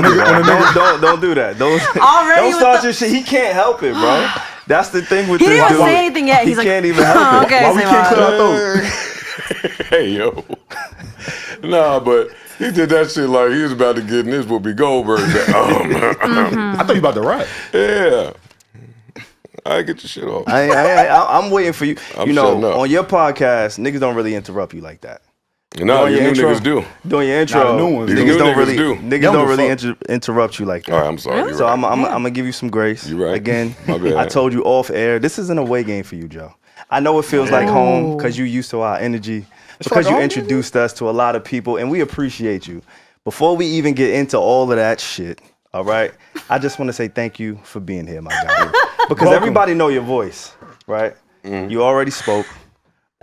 Don't do that. Don't do that. Don't start your shit. He can't help it, bro. That's the thing with this dude. He didn't even say anything yet. He's he can't even help it. Okay, why we can't clear our throat? Hey, yo. Nah, but he did that shit like he was about to get in this Whoopi Goldberg. I thought you about to rap. Yeah. I get your shit off. I'm waiting for you. I'm on your podcast, niggas don't really interrupt you like that. No, you new niggas do. Doing your intro, niggas don't really interrupt you like that. All right, I'm sorry. Really? So I'm gonna give you some grace. You're right. Again, My bad. I told you off air. This is an away game for you, Joe. I know it feels like home because you used to our energy, because you introduced us to a lot of people, and we appreciate you. Before we even get into all of that shit, all right, I just want to say thank you for being here, my guy. Because everybody know your voice, right? You already spoke.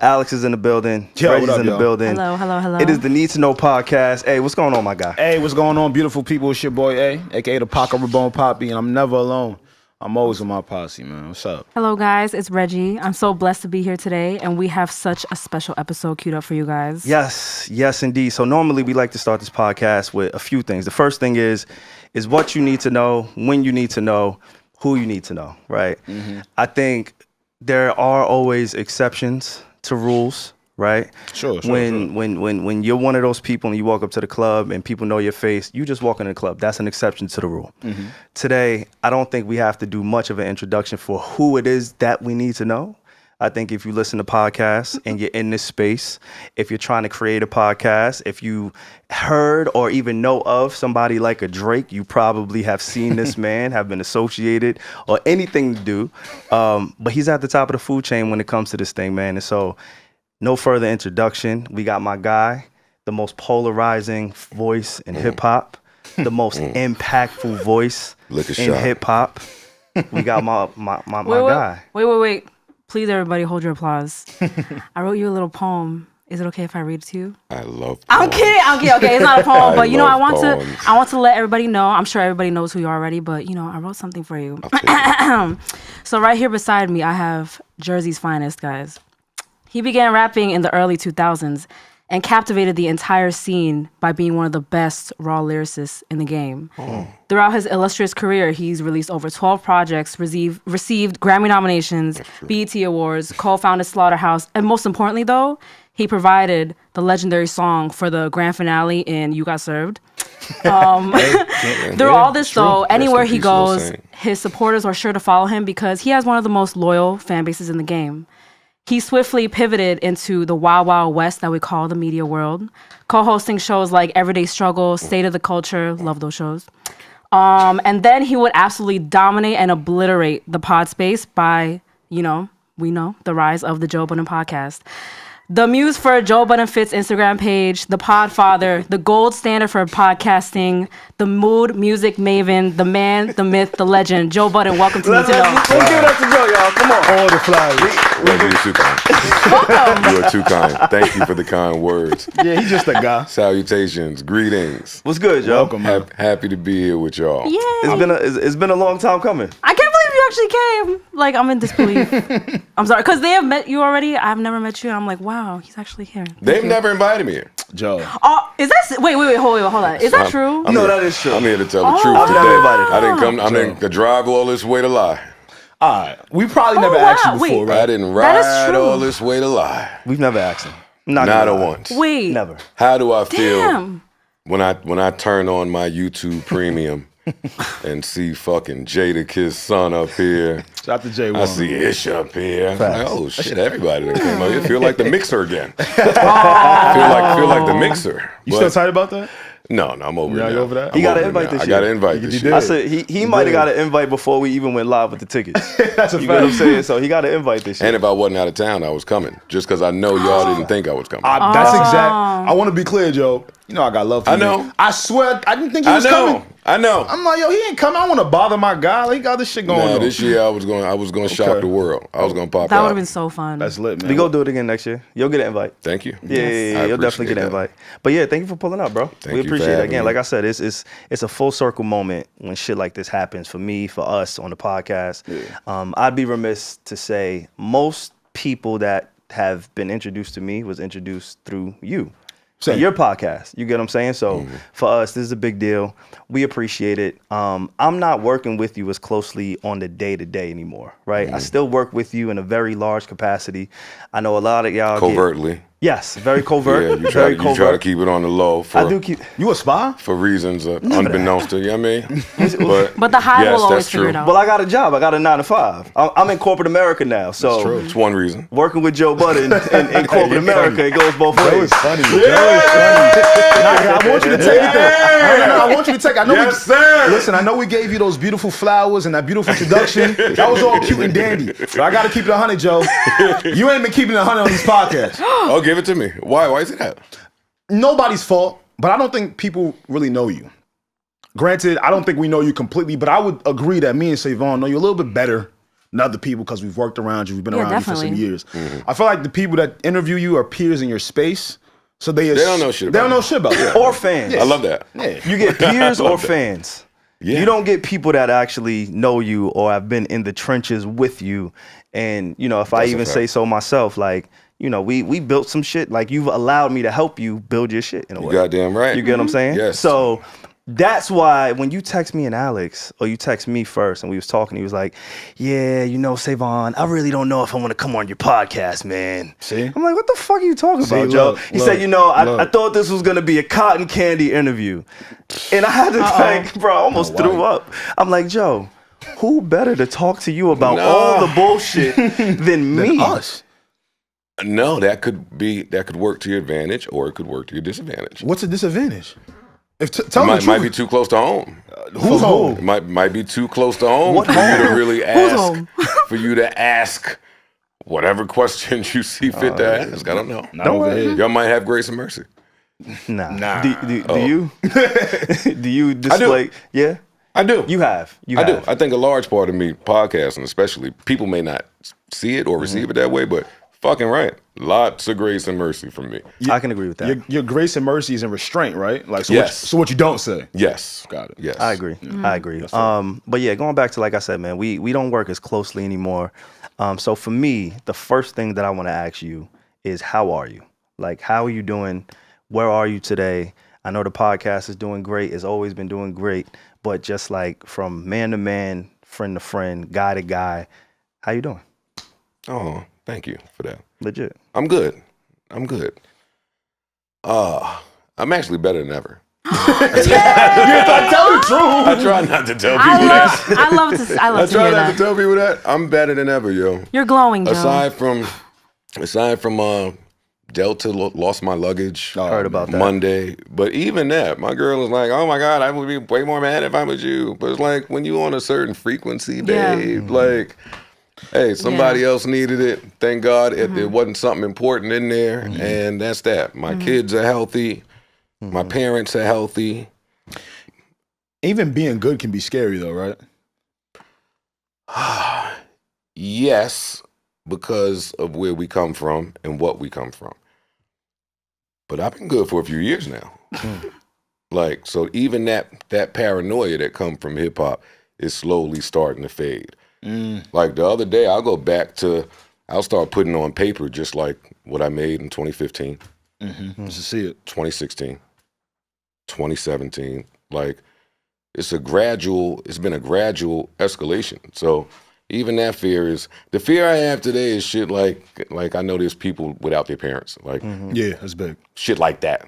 Alex is in the building. Regi's in the building. Hello. It is the Need to Know podcast. Hey, what's going on, my guy? Hey, what's going on, beautiful people? It's your boy A, aka the Paco Rabone Poppy, and I'm never alone. I'm always with my posse, man. What's up? Hello, guys. It's Regi. I'm so blessed to be here today, and we have such a special episode queued up for you guys. Yes, indeed. So normally we like to start this podcast with a few things. The first thing is what you need to know, when you need to know, who you need to know, right? I think there are always exceptions to rules, right? Sure. When you're one of those people and you walk up to the club and people know your face, you just walk into the club. That's an exception to the rule. Today, I don't think we have to do much of an introduction for who it is that we need to know. I think if you listen to podcasts and you're in this space, if you're trying to create a podcast, if you heard or even know of somebody like a Drake, you probably have seen this man, have been associated or anything to do. But he's at the top of the food chain when it comes to this thing, man. And so no further introduction. We got my guy, the most polarizing voice in hip hop, the most impactful voice in hip hop. We got my guy. Wait. Please, everybody, hold your applause. I wrote you a little poem. Is it okay if I read it to you? I love poems. I'm kidding. Okay, it's not a poem, but I want poems. to let everybody know. I'm sure everybody knows who you are already, but I wrote something for you. So right here beside me, I have Jersey's finest, guys. He began rapping in the early 2000s and captivated the entire scene by being one of the best raw lyricists in the game. Throughout his illustrious career, he's released over 12 projects, received Grammy nominations, BET Awards, co-founded Slaughterhouse, and most importantly, though, he provided the legendary song for the grand finale in You Got Served. Through all this, though, anywhere he goes, his supporters are sure to follow him because he has one of the most loyal fan bases in the game. He swiftly pivoted into the Wild Wild West that we call the media world, co-hosting shows like Everyday Struggle, State of the Culture, love those shows. And then he would absolutely dominate and obliterate the pod space by, we know, the rise of the Joe Budden Podcast. The muse for Joe Budden Fit's Instagram page, the podfather, the gold standard for podcasting, the mood music maven, the man, the myth, the legend. Joe Budden, welcome to Need to Know. Let's give it up to Joe, y'all. Come on. All the flowers. You're too kind. You are too kind. Thank you for the kind words. Yeah, he's just a guy. Salutations, greetings. What's good, Joe? Welcome, man. Happy to be here with y'all. Yeah. It's been a long time coming. I can't believe you actually came. Like, I'm in disbelief. I'm sorry, because they have met you already. I've never met you. And I'm like, wow, he's actually here. They've never invited me here. Joe. Is that wait, hold on. Is that true? No, that is true. I'm here to tell the truth I've today. never invited I didn't come to drive all this way to lie. All right. We probably never asked you before, right? I didn't ride all this way to lie. We've never asked him. Not a once. Wait. Never. How do I feel when I turn on my YouTube Premium and see fucking Jadakiss son up here? Shout out to J1. I see Ish up here. Like, oh shit! Everybody that came up here feel like the mixer again. feel like the mixer. You still tight about that? No, I'm over it. Over that? He got an invite this year. I got an invite this year. I said he might have got an invite before we even went live with the tickets. That's a fact. You know what I'm saying? So he got an invite this year. And if I wasn't out of town, I was coming. Just because I know y'all didn't think I was coming. That's exact. I want to be clear, Joe. You know I got love for you. I know. I swear, I didn't think he was coming. I know. I'm like, yo, he ain't coming. I don't want to bother my guy. Like, he got this shit going on. This year I was going to shock the world. I was going to pop out. That would have been so fun. That's lit, man. We go do it again next year. You'll get an invite. Thank you. Yeah, you'll definitely get an invite. But yeah, thank you for pulling up, bro. We appreciate it. Again, like I said, it's a full circle moment when shit like this happens for me, for us on the podcast. Yeah. I'd be remiss to say most people that have been introduced to me was introduced through you. your podcast. You get what I'm saying? So for us, this is a big deal. We appreciate it. I'm not working with you as closely on the day-to-day anymore, right? I still work with you in a very large capacity. I know a lot of y'all covertly. Yes, very covert. Yeah, you try to keep it on the low. I do keep. You a spy? For reasons unbeknownst to you, know what I mean? But the high will always figure it out. Well, I got a job. I got a 9-to-5. I'm in corporate America now. So that's true. It's one reason. Working with Joe Budden in corporate America, it goes both ways. Joe is funny. I want you to take it there. I want you to take it. I know yes, sir. Listen, I know we gave you those beautiful flowers and that beautiful introduction. That was all cute and dandy. But I got to keep it 100, Joe. You ain't been keeping it 100 on these podcasts. Oh, give it to me. Why? Why is it that? Nobody's fault, but I don't think people really know you. Granted, I don't think we know you completely, but I would agree that me and SaVon know you a little bit better than other people because we've worked around you. We've been around you for some years. I feel like the people that interview you are peers in your space, so they don't know shit about They don't know shit about you. Or fans. I love that. Yeah. You get peers or fans. Yeah. You don't get people that actually know you or have been in the trenches with you. And, you know, if I even say so myself, like, you know, we built some shit. Like, you've allowed me to help you build your shit in a way. You goddamn right. You get what I'm saying? Yes. So that's why when you text me and Alex, or you text me first, and we was talking, he was like, yeah, you know, SaVon, I really don't know if I want to come on your podcast, man. See? I'm like, what the fuck are you talking about, Joe? He said, you know, I thought this was going to be a cotton candy intervw. And I had to like, bro, I almost threw up. I'm like, Joe, who better to talk to you about all the bullshit than me? Us. No, that could work to your advantage, or it could work to your disadvantage. What's a disadvantage? Might be too close to home. Who's home? It might be too close to home for you to really ask. For you to ask whatever questions you see fit to ask. I don't know. Not over here. Y'all might have grace and mercy. Nah. Do you? Do you display? I do. Yeah. I do. You have. I do. I think a large part of me podcasting, especially, people may not see it or receive it that way, but fucking right. Lots of grace and mercy from me. I can agree with that. Your grace and mercy is in restraint, right? Like, so yes. What you don't say. Yes. Got it. Yes. I agree. I agree. But yeah, going back to, like I said, man, we don't work as closely anymore. So for me, the first thing that I want to ask you is, how are you? Like, how are you doing? Where are you today? I know the podcast is doing great. It's always been doing great. But just like from man to man, friend to friend, guy to guy, how you doing? Oh, thank you for that. Legit. I'm good. I'm actually better than ever. Tell the truth. I try not to tell people that. I love to try not to tell people that. I'm better than ever, yo. You're glowing, Joe. Aside from Delta lost my luggage. Heard about that Monday. But even that, my girl was like, "Oh my God, I would be way more mad if I was you." But it's like, when you on a certain frequency, babe, like, hey, somebody else needed it. Thank God there wasn't something important in there, and that's that. My kids are healthy. My parents are healthy. Even being good can be scary, though, right? Yes, because of where we come from and what we come from. But I've been good for a few years now. Like, so even that paranoia that come from hip hop is slowly starting to fade. Like the other day, I'll start putting on paper just like what I made in 2015. Just to see it. 2016, 2017. Like, it's been a gradual escalation. So even that the fear I have today is shit like I know there's people without their parents. Like, yeah, that's big. Shit like that.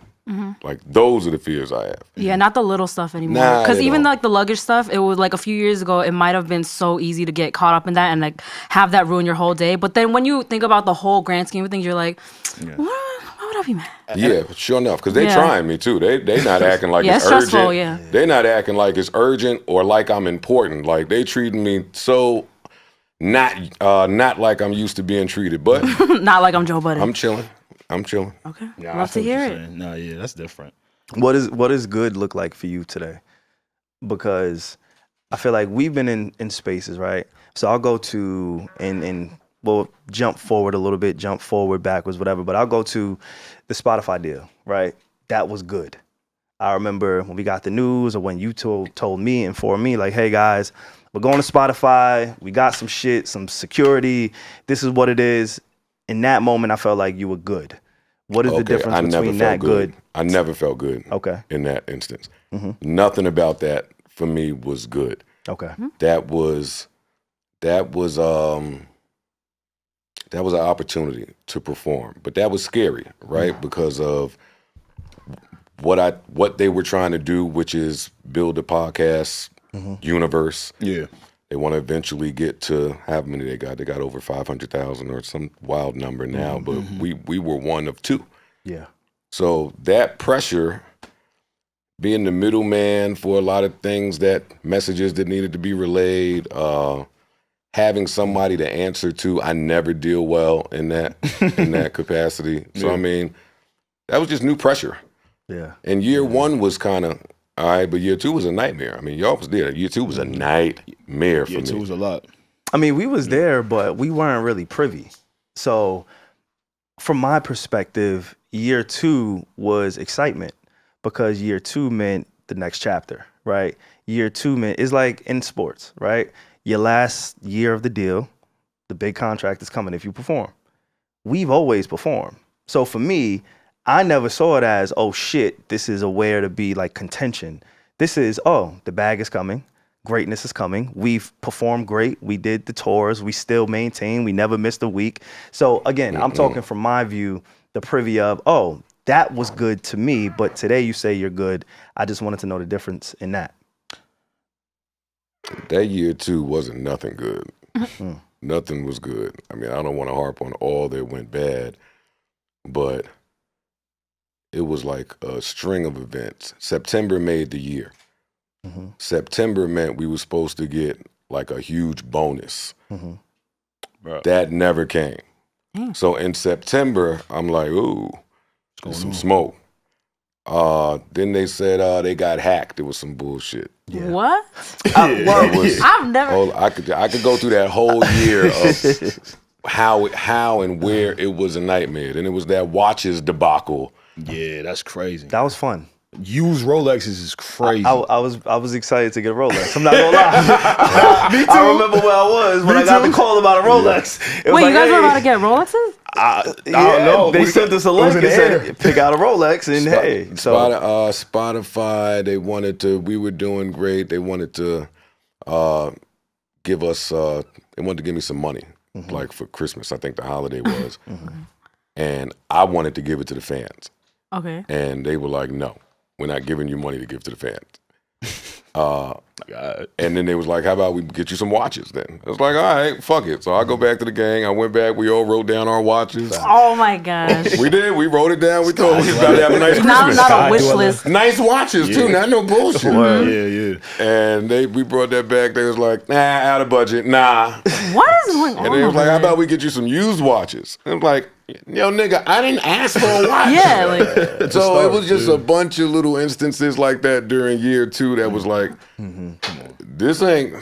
Like, those are the fears I have. Yeah, not the little stuff anymore. Because even like the luggage stuff, it was like a few years ago, it might have been so easy to get caught up in that and like have that ruin your whole day. But then when you think about the whole grand scheme of things, you're like, why would I be mad? Yeah, sure enough, because they trying me too. They not acting like it's stressful, urgent. They not acting like it's urgent or like I'm important. Like, they treating me so not like I'm used to being treated, but not like I'm Joe Budden. I'm chilling. Okay, love to hear it. No, yeah, that's different. What does good look like for you today? Because I feel like we've been in spaces, right? So I'll go to and we'll jump forward a little bit, jump forward, backwards, whatever. But I'll go to the Spotify deal, right? That was good. I remember when we got the news, or when you told me, informed me, like, hey guys, we're going to Spotify. We got some shit, some security. This is what it is. In that moment, I felt like you were good. What is the difference between that good I never felt good. Okay. In that instance, nothing about that for me was good. Okay. That was an opportunity to perform, but that was scary, right? Because of what they were trying to do, which is build a podcast universe. Yeah. They want to eventually get to how many they got. They got over 500,000 or some wild number now, but we were one of two. Yeah. So that pressure, being the middleman for a lot of things, that messages that needed to be relayed, having somebody to answer to, I never deal well in that capacity. So I mean, that was just new pressure. Yeah. And year one was kind of all right, but year two was a nightmare. I mean, y'all was there. Year two was a nightmare for me. Year two was a lot. I mean, we was there, but we weren't really privy. So from my perspective, year two was excitement because year two meant the next chapter, right? Year two meant, it's like in sports, right? Your last year of the deal, the big contract is coming if you perform. We've always performed. So for me, I never saw it as, oh shit, this is a where to be like contention. This is, oh, the bag is coming. Greatness is coming. We've performed great. We did the tours. We still maintain. We never missed a week. So again, I'm talking from my view, the privy of, oh, that was good to me, but today you say you're good. I just wanted to know the difference in that. That year two wasn't nothing good. Nothing was good. I mean, I don't want to harp on all that went bad, but it was like a string of events. September made the year. September meant we were supposed to get like a huge bonus. That never came. So in September, I'm like, ooh, there's some smoke. Then they said they got hacked. It was some bullshit. Yeah. What? I've never. I could go through that whole year of how and where it was a nightmare. Then it was that watches debacle. Yeah, that's crazy. That was fun. Used Rolexes is crazy. I was excited to get a Rolex. I'm not gonna lie. Me too. I remember where I was when I got the call about a Rolex. Wait, you guys were about to get Rolexes? Yeah, they sent us a link and said pick out a Rolex and hey. So Spotify, they wanted to. We were doing great. They wanted to give us. They wanted to give me some money, like for Christmas. I think the holiday was, and I wanted to give it to the fans. Okay. And they were like, no. We're not giving you money to give to the fans. And then they was like, how about we get you some watches then? I was like, all right, fuck it. So I go back to the gang. I went back. We all wrote down our watches. Oh, my gosh. We did. We wrote it down. We told we was about to have a nice Christmas. Not a wish list. Nice watches, too. Not no bullshit. Yeah. And we brought that back. They was like, nah, out of budget. Nah. What is going on? And they was like, how about we get you some used watches? And I was like, yo, nigga, I didn't ask for a watch. Yeah, like. So it was just a bunch of little instances like that during year two that was like, this ain't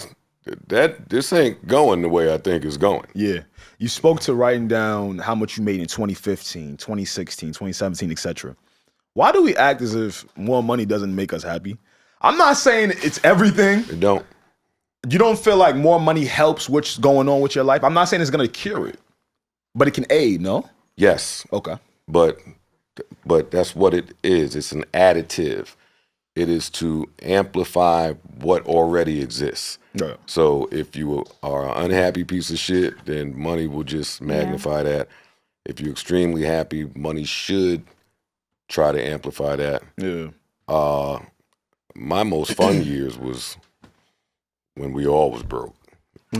going the way I think it's going. Yeah. You spoke to writing down how much you made in 2015, 2016, 2017, etc. Why do we act as if more money doesn't make us happy? I'm not saying it's everything. It don't. You don't feel like more money helps what's going on with your life? I'm not saying it's going to cure it, but it can aid, no? Yes. Okay. But that's what it is. It's an additive. It is to amplify what already exists. Right. So if you are an unhappy piece of shit, then money will just magnify that. If you're extremely happy, money should try to amplify that. Yeah. My most fun years was when we all was broke.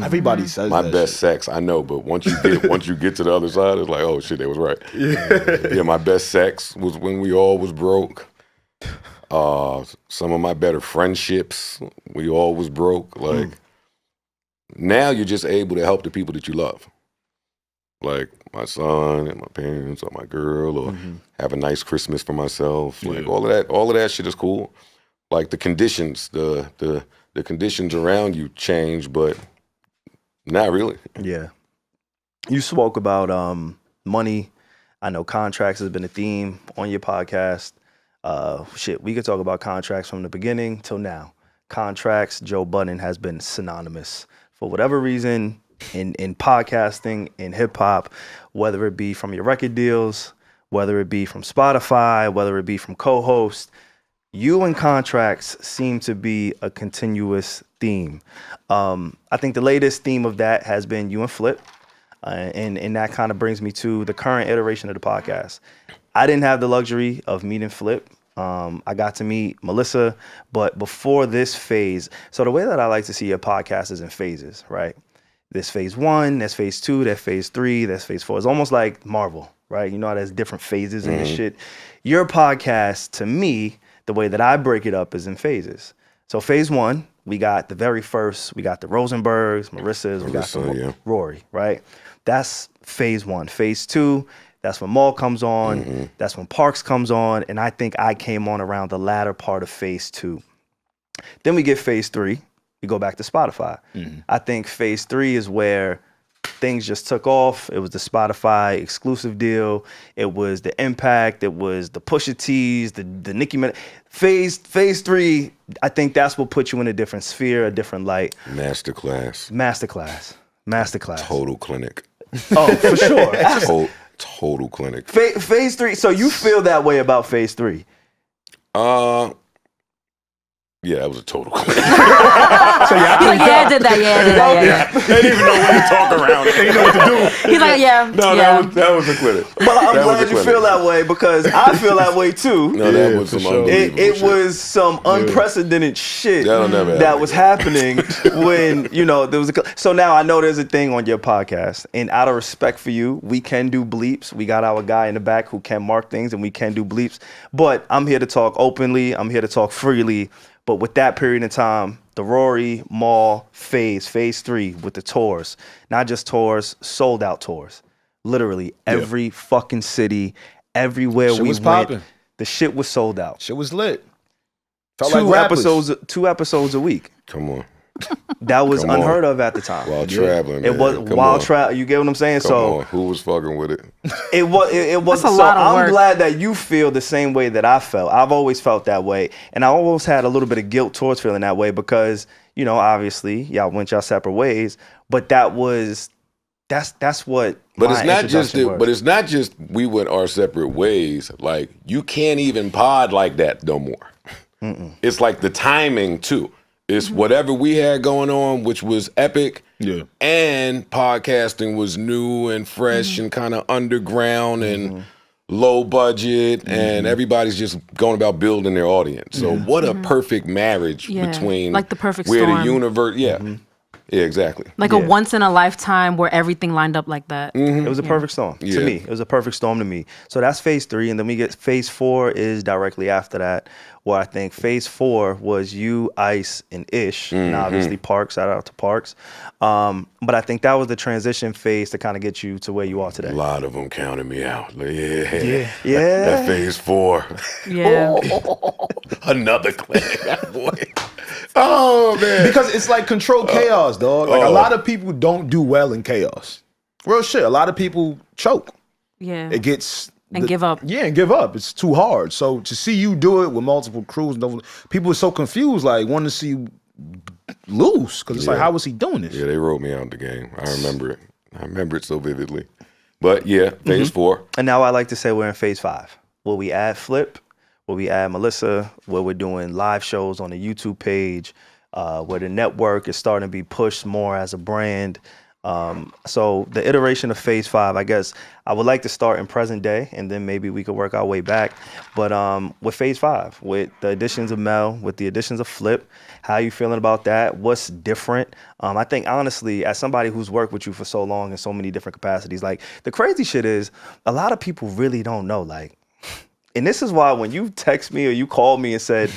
Everybody says my that best shit. sex. I know, but once you get to the other side, it's like, oh shit, they was right. Yeah, my best sex was when we all was broke. Some of my better friendships, we all was broke. Like now, you're just able to help the people that you love, like my son and my parents or my girl, or have a nice Christmas for myself. Like all of that shit is cool. Like the conditions, the conditions around you change, but. Not really. Yeah. You spoke about money. I know contracts has been a theme on your podcast. We could talk about contracts from the beginning till now. Contracts, Joe Budden has been synonymous. For whatever reason, in podcasting, in hip-hop, whether it be from your record deals, whether it be from Spotify, whether it be from co-host, you and contracts seem to be a continuous theme. I think the latest theme of that has been you and Flip. And that kind of brings me to the current iteration of the podcast. I didn't have the luxury of meeting Flip. I got to meet Melyssa, but before this phase, so the way that I like to see a podcast is in phases, right? There's phase 1, there's phase 2, there's phase 3, there's phase 4. It's almost like Marvel, right? You know how there's different phases in this shit. Your podcast, to me, the way that I break it up is in phases. So phase 1, we got the very first, we got the Rosenbergs, Marissa's, we got the Rory, right? That's phase 1. Phase 2, that's when Mal comes on. That's when Parks comes on. And I think I came on around the latter part of phase 2. Then we get phase 3. We go back to Spotify. I think phase 3 is where things just took off. It was the Spotify exclusive deal. It was the Impact. It was the Pusha T's, the Nicki Minaj. Phase 3, I think that's what put you in a different sphere, a different light. Masterclass. Total clinic. Oh, for sure. Total clinic. Phase 3. So you feel that way about phase 3? Yeah, that was a total clinic. I did that. They didn't even know when to talk around it. They didn't know what to do. He's like, yeah. No, that was a clinic. But I'm glad you feel that way because I feel that way too. No, that was some unbelievable It shit. was some unprecedented shit that was happening when, there was so now I know there's a thing on your podcast, and out of respect for you, we can do bleeps. We got our guy in the back who can mark things, and we can do bleeps. But I'm here to talk openly. I'm here to talk freely. But with that period of time, the Rory, Mal, phase 3 with the tours, not just tours, sold out tours. Literally every fucking city, everywhere we went, popping. The shit was sold out. Shit was lit. Felt like 2 episodes a week. Come on. That was unheard of at the time. While traveling, it was while travel. You get what I'm saying? Come on. Who was fucking with it? It was. So I'm glad that you feel the same way that I felt. I've always felt that way, and I always had a little bit of guilt towards feeling that way because obviously y'all went y'all separate ways. But that's what. But it's not just. But it's not just we went our separate ways. Like you can't even pod like that no more. It's like the timing too. It's whatever we had going on, which was epic, and podcasting was new and fresh and kind of underground and low budget, and everybody's just going about building their audience. So what a perfect marriage between like the perfect where storm. the universe, yeah, exactly. Like a once in a lifetime where everything lined up like that. It was a perfect storm to me. It was a perfect storm to me. So that's phase 3, and then we get phase 4 is directly after that. Where I think phase 4 was you, Ice, and Ish, and obviously Parks. Shout out to Parks. But I think that was the transition phase to kind of get you to where you are today. A lot of them counted me out. Yeah. That phase 4. Yeah. Another clinic, boy. Oh man, because it's like controlled chaos, dog. Like a lot of people don't do well in chaos. Real shit. A lot of people choke. Yeah. It gets. And give up. Yeah, and give up. It's too hard. So to see you do it with multiple crews, people are so confused, like wanting to see you lose. Because it's like, how was he doing this? Yeah, they wrote me out the game. I remember it. I remember it so vividly. But yeah, phase 4. And now I like to say we're in phase 5. Will we add Flip? Will we add Melyssa? Where we're doing live shows on the YouTube page, where the network is starting to be pushed more as a brand. So the iteration of phase 5, I guess I would like to start in present day, and then maybe we could work our way back. But with phase 5, with the additions of Mel, with the additions of Flip, how you feeling about that? What's different? I think honestly, as somebody who's worked with you for so long in so many different capacities, like the crazy shit is a lot of people really don't know, like, and this is why when you text me or you call me and said,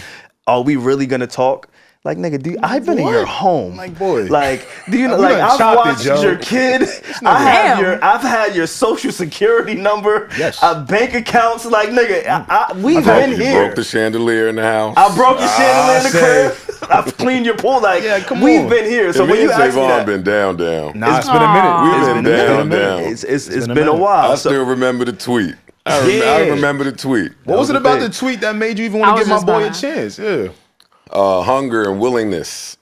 are we really gonna talk? Like, nigga, I've been in your home. Like, boy. Like, do you know, like, I've watched your kid. I've had your social security number. Yes. Bank accounts. Like, nigga, we've been here. You broke the chandelier in the house. I broke your chandelier in the crib. I've cleaned your pool. Like, we've been here. So when you ask me that. been down. Nah, it's been a minute. We've been down. It's been a while. I still remember the tweet. I remember the tweet. What was it about the tweet that made you even want to give my boy a chance? Yeah. Hunger and willingness.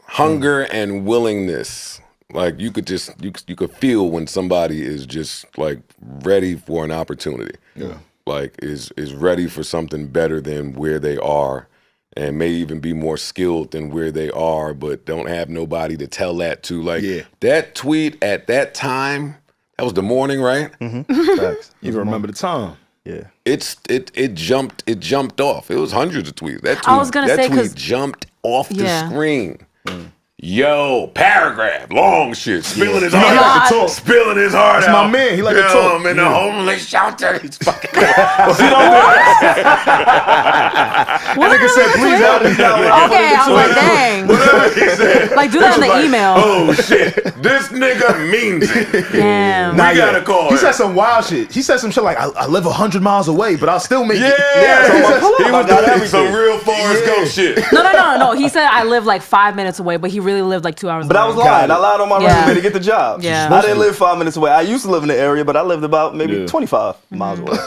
Like you could feel when somebody is just like ready for an opportunity. Yeah. like is ready for something better than where they are, and may even be more skilled than where they are, but don't have nobody to tell that to. Like that tweet at that time, that was the morning, right? Facts. You remember the time. Yeah. It jumped off. It was hundreds of tweets. That tweet, I was gonna say, tweet jumped off the screen. Yo, paragraph, long shit, spilling his heart out. Spilling his heart out. That's my man. He like to talk. In the homeless shelter. He's fucking. What nigga said, please help me. Okay, I was like, dang. Whatever he said. Like, do that in the email. Oh, shit. This nigga means it. Damn. We gotta call him. He said some wild shit. He said some shit like, I live 100 miles away, but I'll still make it. He was doing some real Forrest Gump shit. No. He said I live like 5 minutes away, but he really lived like 2 hours away. But I was lying. I lied on my resume to get the job. Yeah. I didn't live 5 minutes away. I used to live in the area, but I lived about maybe 25 miles away.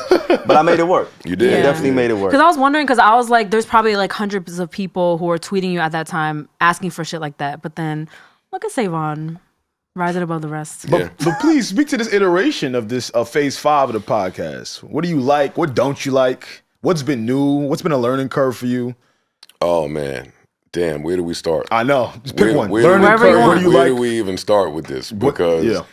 But I made it work. You did. Definitely made it work. Because I was wondering, because I was like, there's probably like hundreds of people who were tweeting you at that time asking for shit like that. But then look at SaVon rising above the rest. But please speak to this iteration of this phase 5 of the podcast. What do you like? What don't you like? What's been new? What's been a learning curve for you? Oh, man. Damn, where do we start? I know. Just pick one. Learning curve. What do you like? Where do we even start with this? Because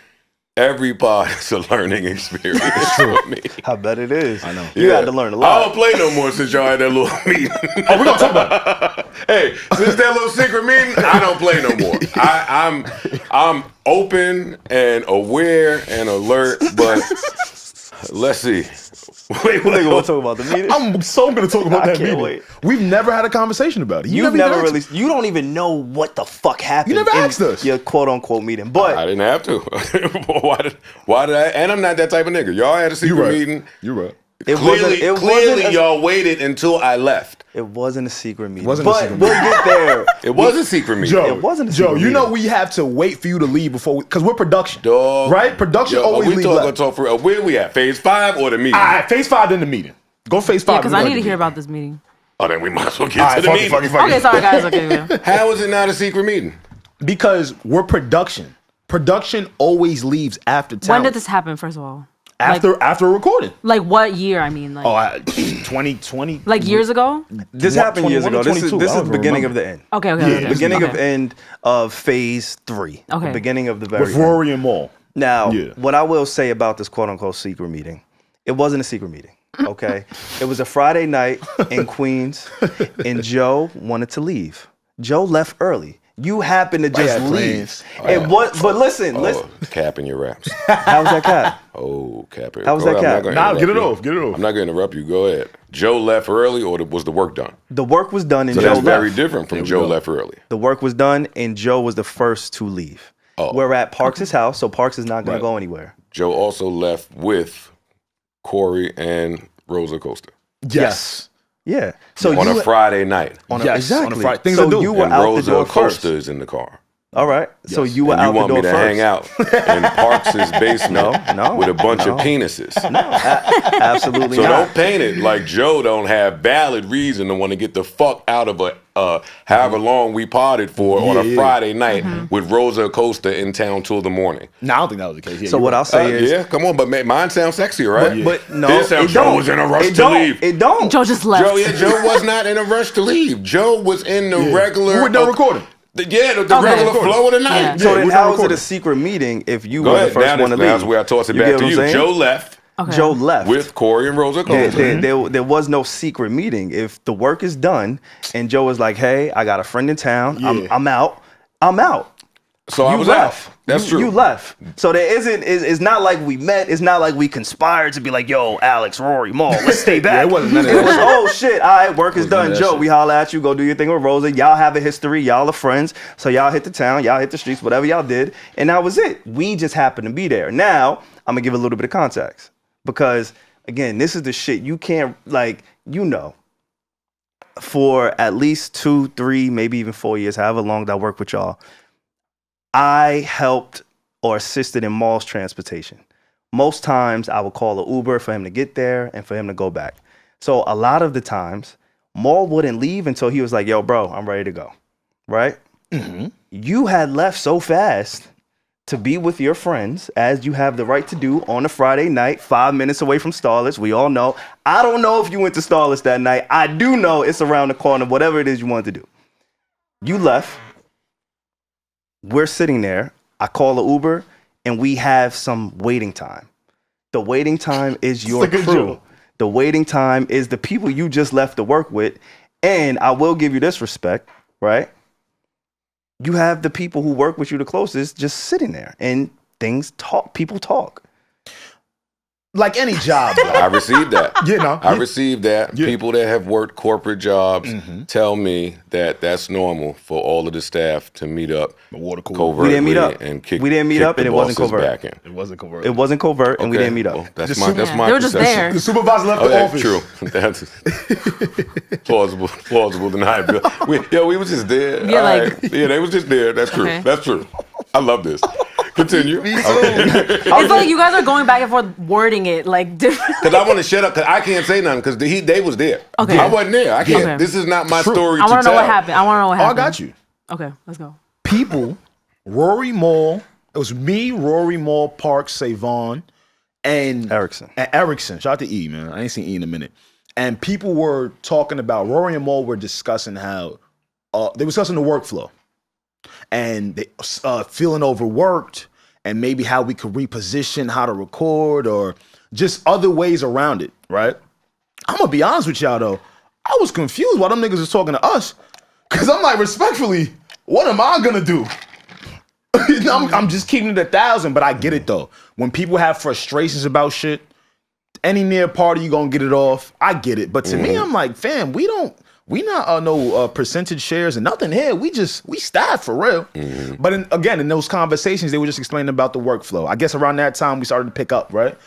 every pod is a learning experience for me. I bet it is. I know. You had to learn a lot. I don't play no more since y'all had that little meeting. Oh, we're going to talk about it. Hey, since that little secret meeting, I don't play no more. I'm open and aware and alert, but let's see. Wait, what nigga want to talk about the meeting? I'm so going to talk about that meeting. Wait. We've never had a conversation about it. You don't even know what the fuck happened. You never asked us. Your quote unquote meeting. But I didn't have to. Why did I? And I'm not that type of nigga. Y'all had a secret meeting. You're right. Clearly, y'all waited until I left. It wasn't a secret meeting. We'll get there. It was a secret meeting. Joe, it wasn't a secret meeting. You know we have to wait for you to leave before because we're production. Dog. Right? Production always leaves left. Talk for real. Where we at? Phase 5 or the meeting? All right, phase 5 then the meeting. Go phase 5. Because I need to hear about this meeting. Oh, then we might as well get to the meeting. Okay, sorry guys. Okay. How is it not a secret meeting? Because we're production. Production always leaves after talent. When did this happen, first of all? After recording. Like what year, I mean? Like, 2020. Like years ago? This happened years ago. This is the beginning of the end. Okay. Beginning of end of phase 3. Okay. The beginning of the very With Rory and Mal. Now, what I will say about this quote unquote secret meeting, it wasn't a secret meeting. Okay. It was a Friday night in Queens, and Joe wanted to leave. Joe left early. You happened to just leave. But listen. Cap in your raps. How was that cap? Oh, cap it. How was that cap? Nah, get it off. I'm not going to interrupt you. Go ahead. Joe left early, or was the work done? The work was done, and so Joe that's left. Very different from Joe left early. The work was done, and Joe was the first to leave. Oh. We're at Parks' house, so Parks is not going to go anywhere. Joe also left with Corey and Rosa Costa. Yes. Yeah. So on a Friday night. Exactly. On a Friday. Things so to do. You were and out Rosa the door Costa first. is in the car. All right. Yes. So you were and out the door first. You want me to hang out in Parks' basement with a bunch of penises. No, absolutely so not. Don't paint it like Joe don't have valid reason to want to get the fuck out of however long we parted for on a Friday night with Rosa Costa in town till the morning. No, I don't think that was the case. So what I'll say is... Yeah, come on, but mine sounds sexier, right? But no, Joe was in a rush to leave. It don't. Joe just left. Joe was not in a rush to leave. Joe was in the regular... We were done recording. The regular flow of the night. Yeah. So then how is it a secret meeting if you were the first one to leave? That's where I toss it back to you. Joe left. Okay. Joe left. With Corey and Rosa Costa. There was no secret meeting. If the work is done and Joe was like, hey, I got a friend in town. I'm out. So I was left. out. That's true. You left. So there isn't, it's not like we met. It's not like we conspired to be like, yo, Alex, Rory, Mal, let's stay back. It wasn't none of that. It was, oh shit, all right, work is done. Joe, we holler at you, go do your thing with Rosa. Y'all have a history, y'all are friends. So y'all hit the town, y'all hit the streets, whatever y'all did. And that was it. We just happened to be there. Now, I'm gonna give a little bit of context. Because again, this is the shit you can't, for at least 2, 3, maybe even 4 years, however long that I worked with y'all, I helped or assisted in Mal's transportation. Most times I would call an Uber for him to get there and for him to go back. So a lot of the times, Mal wouldn't leave until he was like, yo, bro, I'm ready to go. Right? Mm-hmm. You had left so fast to be with your friends, as you have the right to do on a Friday night, 5 minutes away from Starlets. We all know. I don't know if you went to Starlets that night. I do know it's around the corner, whatever it is you wanted to do. You left. We're sitting there. I call an Uber, and we have some waiting time. The waiting time is your crew. The waiting time is the people you just left to work with. And I will give you this respect, right? You have the people who work with you the closest just sitting there, and people talk. Like any job. I received that. I received that. Yeah. People that have worked corporate jobs tell me that that's normal for all of the staff to meet up covertly. We didn't meet up. And kick, we didn't meet up, and it wasn't covert. Back in. It wasn't covert. It wasn't covert, and we didn't meet up. Well, that's my they were just there. The supervisor left the office. True. That's plausible deniability. We was just there. Yeah, they was just there. That's true. Okay. That's true. I love this. Continue. It's like you guys are going back and forth wording it like different. Because I want to shut up because I can't say nothing because they was there. Okay. I wasn't there. I can't. Okay. This is not my story. I want to know what happened. I got you. Okay, let's go. People, Rory Mal, it was me, Rory Mal, Parks, SaVon, and Erickson. Shout out to E, man. I ain't seen E in a minute. And people were talking about, Rory and Mal were discussing how, they were discussing the workflow. And they feeling overworked, and maybe how we could reposition how to record, or just other ways around it, right? I'm gonna be honest with y'all though, I was confused why them niggas was talking to us, cause I'm like, respectfully, what am I gonna do? I'm just keeping it 1,000, but I get it though. When people have frustrations about shit, any near party you gonna get it off. I get it, but to me, I'm like, fam, we not no percentage shares and nothing here. We staff for real. But in those conversations, they were just explaining about the workflow. I guess around that time we started to pick up, right?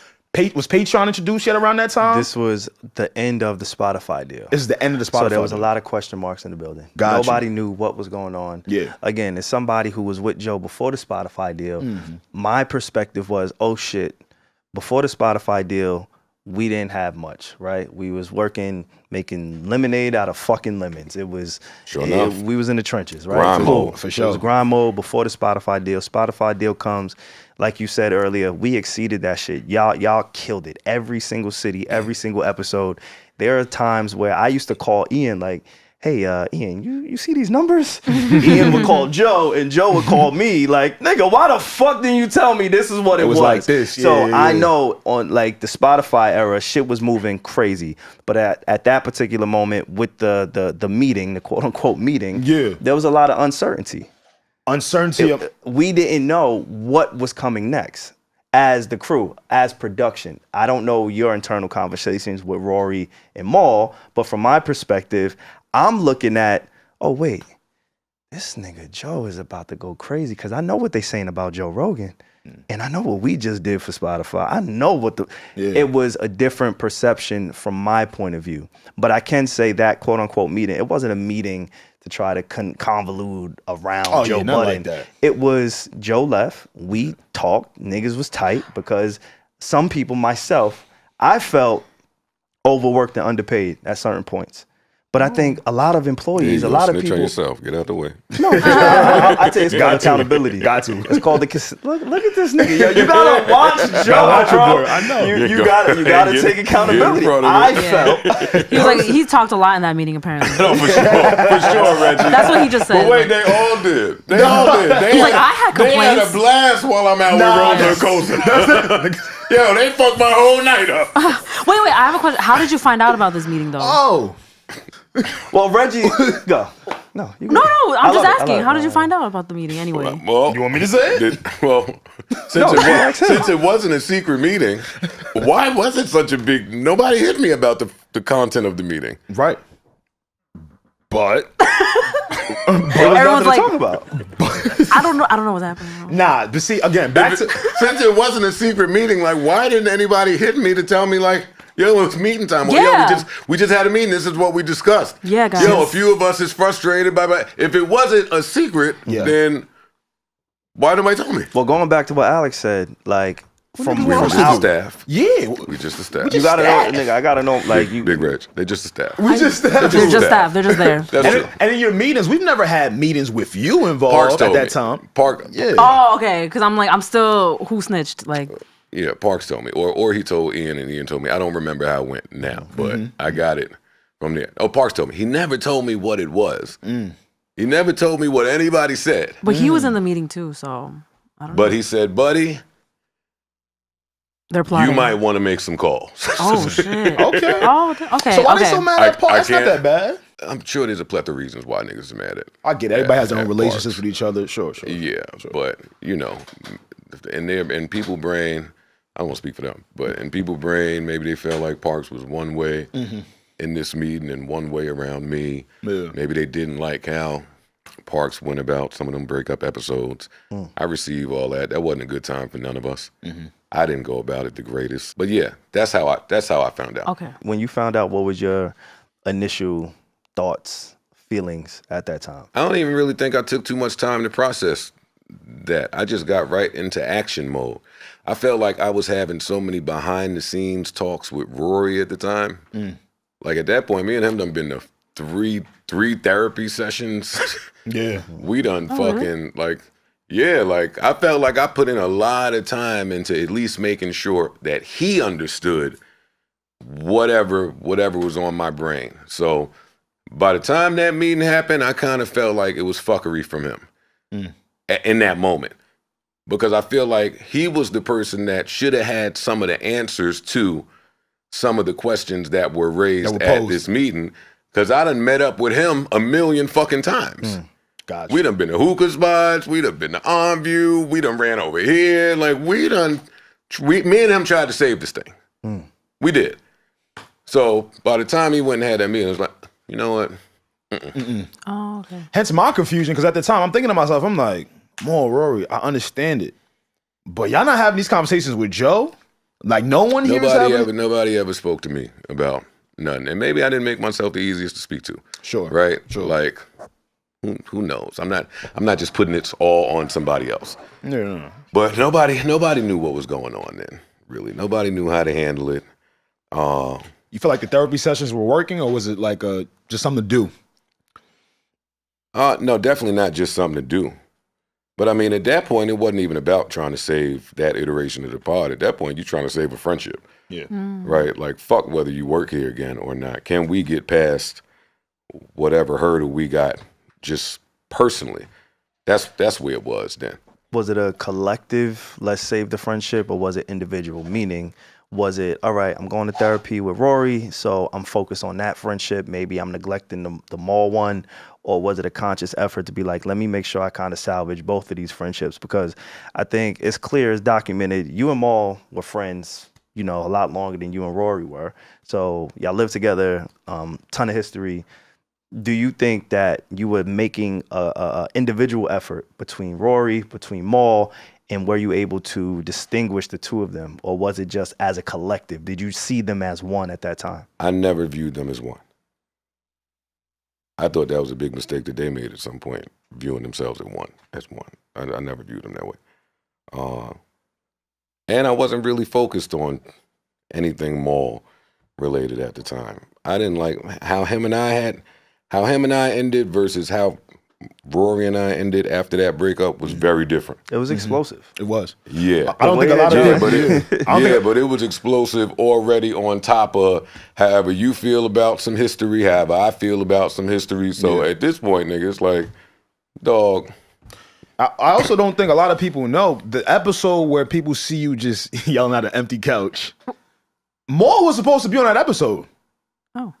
Was Patreon introduced yet around that time? This was the end of the Spotify deal. This is the end of the Spotify So there was deal. a lot of question marks in the building. Gotcha. Nobody knew what was going on. Yeah. Again, as somebody who was with Joe before the Spotify deal, my perspective was, oh shit, before the Spotify deal, we didn't have much, right? We was making lemonade out of fucking lemons. It was, we was in the trenches, right? Grind mode, for sure. It was grind mode before the Spotify deal. Spotify deal comes, like you said earlier, we exceeded that shit. Y'all killed it. Every single city, every single episode. There are times where I used to call Ian like, hey, Ian, you see these numbers? Ian would call Joe, and Joe would call me like, nigga, why the fuck didn't you tell me this is what it was? Like this. So I know on like the Spotify era, shit was moving crazy. But at that particular moment with the meeting, the quote unquote meeting, there was a lot of uncertainty. We didn't know what was coming next. As the crew, as production. I don't know your internal conversations with Rory and Mal, but from my perspective, I'm looking at, oh wait, this nigga Joe is about to go crazy because I know what they saying about Joe Rogan. And I know what we just did for Spotify. I know what it was a different perception from my point of view. But I can say that quote unquote meeting, it wasn't a meeting to try to convolute around Joe Budden. Like it was Joe left, we talked, niggas was tight because some people, myself, I felt overworked and underpaid at certain points. But I think a lot of employees, a lot of people. On yourself. Get out the way. No, I tell you, it's called accountability. Got to. It's called the. Look at this nigga. Yo, you gotta watch Joe, bro. I know. You gotta take accountability. I felt. He was like, he talked a lot in that meeting apparently. No, for sure, Reggie. That's what he just said. But wait, they all did. They He's like, I had They had complaints. a blast while I'm out with Roller Coaster. Yo, they fucked my whole night up. Wait, I have a question. How did you find out about this meeting though? Oh. Well, Reggie, go. No, you go. No, I'm just asking. How did you find out about the meeting anyway? Well, You want me to say it? Since it wasn't a secret meeting, why was it such a big? Nobody hit me about the content of the meeting. Right. But Everyone's like, talk about. I don't know what's happening. nah, but see, again, Since it wasn't a secret meeting, like why didn't anybody hit me to tell me like, yo, it's meeting time. Or, Yeah. yo, we just had a meeting. This is what we discussed. Yeah, guys. Yo, a few of us is frustrated by. If it wasn't a secret, then why nobody tell me? Well, going back to what Alex said, like from the staff. Yeah. We just the staff. You gotta know, nigga. I gotta know, like you. Big Reg. They just the staff. We just staff. They're just staff. They're just there. And in your meetings, we've never had meetings with you involved at that time. Yeah. Oh, okay. Because I'm still who snitched. Like. Yeah, Parks told me, or he told Ian, and Ian told me. I don't remember how it went now, but I got it from there. Oh, Parks told me. He never told me what it was. He never told me what anybody said. But he was in the meeting too, so I don't know. But he said, buddy, they're plotting. you might want to make some calls. Oh, shit. Okay. Oh, okay. So why they so mad at Parks? It's not that bad. I'm sure there's a plethora of reasons why niggas are mad at. I get it. Everybody has their own relationships with each other. Sure. Yeah, but you know, in people brain, I don't want to speak for them, but in people brain, maybe they felt like Parks was one way in this meeting and one way around me. Yeah. Maybe they didn't like how Parks went about some of them breakup episodes. I receive all that. That wasn't a good time for none of us. I didn't go about it the greatest, but yeah, that's how I found out. Okay. When you found out, what was your initial thoughts, feelings at that time? I don't even really think I took too much time to process that. I just got right into action mode. I felt like I was having so many behind the scenes talks with Rory at the time. Like at that point, me and him done been to three therapy sessions. Yeah. We done fucking like I felt like I put in a lot of time into at least making sure that he understood whatever was on my brain. So by the time that meeting happened, I kind of felt like it was fuckery from him in that moment. Because I feel like he was the person that should have had some of the answers to some of the questions that were raised at this meeting. Because I done met up with him a million fucking times. Gotcha. We done been to hookah spots. We done been to OnView. We done ran over here. Like me and him tried to save this thing. We did. So by the time he went and had that meeting, I was like, you know what? Oh, okay. Hence my confusion, because at the time, I'm thinking to myself, I'm like, more Rory, I understand it. But y'all not having these conversations with Joe? Like no one here is having... Nobody ever spoke to me about nothing. And maybe I didn't make myself the easiest to speak to. Sure. Right? Sure. Like, who knows? I'm not just putting it all on somebody else. No. But nobody knew what was going on then, really. Nobody knew how to handle it. You feel like the therapy sessions were working, or was it like just something to do? No, definitely not just something to do. But I mean, at that point, it wasn't even about trying to save that iteration of the pod. At that point, you're trying to save a friendship. Yeah. Right? Like, fuck whether you work here again or not. Can we get past whatever hurdle we got just personally? That's where it was then. Was it a collective, let's save the friendship, or was it individual? Meaning, was it, all right, I'm going to therapy with Rory, so I'm focused on that friendship. Maybe I'm neglecting the Mal one. Or was it a conscious effort to be like, let me make sure I kind of salvage both of these friendships? Because I think it's clear, it's documented, you and Mal were friends, a lot longer than you and Rory were. So y'all lived together, ton of history. Do you think that you were making a individual effort between Rory, between Mal, and were you able to distinguish the two of them? Or was it just as a collective? Did you see them as one at that time? I never viewed them as one. I thought that was a big mistake that they made at some point, viewing themselves as one. I never viewed them that way. And I wasn't really focused on anything Mal related at the time. I didn't like how him and I ended versus how Rory and I ended after that breakup was very different. It was explosive. It was. Yeah. I don't think a lot of but it was explosive already on top of however you feel about some history, however I feel about some history. So at this point, nigga, it's like, dog. I also don't think a lot of people know the episode where people see you just yelling at an empty couch. Mal was supposed to be on that episode. Oh.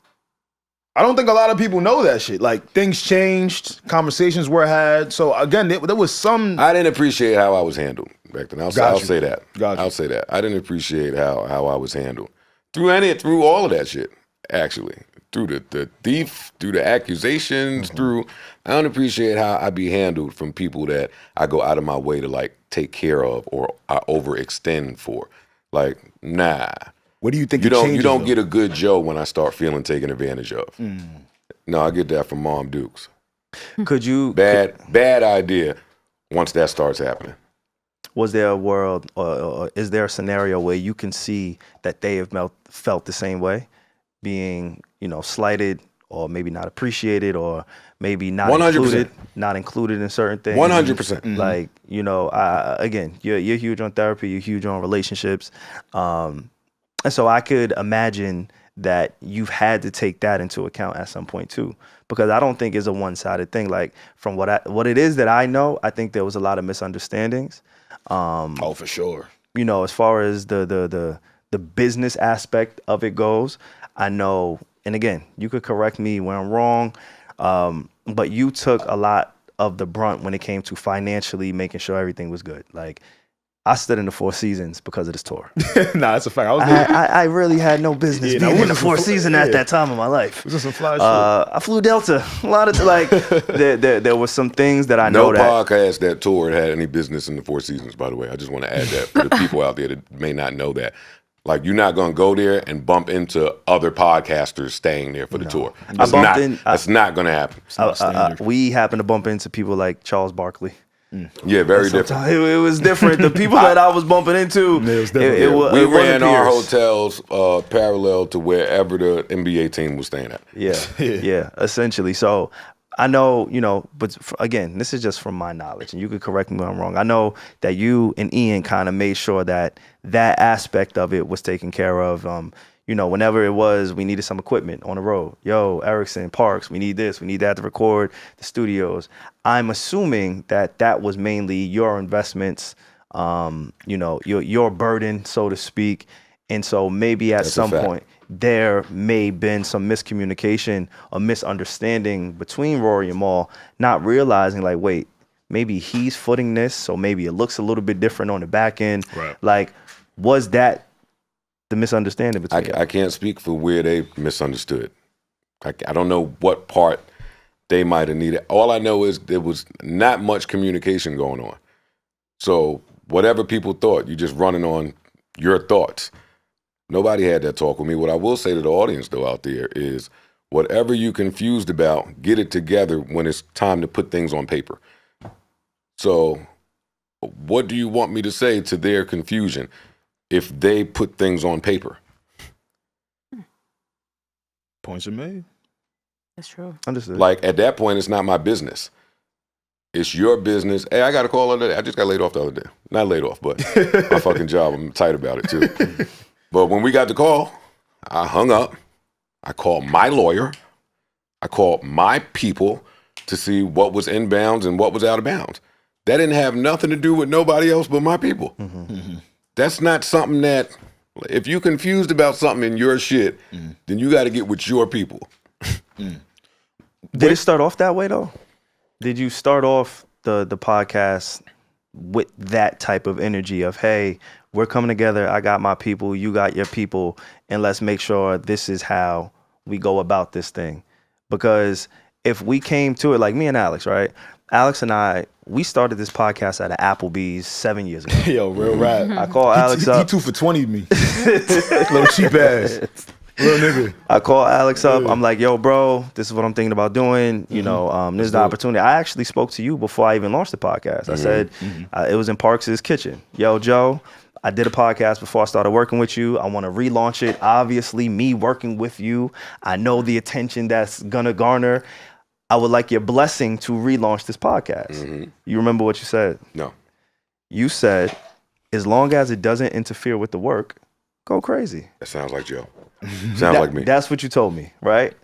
I don't think a lot of people know that shit. Like, things changed, conversations were had. So, again, there was some... I didn't appreciate how I was handled back then. I'll say that. Gotcha. I'll say that. I didn't appreciate how I was handled. Through all of that shit, actually. Through the thief, through the accusations, I don't appreciate how I be handled from people that I go out of my way to, like, take care of or I overextend for. Like, nah. What do you think you don't get a good Joe when I start feeling taken advantage of. No, I get that from Mom Dukes. Could you... Bad idea once that starts happening. was there a world or is there a scenario where you can see that they have felt the same way, being, you know, slighted or maybe not appreciated or maybe not 100%. Not included in certain things? 100%. Like, you know, again, you're huge on therapy, you're huge on relationships. And so I could imagine that you've had to take that into account at some point too, because I don't think it's a one-sided thing. Like from what it is that I know, I think there was a lot of misunderstandings. Oh, for sure. You know, as far as the business aspect of it goes, I know, and again, you could correct me when I'm wrong, but you took a lot of the brunt when it came to financially making sure everything was good. Like, I stood in the Four Seasons because of this tour. Nah, that's a fact. I really had no business being in the Four Seasons at that time of my life. It was some fly shit. I flew Delta. A lot of like there were some things that I know that no podcast that toured had any business in the Four Seasons. By the way, I just want to add that for the people out there that may not know that. Like, you're not going to go there and bump into other podcasters staying there for the tour. That's not going to happen. We happened to bump into people like Charles Barkley. Yeah, very different. It was different. The people that I was bumping into, we ran our hotels parallel to wherever the NBA team was staying at. Yeah, essentially. So I know, you know, but again, this is just from my knowledge, and you could correct me when I'm wrong. I know that you and Ian kind of made sure that aspect of it was taken care of. You know, whenever it was, we needed some equipment on the road. Yo, Erickson, Parks, we need this, we need that to record the studios. I'm assuming that was mainly your investments, you know, your burden, so to speak. And so maybe at some point there may have been some miscommunication or misunderstanding between Rory and Mal, not realizing like, wait, maybe he's footing this, so maybe it looks a little bit different on the back end. Right. Like, was that the misunderstanding between I can't speak for where they misunderstood. I don't know what part they might have needed. All I know is there was not much communication going on. So whatever people thought, you just running on your thoughts. Nobody had that talk with me. What I will say to the audience, though, out there is whatever you're confused about, get it together when it's time to put things on paper. So what do you want me to say to their confusion if they put things on paper? Points are made. That's true. Understood. Like, at that point, it's not my business. It's your business. Hey, I got a call the other day. I just got laid off the other day. Not laid off, but my fucking job. I'm tight about it, too. But when we got the call, I hung up. I called my lawyer. I called my people to see what was inbounds and what was out of bounds. That didn't have nothing to do with nobody else but my people. Mm-hmm. That's not something that, if you're confused about something in your shit, then you got to get with your people. Did it start off that way, though? Did you start off the podcast with that type of energy of, hey, we're coming together, I got my people, you got your people, and let's make sure this is how we go about this thing? Because if we came to it, like me and Alex, right? Alex and I, we started this podcast at an Applebee's 7 years ago. Yo, real rap. I call Alex up. He 2 for 20 me. Little cheap ass. Little nigga. I call Alex up. I'm like, yo, bro, this is what I'm thinking about doing. You know, this is the opportunity. I actually spoke to you before I even launched the podcast. I said, it was in Parks' kitchen. Yo, Joe, I did a podcast before I started working with you. I want to relaunch it. Obviously, me working with you, I know the attention that's going to garner. I would like your blessing to relaunch this podcast. You remember what you said? No. You said, as long as it doesn't interfere with the work, go crazy. That sounds like Joe. Sounds like me. That's what you told me, right?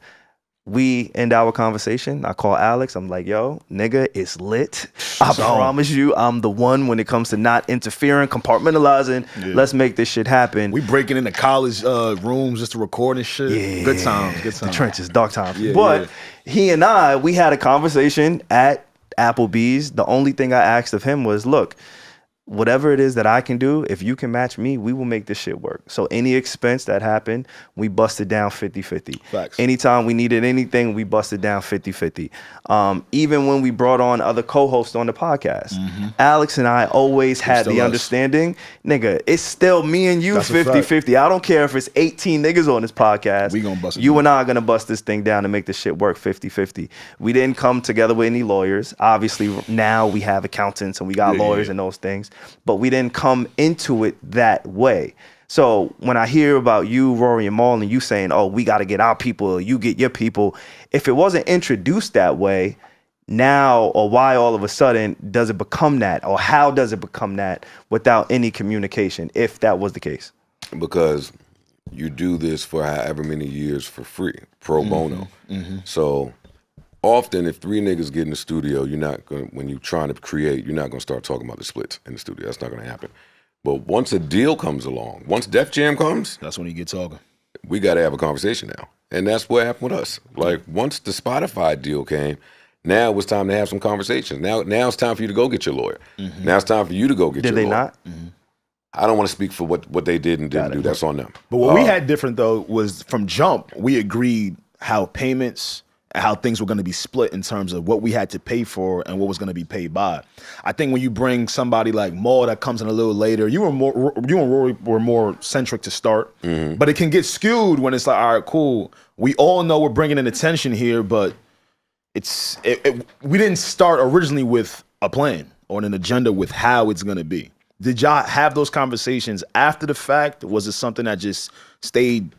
We end our conversation. I call Alex. I'm like, yo, nigga, it's lit. I promise you, I'm the one when it comes to not interfering, compartmentalizing. Yeah. Let's make this shit happen. We breaking into college rooms just to record and shit. Yeah. Good times. Good times. The trenches, dark times. Yeah, but he and I, we had a conversation at Applebee's. The only thing I asked of him was, look, whatever it is that I can do, if you can match me, we will make this shit work. So any expense that happened, we busted down 50-50. Facts. Anytime we needed anything, we busted down 50-50. Even when we brought on other co-hosts on the podcast, Alex and I always had the understanding, nigga, it's still me and you 50-50. I don't care if it's 18 niggas on this podcast. We gonna bust it you down. and I are gonna bust this thing down and make this shit work 50-50. We didn't come together with any lawyers. Obviously, now we have accountants and we got lawyers and those things. but we didn't come into it that way. So when I hear about you, Rory and Mal, and you saying, oh, we got to get our people, or you get your people, if it wasn't introduced that way, now or why all of a sudden does it become that, or how does it become that without any communication, if that was the case? Because you do this for however many years for free, pro bono. So often if 3 niggas get in the studio, you're not going, when you're trying to create, you're not going to start talking about the splits in the studio. That's not going to happen. But once a deal comes along, once Def Jam comes, that's when you get talking. We got to have a conversation now. And that's what happened with us. Like, once the Spotify deal came, now it was time to have some conversations. Now it's time for you to go get your lawyer. Now it's time for you to go get your lawyer. Did they not? I don't want to speak for what they did and didn't do. That's on them. But what we had different, though, was from jump, we agreed how payments, how things were going to be split in terms of what we had to pay for and what was going to be paid by. I think when you bring somebody like Mal that comes in a little later, you and Rory were more centric to start, but it can get skewed when it's like, all right, cool. We all know we're bringing in attention here, but we didn't start originally with a plan or an agenda with how it's going to be. Did y'all have those conversations after the fact? Was it something that just stayed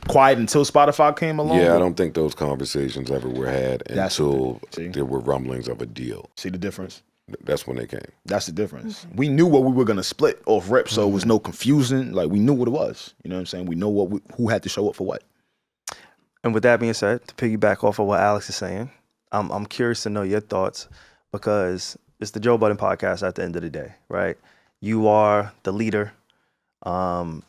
quiet until Spotify came along? Yeah, I don't think those conversations ever were had until there were rumblings of a deal. See the difference? That's when they came. That's the difference. We knew what we were going to split off rip, so it was no confusion. Like, we knew what it was. You know what I'm saying? We know who had to show up for what. And with that being said, to piggyback off of what Alex is saying, I'm curious to know your thoughts, because it's the Joe Budden Podcast at the end of the day, right? You are the leader.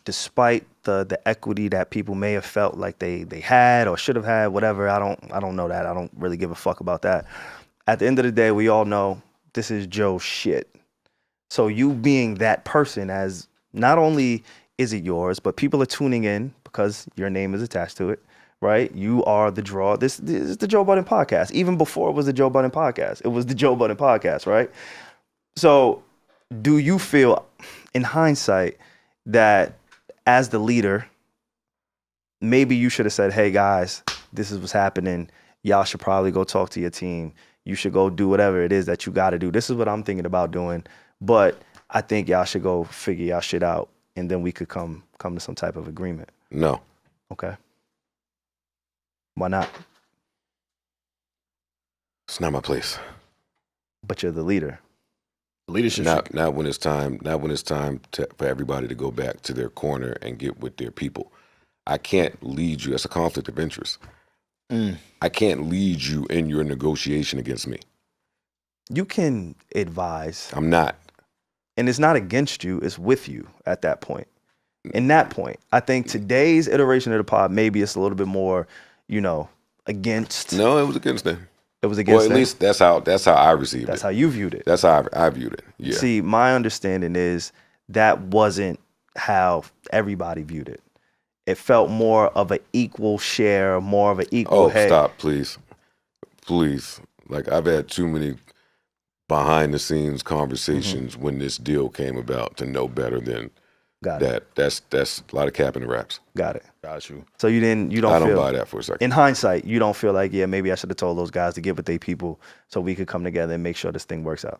Despite the equity that people may have felt like they had or should have had, whatever, I don't know that. I don't really give a fuck about that. At the end of the day, we all know this is Joe's shit. So you being that person, as not only is it yours, but people are tuning in because your name is attached to it, right? You are the draw. This is the Joe Budden Podcast. Even before it was the Joe Budden Podcast, it was the Joe Budden Podcast, right? So do you feel, in hindsight, that as the leader, maybe you should have said, hey guys, this is what's happening. Y'all should probably go talk to your team. You should go do whatever it is that you got to do. This is what I'm thinking about doing, but I think y'all should go figure y'all shit out, and then we could come to some type of agreement. No. Okay. Why not? It's not my place. But you're the leader. Leadership. Not when it's time. Not when it's time for everybody to go back to their corner and get with their people. I can't lead you. That's a conflict of interest. I can't lead you in your negotiation against me. You can advise. I'm not. And it's not against you. It's with you at that point. In that point, I think today's iteration of the pod, maybe it's a little bit more, against. No, it was against them. It was against them. Well, at least that's how I received it. That's how you viewed it. That's how I viewed it. Yeah. See, my understanding is that wasn't how everybody viewed it. It felt more of an equal share, more of an equal head. Stop, please. Please. Like, I've had too many behind the scenes conversations when this deal came about to know better than that. That's a lot of cap in the raps. Got it. Got you. So I don't buy that for a second. In hindsight, you don't feel like, yeah, maybe I should have told those guys to get with their people so we could come together and make sure this thing works out.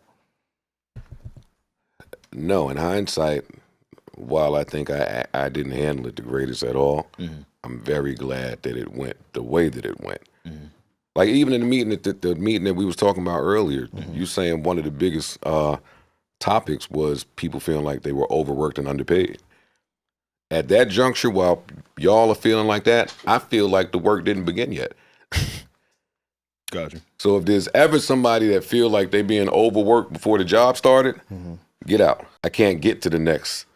No, in hindsight, while I think I didn't handle it the greatest at all, I'm very glad that it went the way that it went. Like, even in the meeting, the meeting that we was talking about earlier, you saying one of the biggest topics was people feeling like they were overworked and underpaid. At that juncture, while y'all are feeling like that, I feel like the work didn't begin yet. Gotcha. So if there's ever somebody that feel like they being overworked before the job started, get out. I can't get to the next.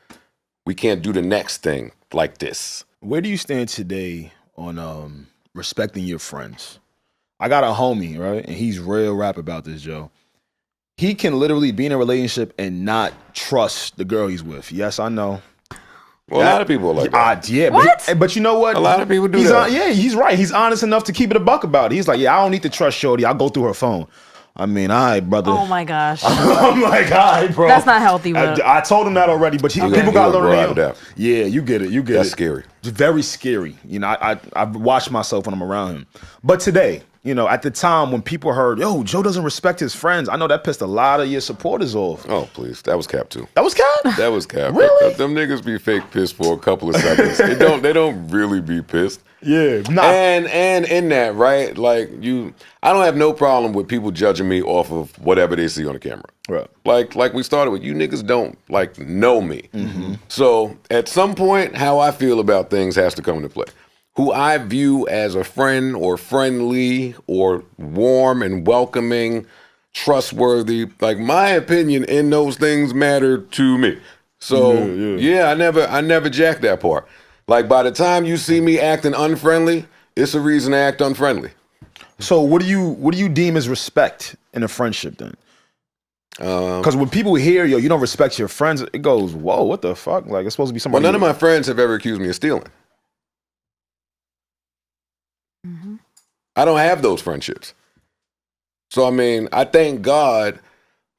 We can't do the next thing like this. Where do you stand today on respecting your friends? I got a homie, right? And he's real rap about this, Joe. He can literally be in a relationship and not trust the girl he's with. Yes, I know. Well, a lot of people are like that. Yeah, what? But you know what? A lot of people do that. Yeah, he's right. He's honest enough to keep it a buck about it. He's like, yeah, I don't need to trust Shorty. I'll go through her phone. I mean, all right, brother. Oh, my gosh. I'm like, all right, bro. That's not healthy, bro. I told him that already, but people got to learn that. Yeah, you get it. That's scary. It's very scary. I've watched myself when I'm around him. But today, you know, at the time when people heard, yo, Joe doesn't respect his friends, I know that pissed a lot of your supporters off. Oh, please. That was cap too. That was cap? That was cap. Really? Them niggas be fake pissed for a couple of seconds. They don't really be pissed. Yeah. Nah. And in that, right? Like I don't have no problem with people judging me off of whatever they see on the camera. Right. Like we started with, you niggas don't like know me. Mm-hmm. So at some point, how I feel about things has to come into play. Who I view as a friend or friendly or warm and welcoming, trustworthy. Like my opinion in those things matter to me. So yeah, I never jack that part. Like by the time you see me acting unfriendly, it's a reason to act unfriendly. So what do you deem as respect in a friendship then? Because when people hear, yo, you don't respect your friends, it goes, whoa, what the fuck? Like it's supposed to be somebody. Well, none of my friends have ever accused me of stealing. Mm-hmm. I don't have those friendships. So, I mean, I thank God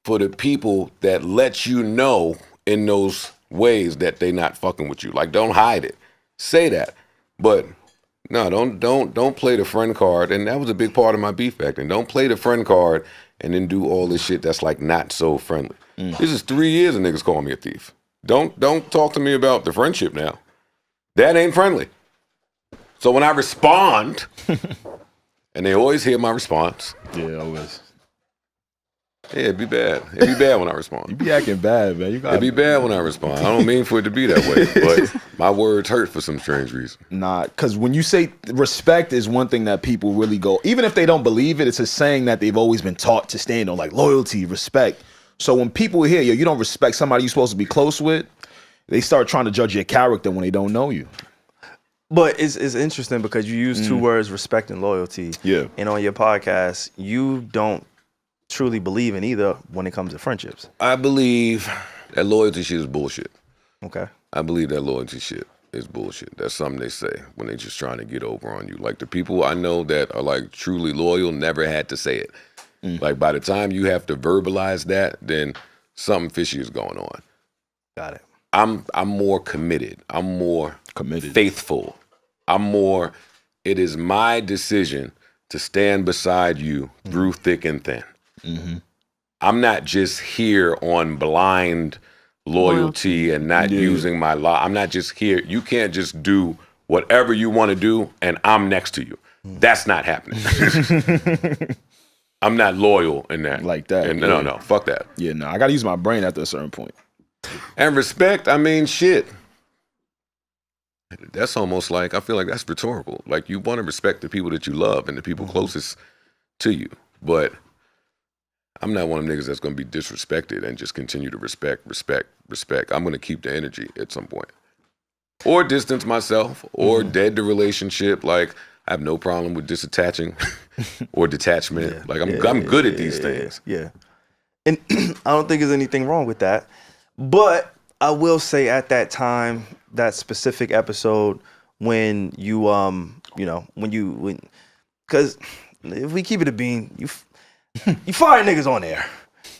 for the people that let you know in those ways that they not fucking with you. Like, don't hide it. Say that. But no, don't play the friend card. And that was a big part of my beef back then. Don't play the friend card and then do all this shit that's like not so friendly. This is 3 years of niggas calling me a thief. Don't talk to me about the friendship now. That ain't friendly. So when I respond, and they always hear my response. Yeah, always. Yeah, it'd be bad. It'd be bad when I respond. You be acting bad, man. It'd be bad when I respond. I don't mean for it to be that way, but my words hurt for some strange reason. Nah, because when you say respect is one thing that people really go, even if they don't believe it, it's a saying that they've always been taught to stand on, like loyalty, respect. So when people hear you don't respect somebody you're supposed to be close with, they start trying to judge your character when they don't know you. But it's interesting because you use two words, respect and loyalty. Yeah. And on your podcast, you don't truly believe in either when it comes to friendships. I believe that loyalty shit is bullshit. Okay. I believe that loyalty shit is bullshit. That's something they say when they're just trying to get over on you. Like the people I know that are like truly loyal never had to say it. Like by the time you have to verbalize that, then something fishy is going on. Got it. I'm more committed. I'm more faithful. It is my decision to stand beside you through thick and thin. Mm-hmm. I'm not just here on blind loyalty and not using my law. I'm not just here. You can't just do whatever you want to do and I'm next to you. That's not happening. I'm not loyal in that. Like that. And no, fuck that. Yeah, no, I got to use my brain after a certain point. And respect, I mean, shit. That's almost like, I feel like that's rhetorical. Like, you want to respect the people that you love and the people closest to you. But I'm not one of them niggas that's going to be disrespected and just continue to respect. I'm going to keep the energy at some point. Or distance myself, or dead the relationship. Like, I have no problem with disattaching or detachment. Yeah, like, I'm good at these things. Yeah. And I don't think there's anything wrong with that. But I will say at that time, that specific episode, when you, because if we keep it a bean, you fire niggas on there,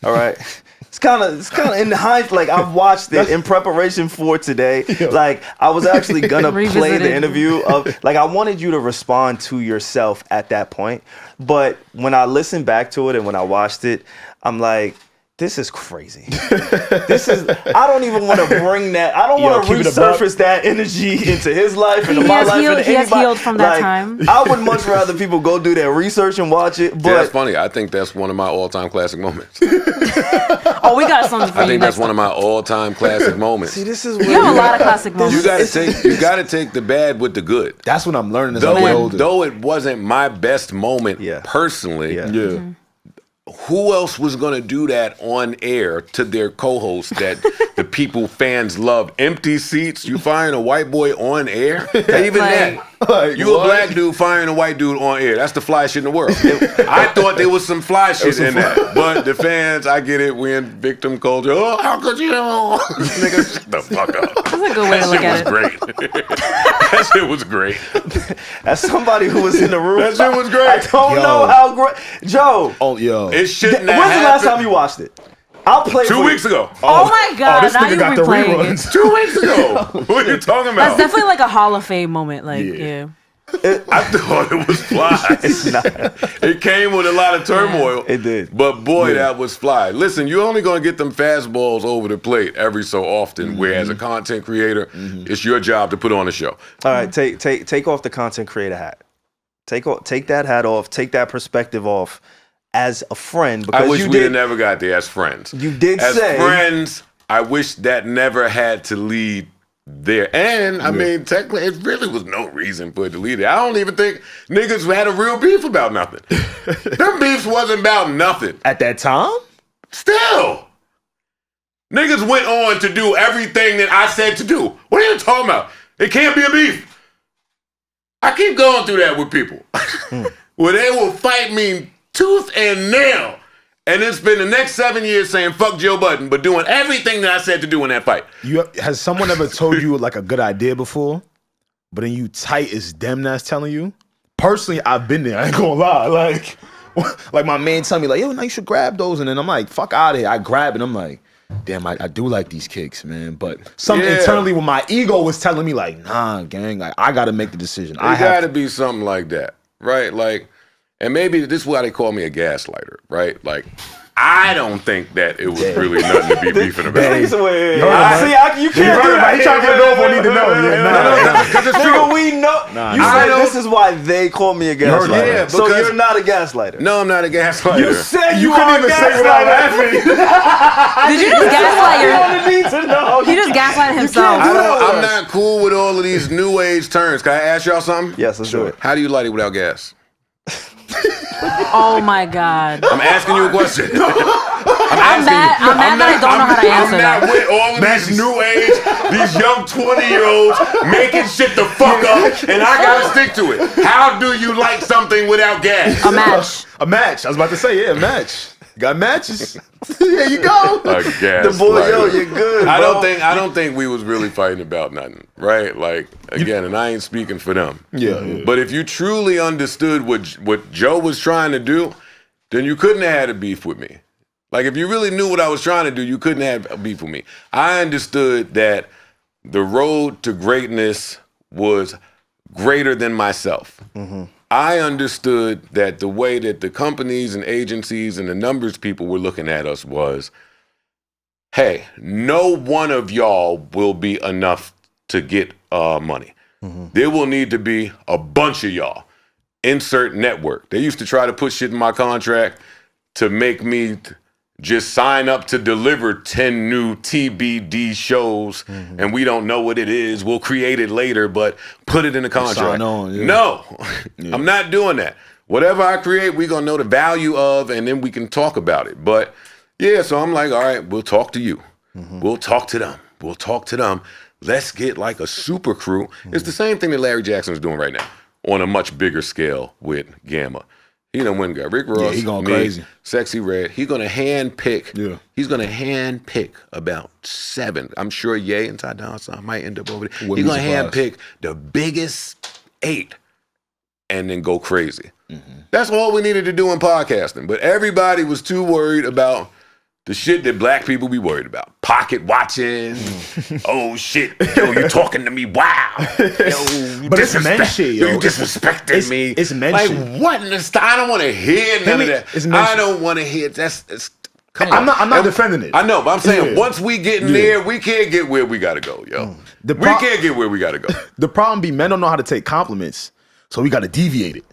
all right? It's kind of in the hindsight. Like I've watched it in preparation for today. Like I was actually gonna play the interview of, like I wanted you to respond to yourself at that point, but when I listened back to it and when I watched it, I'm like, this is crazy. I don't even want to bring that. I don't want to resurface that energy into his life and my life. He has healed from that time. I would much rather people go do their research and watch it. But that's funny. I think that's one of my all-time classic moments. Oh, we got something for you. I think that's one of my all-time classic moments. See, this is where you have a lot of classic moments. You got to take the bad with the good. That's what I'm learning as I get older. Though it wasn't my best moment personally. Yeah. Mm-hmm. Who else was going to do that on air to their co-host that the people, fans love? Empty seats? You firing a white boy on air? Even that. You a black dude firing a white dude on air. That's the fly shit in the world. I thought there was some fly shit in that. But the fans, I get it. We're in victim culture. Oh, how could you? Nigga, shut the fuck up. That's a good way to look at it. That shit was great. As somebody who was in the room, that shit was great. I don't know how great. Joe. Oh, yo. It shouldn't have When's the last time you watched it? I'll play 2 weeks ago. Oh my God. This nigga got the reruns. 2 weeks ago. What are you talking about? That's definitely like a Hall of Fame moment. Like, yeah. I thought it was fly. It's not. It came with a lot of turmoil. It did. But boy, that was fly. Listen, you're only going to get them fastballs over the plate every so often, where as a content creator, it's your job to put on a show. All right, take off the content creator hat. Take that hat off. Take that perspective off as a friend. Because I wish we'd have never got there as friends. You did as say. As friends, I wish that never had to lead there. And, I mean, technically, it really was no reason for it to lead there. I don't even think niggas had a real beef about nothing. Them beefs wasn't about nothing. At that time? Still. Niggas went on to do everything that I said to do. What are you talking about? It can't be a beef. I keep going through that with people. Where they will fight me tooth and nail. And then spend the next 7 years saying, fuck Joe Budden, but doing everything that I said to do in that fight. Has someone ever told you like a good idea before, but then you tight as them that's telling you? Personally, I've been there. I ain't gonna lie. Like my man tell me like, yo, now you should grab those. And then I'm like, fuck out of here. I grab it. I'm like, damn, I do like these kicks, man. But something internally with my ego was telling me like, nah, gang, like I gotta make the decision. I gotta be something like that, right? Like, and maybe this is why they call me a gaslighter, right? Like, I don't think that it was really nothing to be beefing about. You can't do that. He trying to go for need to know. Because it's true. We know. You said this is why they call me a gaslighter. Yeah, so you're not a gaslighter. No, I'm not a gaslighter. You said you couldn't even say without laughing. Did you just gaslight He just gaslighted himself. I'm not cool with all of these new age terms. Can I ask y'all something? Yes, let's do it. How do you light it without gas? Oh my God. I'm asking you a question. I'm mad that I don't know how to answer that. I'm not with all of these new age, these young 20-year-olds making shit the fuck up, and I gotta stick to it. How do you light something without gas? A match. A match. I was about to say, a match. Got matches. There you go. The boy, yo, you're good. I don't think we was really fighting about nothing, right? Like, again, and I ain't speaking for them. Yeah. But if you truly understood what Joe was trying to do, then you couldn't have had a beef with me. Like, if you really knew what I was trying to do, you couldn't have a beef with me. I understood that the road to greatness was greater than myself. Mm-hmm. I understood that the way that the companies and agencies and the numbers people were looking at us was, hey, no one of y'all will be enough to get money. Mm-hmm. There will need to be a bunch of y'all. Insert network. They used to try to put shit in my contract to make me just sign up to deliver 10 new TBD shows, and we don't know what it is. We'll create it later, but put it in the contract. Sign on, yeah. No, I'm not doing that. Whatever I create, we're going to know the value of, and then we can talk about it. But, yeah, so I'm like, all right, we'll talk to you. Mm-hmm. We'll talk to them. We'll talk to them. Let's get like a super crew. Mm-hmm. It's the same thing that Larry Jackson is doing right now on a much bigger scale with Gamma. He done went and got Rick Ross, he going crazy. Sexy Red. He's gonna hand pick. Yeah. He's gonna hand pick about 7. I'm sure Ye and Ty Dolla $ign might end up over there. He's gonna hand pick the biggest 8 and then go crazy. Mm-hmm. That's all we needed to do in podcasting. But everybody was too worried about the shit that black people be worried about. Pocket watching. Oh, shit. Yo, you talking to me? Wow. Yo, but it's men shit, yo. You disrespected me. It's men like, shit. Like, what in the I don't want to hear none of that. I don't want to hear come on. I'm not defending it. I know, but I'm saying once we get in there, we can't get where we got to go, yo. We can't get where we got to go. The problem be men don't know how to take compliments, so we got to deviate it.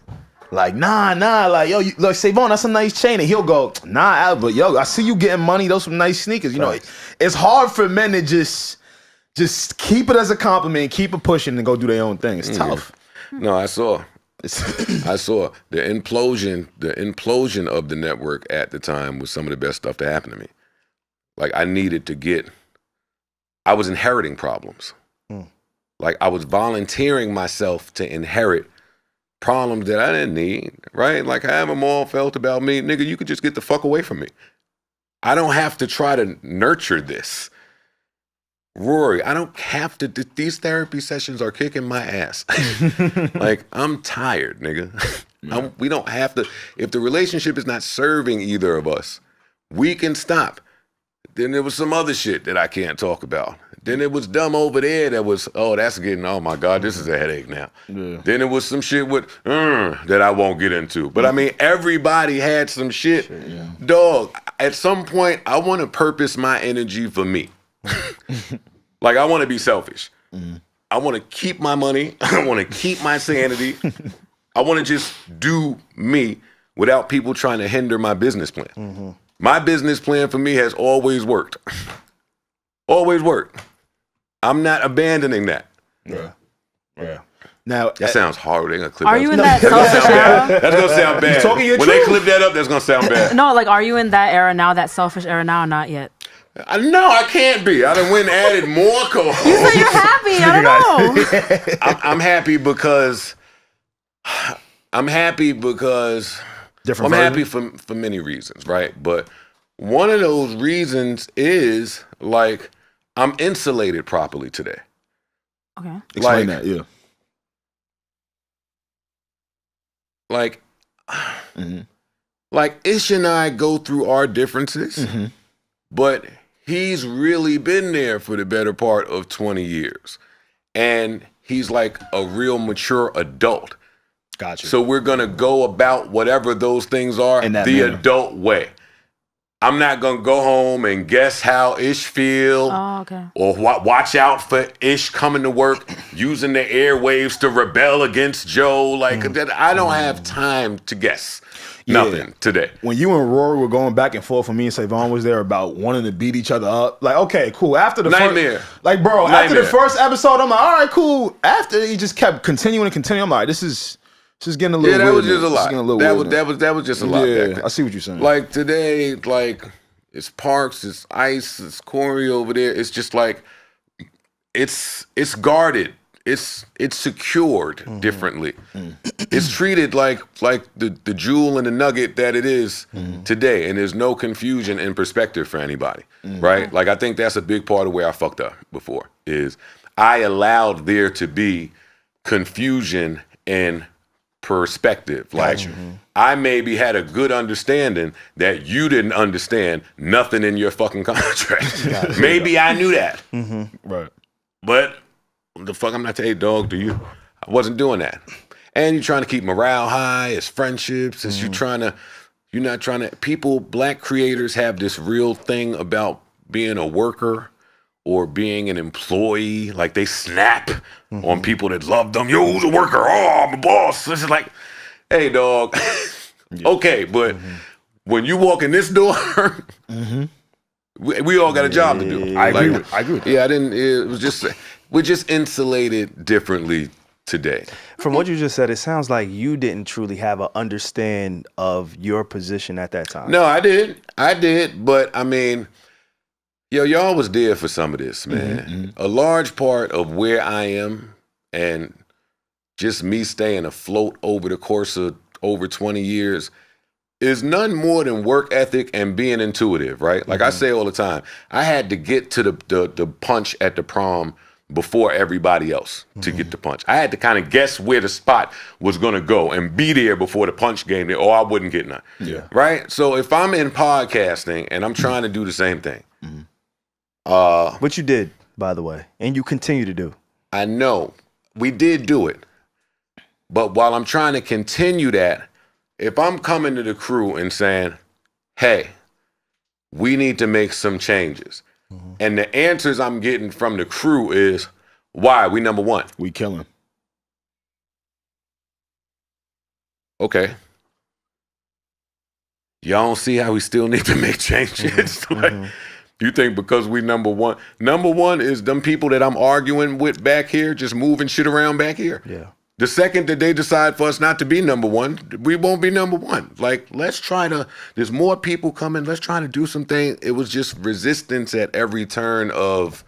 Like, nah, like, yo, look, SaVon, that's a nice chain. And he'll go, nah, Albert, yo, I see you getting money. Those some nice sneakers. You know, it's hard for men to just keep it as a compliment, keep it pushing, and go do their own thing. It's tough. No, I saw the implosion of the network at the time was some of the best stuff to happen to me. Like, I was inheriting problems. Like, I was volunteering myself to inherit problems that I didn't need, right? Like however Mal felt about me, nigga, you could just get the fuck away from me. I don't have to try to nurture this. Rory, I don't have to, these therapy sessions are kicking my ass. Like, I'm tired, nigga. We don't have to, if the relationship is not serving either of us, we can stop. Then there was some other shit that I can't talk about Then it was dumb over there that was, oh my God, this is a headache now. Yeah. Then it was some shit with that I won't get into. But I mean, everybody had some shit. Yeah. Dog, at some point, I want to purpose my energy for me. Like, I want to be selfish. I want to keep my money. I want to keep my sanity. I want to just do me without people trying to hinder my business plan. My business plan for me has always worked. Always worked. I'm not abandoning that. Yeah. Now that sounds hard. They're gonna clip. Are you in that selfish era? That's gonna sound bad. When they clip that up, that's gonna sound bad. No, like, are you in that era now? That selfish era now? Or not yet? No, I can't be. I done went and added more co-hosts. You said you're happy. I don't know. I'm happy because I'm happy for many reasons, right? But one of those reasons is like I'm insulated properly today. Okay. Explain that, yeah. Like Ish and I go through our differences, but he's really been there for the better part of 20 years. And he's like a real mature adult. Gotcha. So we're going to go about whatever those things are the adult way. I'm not going to go home and guess how Ish feel. Oh, okay. Or watch out for Ish coming to work, using the airwaves to rebel against Joe. Like, I don't have time to guess nothing today. When you and Rory were going back and forth, when me and SaVon was there about wanting to beat each other up, like, okay, cool. After the Nightmare. After the first episode, I'm like, all right, cool. After he just kept continuing, I'm like, this is getting a little weird. Yeah, that was just a lot. That was just a lot. Yeah, I see what you're saying. Like today, like it's Parks, it's Ice, it's Corey over there. It's just like it's guarded. It's secured differently. It's treated like the jewel and the nugget that it is today, and there's no confusion in perspective for anybody, right? Like I think that's a big part of where I fucked up before is I allowed there to be confusion and perspective. Like I maybe had a good understanding that you didn't understand nothing in your fucking contract. Maybe I knew that. Right. But the fuck I'm not telling you, dog, do you? I wasn't doing that. And you're trying to keep morale high, it's friendships, it's you're not trying to, black creators have this real thing about being a worker or being an employee. Like they snap on people that love them. Yo, who's a worker? Oh, I'm a boss. This is like, hey, dog. Okay, but when you walk in this door, we all got a job to do. I agree. Yeah, it was just, we're just insulated differently today. From what you just said, it sounds like you didn't truly have an understand of your position at that time. No, I did. But I mean, y'all was there for some of this, man. A large part of where I am and just me staying afloat over the course of over 20 years is none more than work ethic and being intuitive, right? Like I say all the time, I had to get to the punch at the prom before everybody else to get the punch. I had to kind of guess where the spot was going to go and be there before the punch game there, or I wouldn't get none. Yeah. Right? So if I'm in podcasting and I'm trying to do the same thing, which you did, by the way, and you continue to do. I know. We did do it. But while I'm trying to continue that, if I'm coming to the crew and saying, hey, we need to make some changes, and the answers I'm getting from the crew is, why? We number one. We killing. Okay. Y'all don't see how we still need to make changes? Like, you think because we number one is them people that I'm arguing with back here, just moving shit around back here. Yeah. The second that they decide for us not to be number one, we won't be number one. Like, there's more people coming, let's try to do something. It was just resistance at every turn of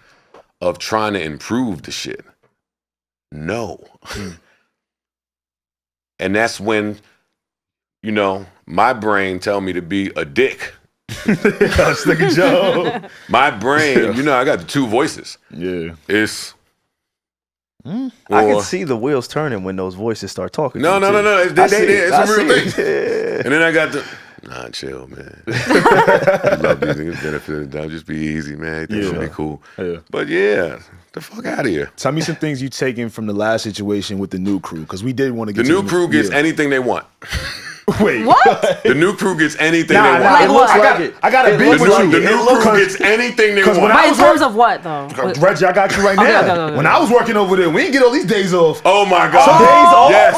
trying to improve the shit. No. And that's when, my brain tell me to be a dick. Sticky Joe. My brain, I got the two voices. Yeah. It's... I can see the wheels turning when those voices start talking. No. It's a real thing. And then I got Nah, chill, man. You love these niggas benefiting down. Just be easy, man. Things will be cool. Yeah. But yeah, the fuck out of here. Tell me some things you taken from the last situation with the new crew, because we did want to get the new crew gets anything they want. Wait, what? The new crew gets anything they want. Like what? I got a beef with you. The new crew gets anything they want. But in terms of what, though? Reggie, I got you right now. Okay. When I was working over there, we didn't get all these days off. Oh my God. Some days off. Yes.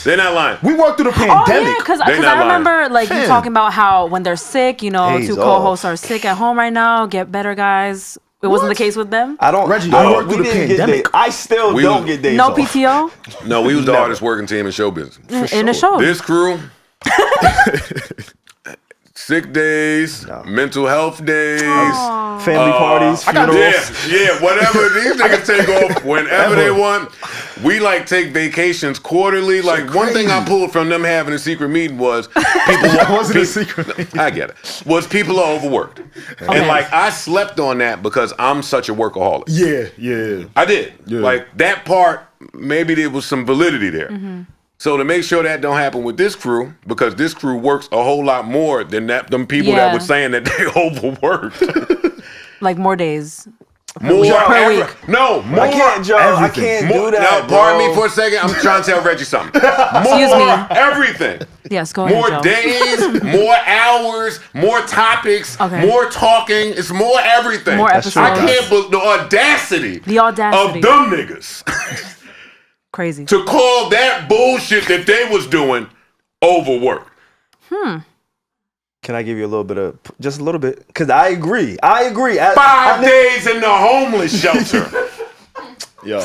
They're not lying. We worked through the pandemic. Oh yeah, because I remember like you talking about how when they're sick, you know, two co-hosts are sick at home right now. Get better, guys. It wasn't the case with them. Reggie, I worked through the pandemic. I still don't get days off. No PTO? No, we was the hardest working team in show business. In the show. This crew, sick days, mental health days, family parties, funerals. Yeah, whatever. These niggas take off whenever they want. We like take vacations quarterly. Like one thing I pulled from them having a secret meeting was a secret. I get it. Was people are overworked, and like I slept on that because I'm such a workaholic. Yeah. I did. Yeah. Like that part, maybe there was some validity there. Mm-hmm. So to make sure that don't happen with this crew, because this crew works a whole lot more than them people that were saying that they overworked. Like more days. More per week. No, more. I can't, Joe. I can't do that. Now, pardon me for a second. I'm trying to tell Reggie something. Excuse me. Everything. Yes, go ahead, More Joe. days, more hours, more topics, more talking. It's more everything. More episodes. I can't believe the audacity of them niggas. Crazy. To call that bullshit that they was doing overwork. Can I give you a little bit of, just a little bit? Because I agree. 5 days in the homeless shelter. Yo.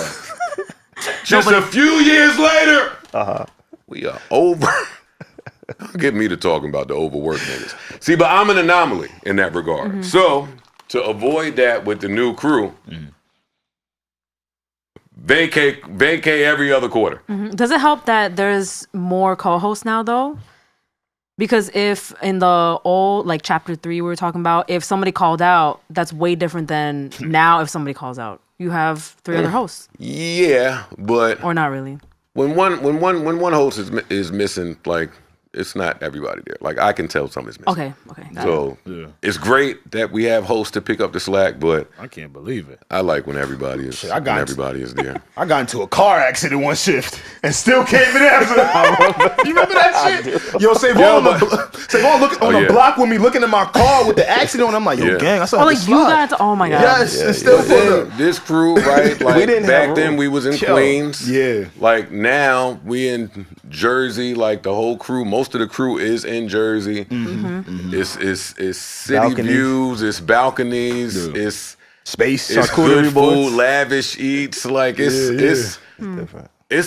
Just a few years later, we are over. Don't get me to talking about the overworked niggas. See, but I'm an anomaly in that regard. Mm-hmm. So, to avoid that with the new crew, vacate every other quarter. Mm-hmm. Does it help that there's more co-hosts now, though? Because if in the old, like chapter 3 we were talking about, if somebody called out, that's way different than now if somebody calls out. You have 3 other hosts. Yeah, but... Or not really. When one host is missing, like, it's not everybody there. Like, I can tell somebody's missing. Okay. So, it's great that we have hosts to pick up the slack, but... I can't believe it. I like when everybody is there. I got into a car accident one shift and still came in after that. You remember that shit? Yo, SaVon look on the block with me looking at my car with the accident, and I'm like, yo, gang, I saw like you got to, oh my God. Yes, and still pulled up. This crew, right? Like, we didn't back then, we was in Queens. Yeah. Like, now, we in Jersey, like, the whole crew, most of the crew is in Jersey. Mm-hmm. It's city views, it's balconies, it's space, it's good food, lavish eats. Like it's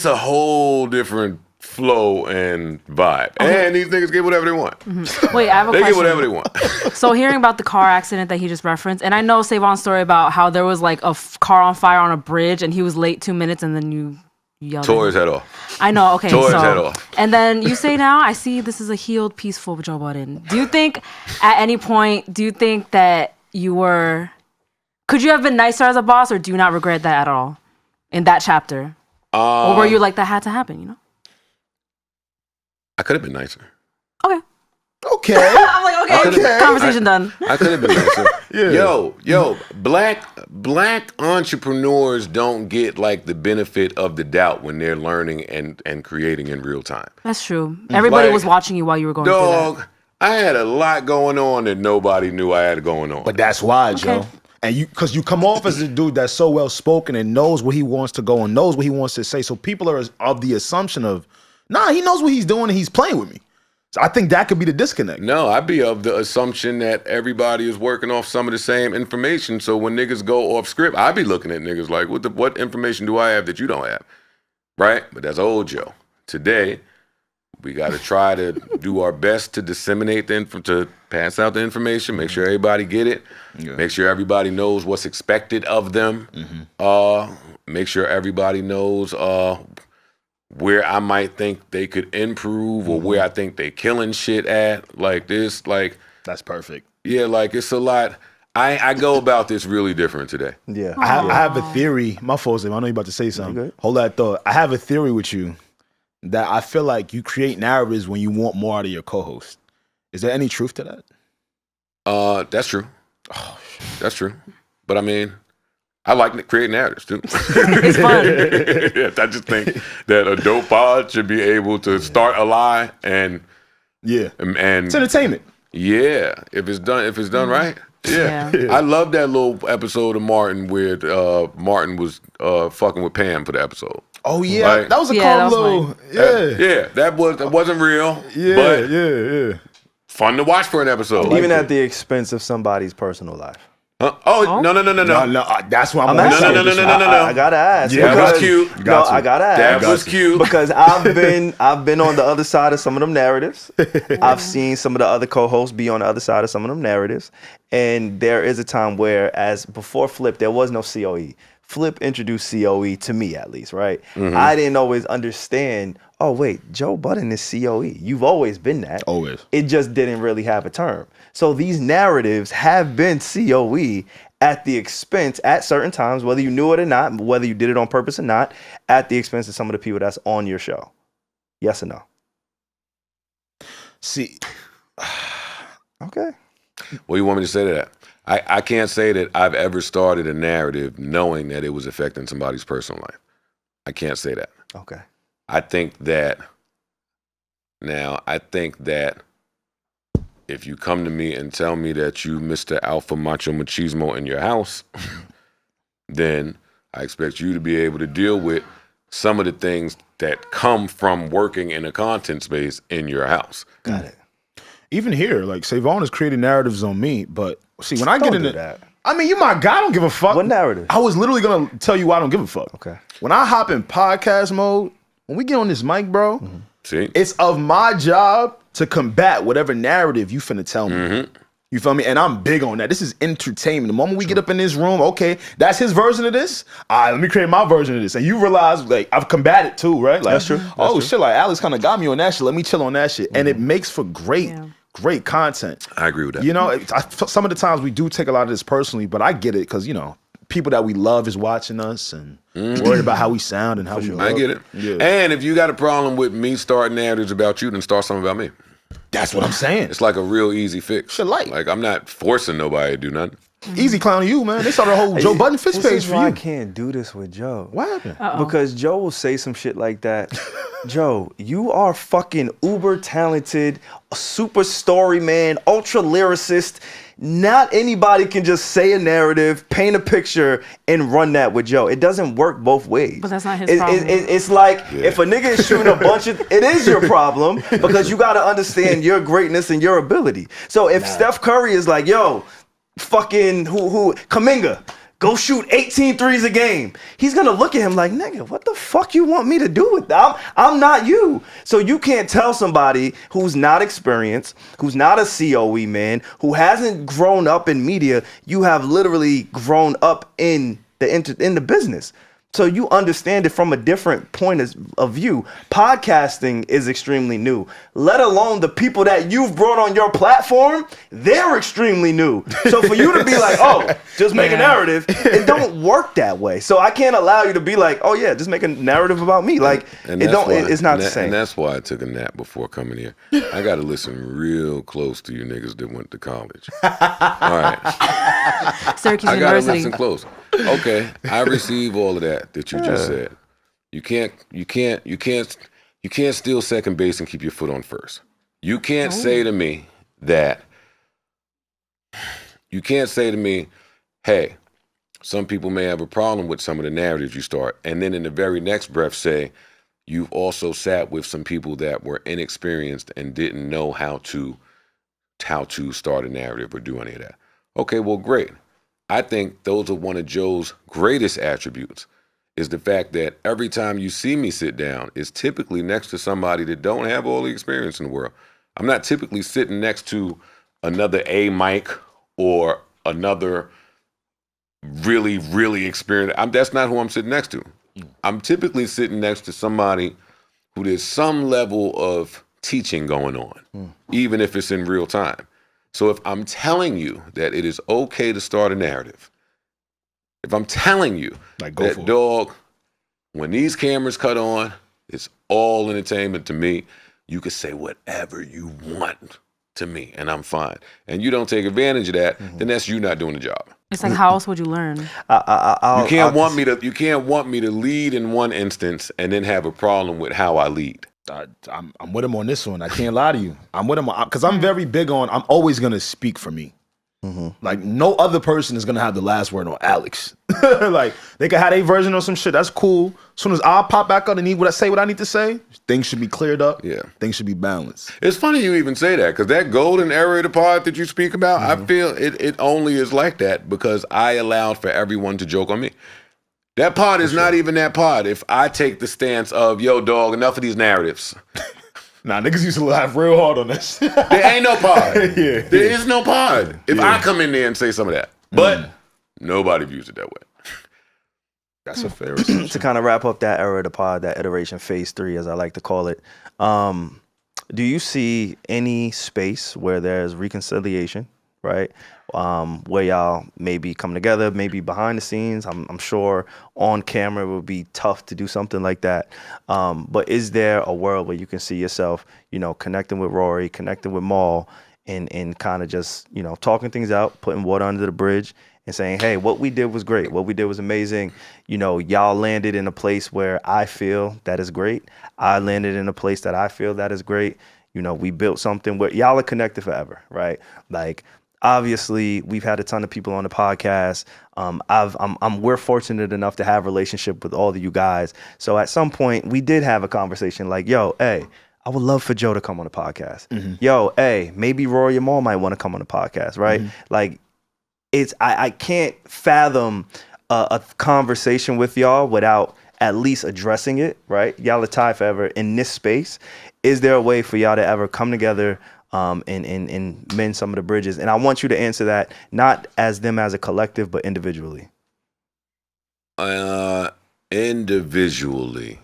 a whole different flow and vibe. Okay. And these niggas get whatever they want. Mm-hmm. Wait, I have a question. They get whatever they want. So hearing about the car accident that he just referenced, and I know SaVon's story about how there was like a car on fire on a bridge and he was late 2 minutes and then you yelled. Tore his head off. I know, okay. Tore his head off. And then you say now, I see this is a healed, peaceful Joe Budden. Do you think at any point, that could you have been nicer as a boss, or do you not regret that at all in that chapter? Or were you like, that had to happen, you know? I could have been nicer. Okay. I'm like, okay. Conversation done. I could have been nicer. Yo, black entrepreneurs don't get like the benefit of the doubt when they're learning and creating in real time. That's true. Everybody was watching you while you were going through that. I had a lot going on that nobody knew I had going on. But that's why, Joe. And because you come off as a dude that's so well spoken and knows where he wants to go and knows what he wants to say. So people are of the assumption of, he knows what he's doing and he's playing with me. So I think that could be the disconnect. No, I'd be of the assumption that everybody is working off some of the same information. So when niggas go off script, I'd be looking at niggas like, what information do I have that you don't have? Right? But that's old Joe. Today, we got to try to do our best to disseminate to pass out the information, make sure everybody get it, make sure everybody knows what's expected of them, make sure everybody knows where I might think they could improve or where I think they killing shit at. Like this, like... That's perfect. Yeah, like it's a lot. I go about this really different today. Yeah. I have a theory. My fault, I know you're about to say something. Hold that thought. I have a theory with you that I feel like you create narratives when you want more out of your co-host. Is there any truth to that? That's true. Oh, that's true. But I mean, I like creating narratives too. It's fun. Yeah, I just think that a dope pod should be able to start a lie and it's entertainment. Yeah, if it's done right. Yeah. I love that little episode of Martin where Martin was fucking with Pam for the episode. Oh yeah, like, that was a calm little. That wasn't real. Yeah. Fun to watch for an episode. Even at the expense of somebody's personal life. Huh? Oh, no. That's what I'm asking. No. I gotta ask. Yeah, that was cute. I gotta ask. That was cute. Because I've been on the other side of some of them narratives. I've seen some of the other co-hosts be on the other side of some of them narratives. And there is a time where, as before Flip, there was no COE. Flip introduced COE to me, at least, right? Mm-hmm. I didn't always understand, oh, wait, Joe Budden is COE. You've always been that. Always. It just didn't really have a term. So these narratives have been COE at the expense, at certain times, whether you knew it or not, whether you did it on purpose or not, at the expense of some of the people that's on your show. Yes or no? See. Okay. What do you want me to say to that? I can't say that I've ever started a narrative knowing that it was affecting somebody's personal life. I can't say that. Okay. I think that if you come to me and tell me that you Mr. Alpha Macho Machismo in your house, then I expect you to be able to deal with some of the things that come from working in a content space in your house. Got it. Even here, like SaVon is creating narratives on me, but see, when I get into that. I mean, you my guy, I don't give a fuck. What narrative? I was literally gonna tell you why I don't give a fuck. Okay. When I hop in podcast mode, when we get on this mic, bro, See? It's of my job to combat whatever narrative you finna tell me. Mm-hmm. You feel me? And I'm big on that. This is entertainment. The moment we get up in this room, okay, that's his version of this. All right, let me create my version of this. And you realize, like, I've combated too, right? Like, that's true. Shit, like, Alex kind of got me on that shit. Let me chill on that shit. And it makes for great content. I agree with that. You know, some of the times we do take a lot of this personally, but I get it because, you know, people that we love is watching us and worried about how we sound and how we look. I get it. Yeah. And if you got a problem with me starting narratives about you, then start something about me. That's what I'm saying. It's like a real easy fix. Shit, like I'm not forcing nobody to do nothing. Easy clown to you, man. They started a whole Joe Budden Fist page for you. I can't do this with Joe. What happened? Because Joe will say some shit like that. Joe, you are fucking uber talented, super story man, ultra lyricist. Not anybody can just say a narrative, paint a picture, and run that with Joe. It doesn't work both ways. But that's not his problem. It's like if a nigga is shooting a bunch of, it is your problem because you got to understand your greatness and your ability. So if Steph Curry is like, yo, fucking Kuminga, go shoot 18 threes a game. He's going to look at him like, nigga, what the fuck you want me to do with that? I'm not you. So you can't tell somebody who's not experienced, who's not a COE man, who hasn't grown up in media, you have literally grown up in the business. So you understand it from a different point of view. Podcasting is extremely new, let alone the people that you've brought on your platform, they're extremely new. So for you to be like, oh, just make a narrative, it don't work that way. So I can't allow you to be like, oh yeah, just make a narrative about me. Like it's not the same. And that's why I took a nap before coming here. I got to listen real close to you niggas that went to college. All right. Syracuse University. I got to listen close. Okay, I receive all of that you just said. You can't steal second base and keep your foot on first. You can't say to me that. You can't say to me, hey, some people may have a problem with some of the narratives you start, and then in the very next breath say, you've also sat with some people that were inexperienced and didn't know how to start a narrative or do any of that. Okay, well, great. I think those are one of Joe's greatest attributes is the fact that every time you see me sit down, it's typically next to somebody that don't have all the experience in the world. I'm not typically sitting next to another A Mike or another really, really experienced. That's not who I'm sitting next to. I'm typically sitting next to somebody who there's some level of teaching going on, even if it's in real time. So if I'm telling you that it is okay to start a narrative, if I'm telling you that, dog, when these cameras cut on, It's all entertainment to me. You can say whatever you want to me, and I'm fine. And you don't take advantage of that, then that's you not doing the job. It's like, how else would you learn? You can't want me to lead in one instance and then have a problem with how I lead. I'm with him on this one. I can't lie to you. I'm with him because I'm very big on. I'm always gonna speak for me. Like no other person is gonna have the last word on Alex. Like they can have a version or some shit. That's cool. As soon as I pop back up and need what I need to say, things should be cleared up. Yeah, things should be balanced. It's funny you even say that because that golden era of the pod that you speak about, I feel it only is like that because I allowed for everyone to joke on me. That pod is not even that pod if I take the stance of, yo, dog, enough of these narratives. Nah, niggas used to laugh real hard on this. There ain't no pod. There is no pod. If I come in there and say some of that. But nobody views it that way. That's a fair assumption. To kind of wrap up that era of the pod, that iteration, phase 3, as I like to call it, do you see any space where there's reconciliation, right? Where y'all maybe come together, maybe behind the scenes. I'm sure on camera it would be tough to do something like that. But is there a world where you can see yourself, connecting with Rory, connecting with Mal, and kind of just, talking things out, putting water under the bridge and saying, hey, what we did was great. What we did was amazing. Y'all landed in a place where I feel that is great. I landed in a place that I feel that is great. We built something where y'all are connected forever, right? Like, obviously, we've had a ton of people on the podcast. We're fortunate enough to have a relationship with all of you guys. So at some point, we did have a conversation like, yo, hey, I would love for Joe to come on the podcast. Yo, hey, maybe Rory and Mal might want to come on the podcast, right? Like, I can't fathom a conversation with y'all without at least addressing it, right? Y'all are tied forever in this space. Is there a way for y'all to ever come together and mend some of the bridges? And I want you to answer that not as them as a collective, but individually. Individually,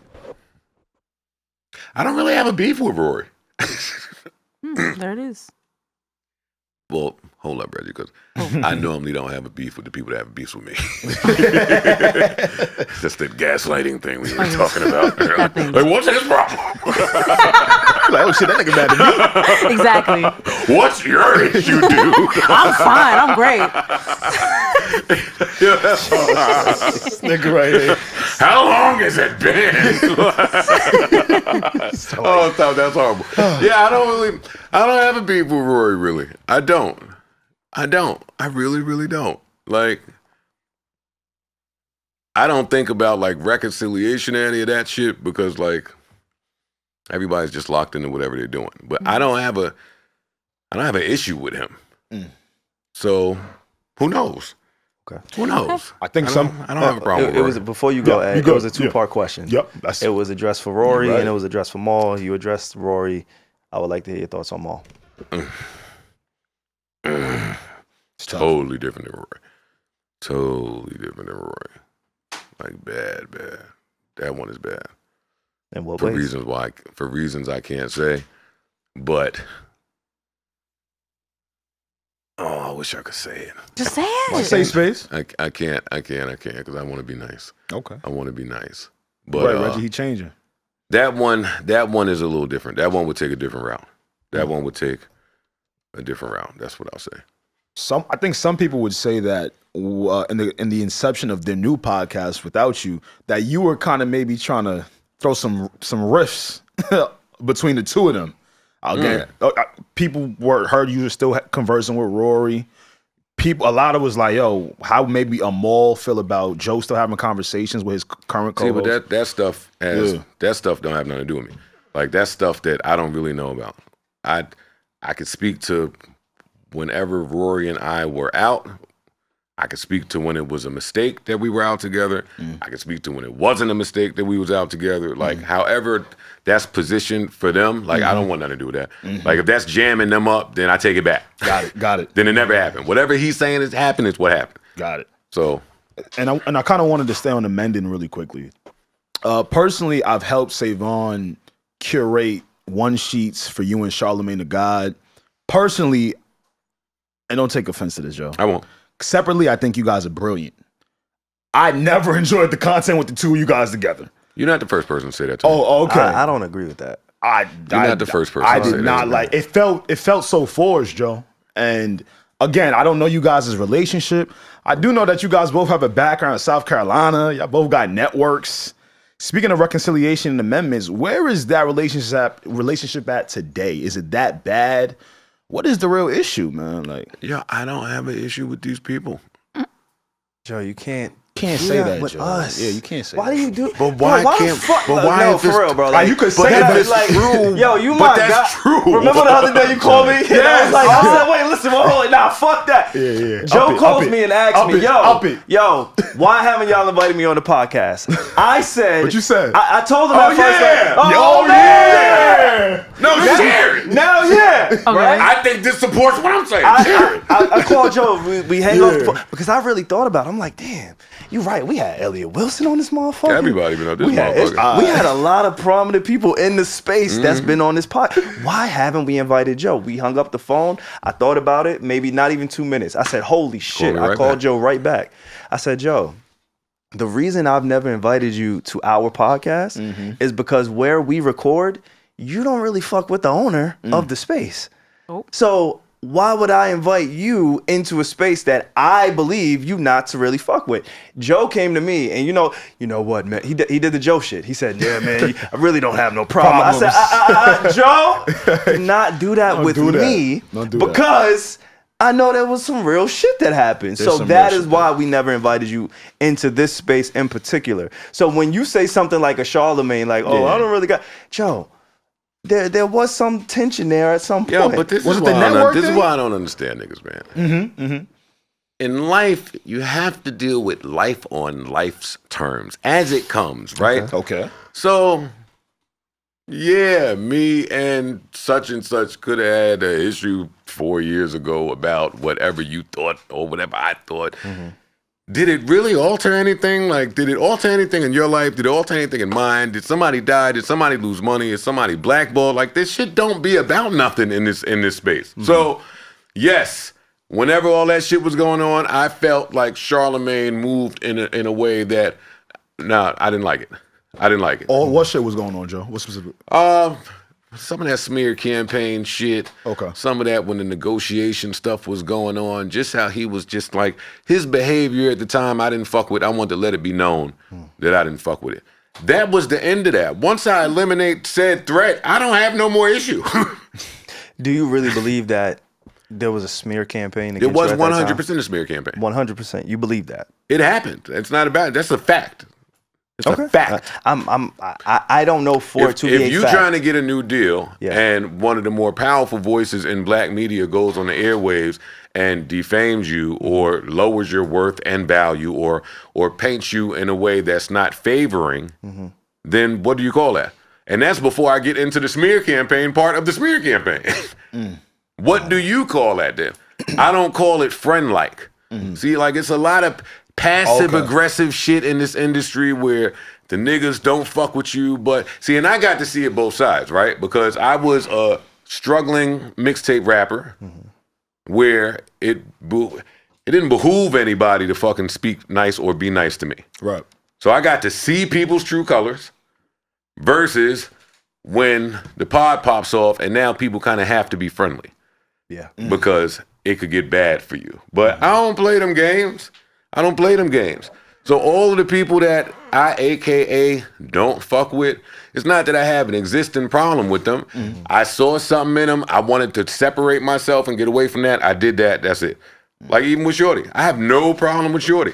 I don't really have a beef with Rory. There it is. Well, hold up, Regi, because I normally don't have a beef with the people that have beefs with me. Just that gaslighting thing we were talking about. Like, what's his problem? Like, oh shit, that nigga mad at me. Exactly. What's your issue, dude? I'm fine. I'm great. This nigga right here. How long has it been? Oh, stop, that's horrible. Yeah, I don't have a beef with Rory, really. I don't. I really, really don't. Like, I don't think about, like, reconciliation or any of that shit because, like, everybody's just locked into whatever they're doing. But I don't have an issue with him. So, who knows? Okay. Who knows? I think I don't have a problem with it was before you go, Ed, it was a two-part question. Yep. It was addressed for Rory and it was addressed for Mal. You addressed Rory. I would like to hear your thoughts on Mal. Totally different than Rory. Like bad. That one is bad. And what for ways? reasons I can't say, but I wish I could say it. Just say it. Safe space. I can't because I want to be nice. Okay. I want to be nice. But right, Regi, he changing. That one is a little different. That one would take a different route. That one would take a different route. That's what I'll say. I think some people would say that in the inception of their new podcast without you, that you were kind of maybe trying to throw some rifts between the two of them. Again, people heard you were still conversing with Rory. A lot of was like, yo, how maybe a Mal feel about Joe still having conversations with his current co-host? See, but that stuff don't have nothing to do with me. Like, that's stuff that I don't really know about. I could speak to whenever Rory and I were out. I could speak to when it was a mistake that we were out together. I could speak to when it wasn't a mistake that we was out together. Like, however that's positioned for them, like, I don't want nothing to do with that. Like, if that's jamming them up, then I take it back. Got it. Then it never happened. Whatever he's saying is happened is what happened. Got it. So, and I kind of wanted to stay on the mending really quickly. Personally, I've helped SaVon curate one sheets for you and Charlamagne The God. Personally, and don't take offense to this, Joe. I won't. Separately, I think you guys are brilliant. I never enjoyed the content with the two of you guys together. You're not the first person to say that to me. Oh, okay. I don't agree with that. You're not the first person. I to say did not that like. It felt so forced, Joe. And again, I don't know you guys' relationship. I do know that you guys both have a background in South Carolina. Y'all both got networks. Speaking of reconciliation and amendments, where is that relationship at today? Is it that bad? What is the real issue, man? Like, I don't have an issue with these people. Joe, you can't say that with Joe. us. Yeah, you can't say. Why that. do you do? But why can't? But why? No, for real, bro. Like, you could say that, that. like, true. Yo, you But my that's God. true. Remember the other day you called me? And I was like, I said, wait, listen, hold it. Nah, fuck that. Yeah. Joe calls me and asks me, yo, why haven't y'all invited me on the podcast? I said, what you said? I told him at first, like, No, Jerry. Now, right? I think this supports what I'm saying. I called Joe. We hang up because I really thought about it. I'm like, damn, you're right. We had Elliot Wilson on this motherfucker. Everybody been on this we had a lot of prominent people in the space that's been on this pod. Why haven't we invited Joe? We hung up the phone. I thought about it. Maybe not even 2 minutes. I said, holy shit. I called Joe right back. I said, Joe, the reason I've never invited you to our podcast is because where we record, you don't really fuck with the owner of the space. Oh. So why would I invite you into a space that I believe you not to really fuck with? Joe came to me, and you know what, man? He did the Joe shit. He said, yeah, man, I really don't have no problem. I said, Joe, do not do that with me because I know there was some real shit that happened. So that is why we never invited you into this space in particular. So when you say something like a Charlamagne, like, I don't really got Joe. There was some tension there at some point. Yeah, but this is why I don't understand niggas, man. In life, you have to deal with life on life's terms as it comes, right? Okay. So, yeah, me and such could have had an issue 4 years ago about whatever you thought or whatever I thought. Did it really alter anything? Like, did it alter anything in your life? Did it alter anything in mine? Did somebody die? Did somebody lose money? Is somebody blackballed? Like, this shit don't be about nothing in this space. So, yes, whenever all that shit was going on, I felt like Charlamagne moved in a way that, I didn't like it. I didn't like it. What shit was going on, Joe? What specific? Some of that smear campaign shit. Okay. Some of that when the negotiation stuff was going on. Just how he was just like, his behavior at the time I didn't fuck with. I wanted to let it be known that I didn't fuck with it. That was the end of that. Once I eliminate said threat, I don't have no more issue. Do you really believe that there was a smear campaign against you? It was you at that 100% a smear campaign. 100%. You believe that? It happened. It's not about it. That's a fact. It's a fact. I don't know it to be a fact. If you're trying to get a new deal and one of the more powerful voices in black media goes on the airwaves and defames you or lowers your worth and value or paints you in a way that's not favoring, then what do you call that? And that's before I get into the smear campaign part of the smear campaign. What do you call that then? I don't call it friend-like. See, like it's a lot of passive-aggressive shit in this industry where the niggas don't fuck with you. But, see, and I got to see it both sides, right? Because I was a struggling mixtape rapper where it didn't behoove anybody to fucking speak nice or be nice to me. Right. So I got to see people's true colors versus when the pod pops off and now people kind of have to be friendly. Yeah. Because it could get bad for you. But I don't play them games. So all of the people that I AKA don't fuck with, it's not that I have an existing problem with them. I saw something in them. I wanted to separate myself and get away from that. I did that. That's it. Like even with Shorty. I have no problem with Shorty.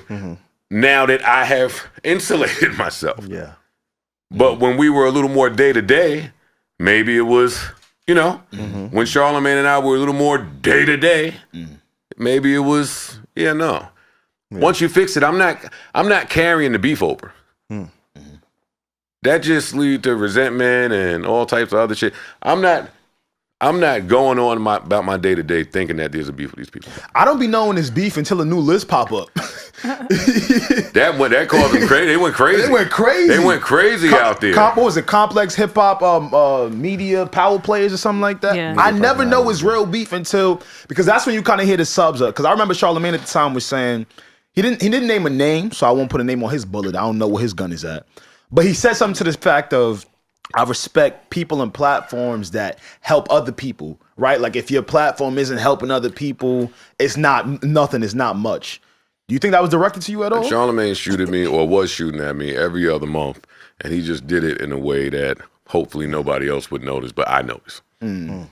Now that I have insulated myself. Yeah. But when we were a little more day-to-day, maybe it was, when Charlamagne and I were a little more day-to-day, maybe it was, no. Once you fix it, I'm not carrying the beef over. That just leads to resentment and all types of other shit. I'm not going on about my day-to-day thinking that there's a beef with these people. I don't be knowing this beef until a new list pop up. that caused them crazy. They went crazy out there. What was it? Complex hip hop media power players or something like that. Yeah. I never know it's real beef because that's when you kind of hear the subs up. Because I remember Charlamagne at the time was saying he didn't name a name, so I won't put a name on his bullet. I don't know where his gun is at. But he said something to this fact of, I respect people and platforms that help other people, right? Like if your platform isn't helping other people, it's not nothing, it's not much. Do you think that was directed to you at all? Charlamagne was shooting at me every other month, and he just did it in a way that hopefully nobody else would notice, but I noticed. Mm.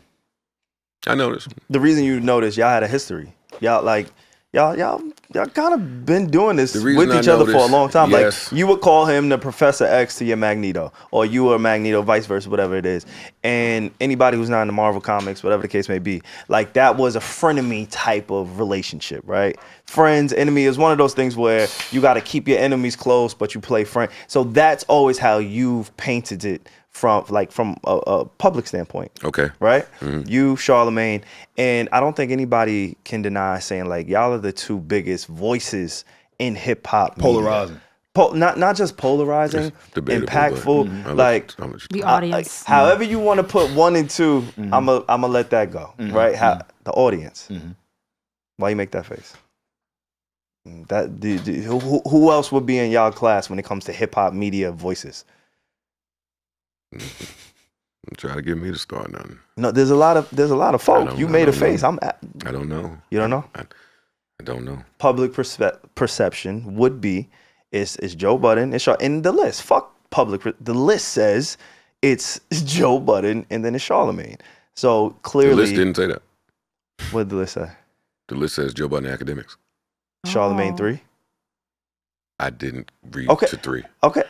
I noticed. The reason you noticed, y'all had a history. Y'all kind of been doing this with each other for a long time. Yes. Like you would call him the Professor X to your Magneto, or you were Magneto, vice versa, whatever it is. And anybody who's not in the Marvel comics, whatever the case may be, like that was a frenemy type of relationship, right? Friends, enemy is one of those things where you got to keep your enemies close, but you play friend. So that's always how you've painted it from a public standpoint. Okay. Right? Mm-hmm. You, Charlamagne, and I don't think anybody can deny saying like y'all are the two biggest voices in hip hop. Polarizing. Not just polarizing, impactful. Like the audience. However you want to put 1 and 2, I'ma let that go. Right? The audience. Why you make that face? Who else would be in y'all class when it comes to hip hop media voices? Try to get me to start nothing. No, there's a lot of folk. You made a face. I don't know. You don't know? I don't know. Public perception would be it's Joe Budden. It's in the list. Fuck public. The list says it's Joe Budden and then it's Charlamagne. So clearly, the list didn't say that. What did the list say? The list says Joe Budden Akademiks. Charlamagne 3. I didn't read to 3. Okay.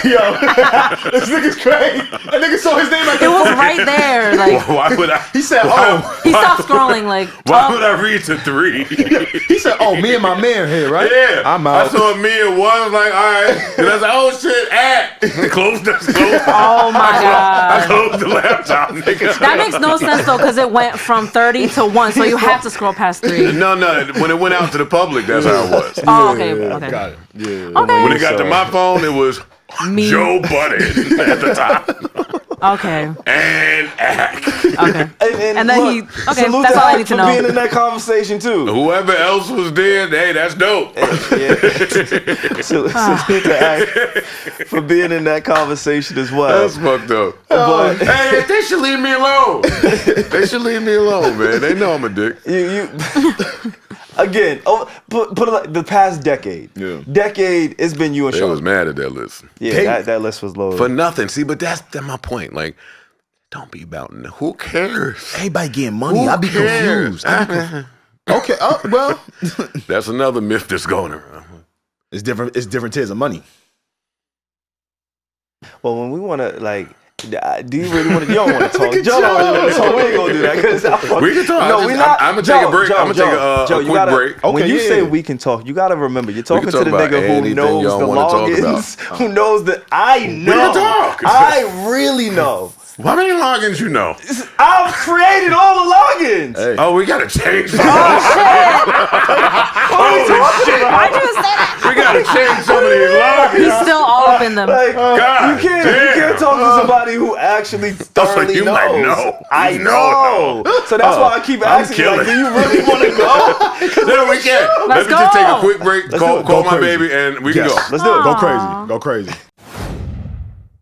Yo, this nigga's crazy. That nigga saw his name like it was right there. Like why would I? He said, He stopped scrolling. Like why would I read to 3? He said, me and my man here, right? Yeah, I'm out. I saw me and 1. I was like, all right. And I was like, oh shit, close the. Oh my god! I closed the laptop, nigga. That makes no sense though, because it went from 30 to 1, so you have to scroll past 3. No. When it went out to the public, that's how it was. Oh, okay. Got it. Yeah. Okay. When it got to my phone, it was. Me. Joe Budden at the top. Okay. And Ack. Okay. And then look, that's all I need to know. Being in that conversation too. Whoever else was there, hey, that's dope. Salute to Ack for being in that conversation as well. That's fucked up. Hey, they should leave me alone. They should leave me alone, man. They know I'm a dick. You again, put it like the past decade. Yeah. Decade, it's been you and Sean. They was mad at that list. Yeah, that list was low. For nothing. See, but that's my point. Like, don't be about it. Who cares? Everybody getting money. I be confused. Okay, well. That's another myth that's going around. It's different tiers of money. Well, when we want to, like, do you really want to? You don't want to talk. Joe don't really want to talk. We ain't gonna do that because we can talk. No, we're not. I'm gonna take a break. I'm gonna take a quick break. Okay, when you say we can talk, you gotta remember you're talking to the nigga who knows the logins, who knows that I know. We can talk. I really know. How many logins you know? I've created all the logins. Hey. Oh, we gotta change some. Oh shit! shit! I just said that. We gotta change some of these logins. He's still all up in them. Like, God, you can't talk to somebody who actually thoroughly you knows. Might know. I know. So that's why I keep asking you, like, do you really want to go? No, we can't. Let me just take a quick break. Call my baby, and we can go. Let's do it. Go crazy.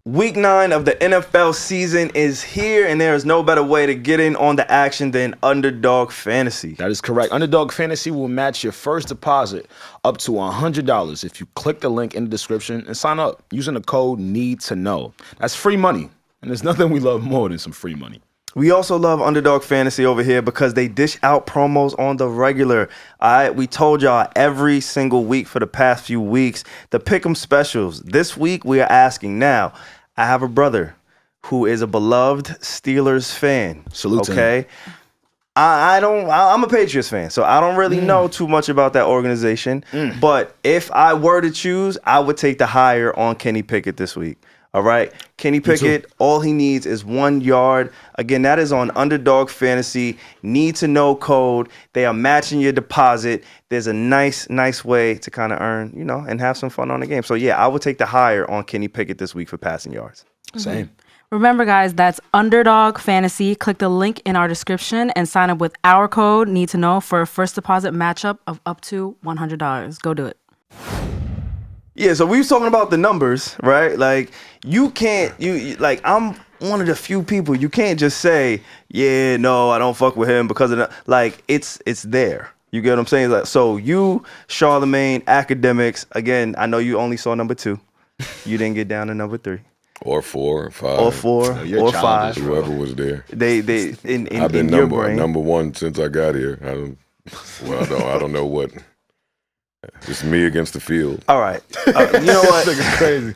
Week 9 of the NFL season is here, and there is no better way to get in on the action than Underdog Fantasy. That is correct. Underdog Fantasy will match your first deposit up to $100 if you click the link in the description and sign up using the code NEEDTOKNOW. That's free money, and there's nothing we love more than some free money. We also love Underdog Fantasy over here because they dish out promos on the regular. We told y'all every single week for the past few weeks, the Pick'em specials. This week, we are asking now, I have a brother who is a beloved Steelers fan. Salute to him. I'm a Patriots fan, so I don't really know too much about that organization. But if I were to choose, I would take the higher on Kenny Pickett this week. All right, Kenny Pickett, all he needs is 1 yard. Again, that is on Underdog Fantasy. Need to know code. They are matching your deposit. There's a nice way to kind of earn, and have some fun on the game. So yeah, I would take the higher on Kenny Pickett this week for passing yards. Same. Remember, guys, that's Underdog Fantasy. Click the link in our description and sign up with our code Need to Know for a first deposit matchup of up to $100. Go do it. Yeah, so we was talking about the numbers, right? Like, you can't, like, I'm one of the few people, you can't just say, yeah, no, I don't fuck with him because of that. Like, it's there. You get what I'm saying? Like, so you, Charlamagne, Akademiks, again, I know you only saw number 2. You didn't get down to number 3. Or 4 or 5. Or 4 or 5. Whoever was there. They I've been in your brain. number 1 since I got here. I don't know what. It's me against the field. All right. You know what? This nigga's crazy.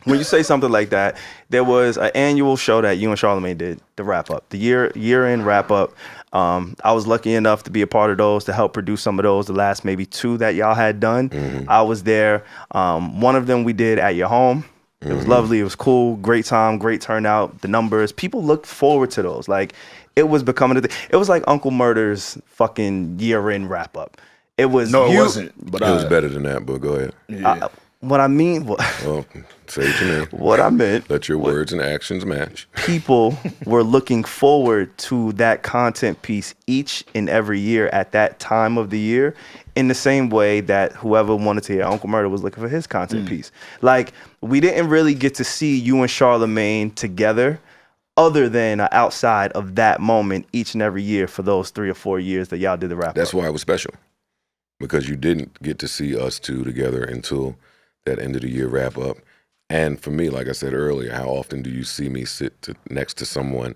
When you say something like that, there was an annual show that you and Charlamagne did, the wrap up, the year-end wrap up. I was lucky enough to be a part of those, to help produce some of those, the last maybe 2 that y'all had done. I was there. One of them we did at your home. It was lovely. It was cool. Great time. Great turnout. The numbers. People looked forward to those. Like, it was becoming a thing. It was like Uncle Murder's fucking year-end wrap up. It was. No, it wasn't. But it was better than that, but go ahead. Yeah. What I mean, Well, say it to me. what I meant. Let your words and actions match. People were looking forward to that content piece each and every year at that time of the year, in the same way that whoever wanted to hear Uncle Murder was looking for his content piece. Like, we didn't really get to see you and Charlamagne together other than outside of that moment each and every year for those 3 or 4 years that y'all did the wrap up. That's why it was special. Because you didn't get to see us 2 together until that end of the year wrap up. And for me, like I said earlier, how often do you see me sit next to someone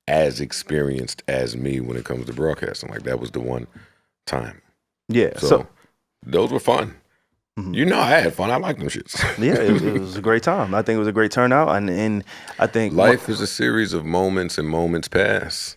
as experienced as me when it comes to broadcasting? Like, that was the one time. Yeah. So those were fun. You know, I had fun. I like them shits. Yeah, it was a great time. I think it was a great turnout. And I think life is a series of moments, and moments pass.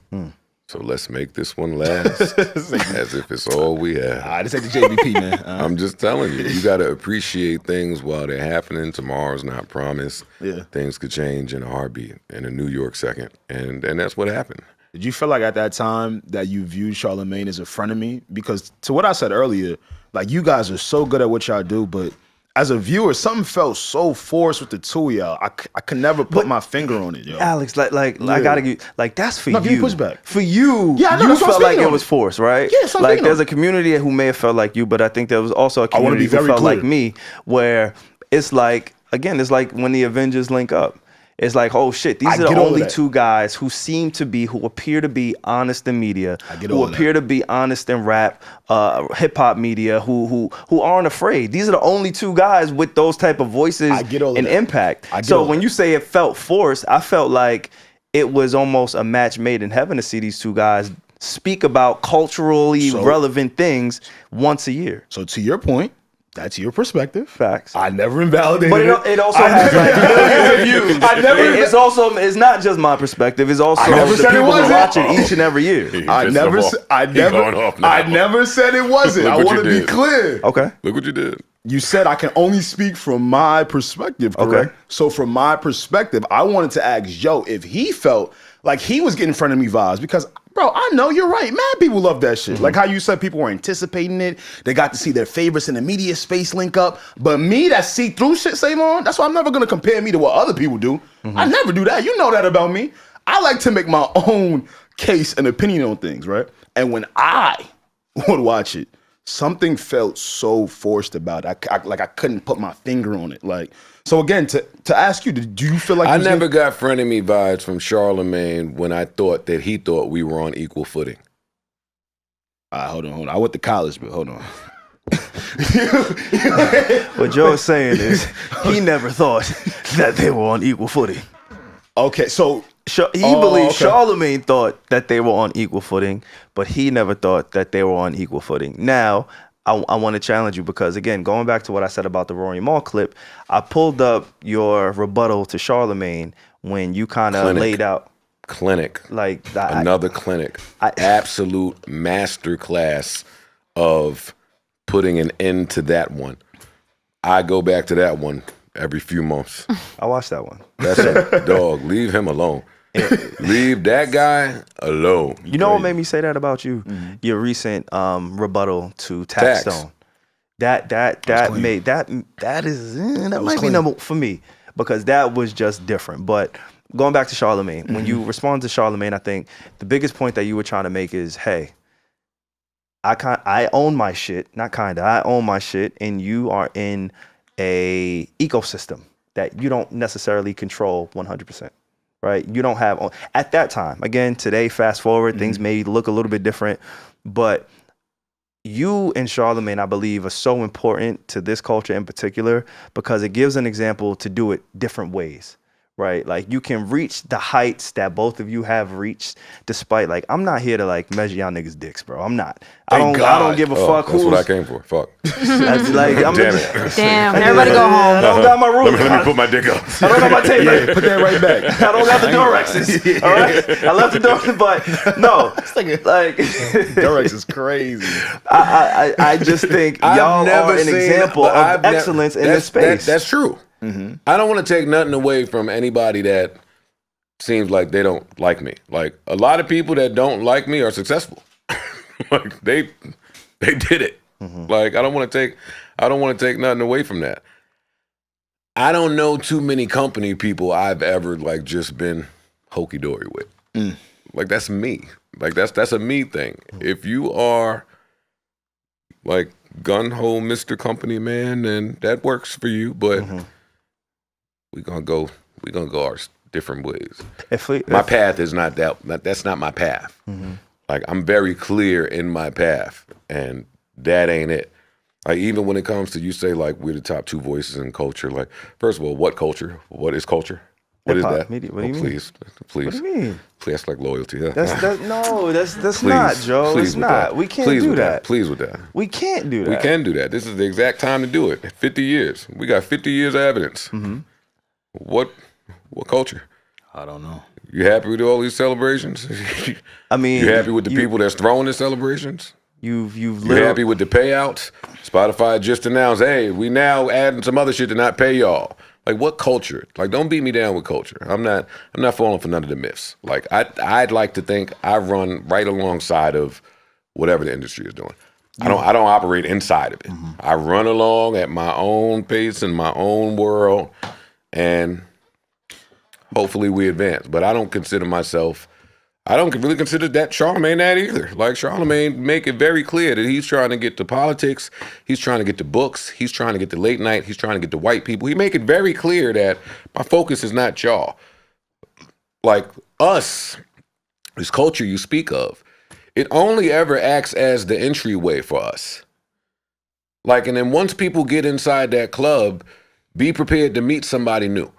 So let's make this one last as if it's all we have. This ain't the JBP, man. I'm just telling you got to appreciate things while they're happening. Tomorrow's not promised. Yeah. Things could change in a heartbeat, in a New York second. And that's what happened. Did you feel like at that time that you viewed Charlamagne as a frenemy? Because to what I said earlier, like, you guys are so good at what y'all do, but as a viewer, something felt so forced with the 2 of y'all. I could never put my finger on it, yo. Alex, I gotta give, like, that's for you. Give me pushback. For you, yeah, no, you felt like it was forced, right? Yeah, so like, there's a community who may have felt like you, but I think there was also a community who felt like me, where it's like, again, it's like when the Avengers link up. It's like, oh shit, these are the only 2 guys who appear to be honest in media, who appear to be honest in rap, hip hop media, who aren't afraid. These are the only 2 guys with those type of voices and impact. So when you say it felt forced, I felt like it was almost a match made in heaven to see these 2 guys speak about culturally relevant things once a year. So to your point, that's your perspective. Facts. I never invalidated it. But it also has like millions of views. It's not just my perspective. It's also the people who watch it each and every year. I never said it wasn't. I want to be clear. Okay. Look what you did. You said I can only speak from my perspective, correct? Okay. So from my perspective, I wanted to ask Joe if he felt like he was getting frenemy vibes, because, bro, I know you're right. Mad people love that shit. Like how you said people were anticipating it. They got to see their favorites in the media space link up. But me, that see-through shit, SaVon, that's why I'm never going to compare me to what other people do. I never do that. You know that about me. I like to make my own case and opinion on things, right? And when I would watch it, something felt so forced about it. I couldn't put my finger on it. Like, so again, to ask you, do you feel like I never got frenemy vibes from Charlamagne when I thought that he thought we were on equal footing? Hold on. I went to college, but hold on. What Joe is saying is he never thought that they were on equal footing. Okay, so he believed Charlamagne thought that they were on equal footing, but he never thought that they were on equal footing. Now, I want to challenge you because, again, going back to what I said about the Rory and Mal clip, I pulled up your rebuttal to Charlamagne when you kind of laid out. Like another clinic. Absolute masterclass of putting an end to that one. I go back to that one every few months. I watched that one. That's a dog. Leave him alone. Leave that guy alone. You know what made me say that about you? Your recent rebuttal to Tax Stone. That might be number for me, because that was just different. But going back to Charlamagne, when you respond to Charlamagne, I think the biggest point that you were trying to make is, hey, I own my shit. I own my shit, and you are in a ecosystem that you don't necessarily control 100%, right? You don't have, at that time, again, today, fast forward, things may look a little bit different, but you and Charlamagne, I believe, are so important to this culture in particular because it gives an example to do it different ways. Right, like you can reach the heights that both of you have reached, despite like I'm not here to like measure y'all niggas' dicks, bro. I'm not. I don't give a fuck. That's what I came for. Fuck. Like, damn. Everybody go home. I don't got my roof. Let me put my dick up. I don't got my tape. Yeah, put that right back. I don't got the Durexes. All right, I left the door, but no, like Durex is crazy. I just think y'all are an example of excellence in this space. That's true. I don't want to take nothing away from anybody that seems like they don't like me. Like a lot of people that don't like me are successful. Like they did it. Like I don't want to take nothing away from that. I don't know too many company people I've ever like just been hokey dory with. Like that's me. Like that's a me thing. If you are like gun ho Mr. Company Man, then that works for you, but we're gonna go our different ways. My path is not that's not my path. Like I'm very clear in my path, and that ain't it. Like even when it comes to you say like we're the top 2 voices in culture. Like first of all, what culture? What is culture? What is that? Media. What do you mean? Please. What do you mean? Please, that's like loyalty. That's not, Joe. It's not. We can't do that. Please with that. We can't do that. We can do that. This is the exact time to do it. 50 years. We got 50 years of evidence. What culture? I don't know. You happy with all these celebrations? I mean, you happy with the people that's throwing the celebrations? You happy with the payouts? Spotify just announced, hey, we now adding some other shit to not pay y'all. Like what culture? Like don't beat me down with culture. I'm not falling for none of the myths. Like I'd like to think I run right alongside of whatever the industry is doing. I don't operate inside of it. I run along at my own pace in my own world, and hopefully we advance. But I don't really consider that Charlamagne that either. Like Charlamagne make it very clear that he's trying to get to politics, he's trying to get to books, he's trying to get to late night, he's trying to get to white people. He make it very clear that my focus is not y'all. Like us, this culture you speak of, it only ever acts as the entryway for us. Like, and then once people get inside that club, be prepared to meet somebody new.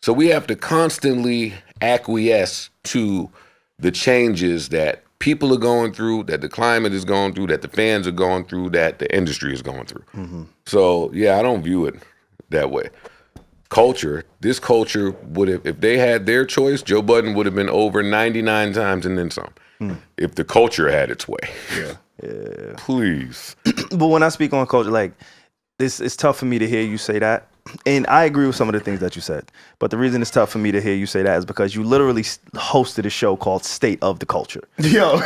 So we have to constantly acquiesce to the changes that people are going through, that the climate is going through, that the fans are going through, that the industry is going through. So yeah, I don't view it that way. This culture would have, if they had their choice, Joe Budden would have been over 99 times and then some. If the culture had its way. Yeah. Please. But when I speak on culture, like it's tough for me to hear you say that. And I agree with some of the things that you said. But the reason it's tough for me to hear you say that is because you literally hosted a show called State of the Culture. Yo.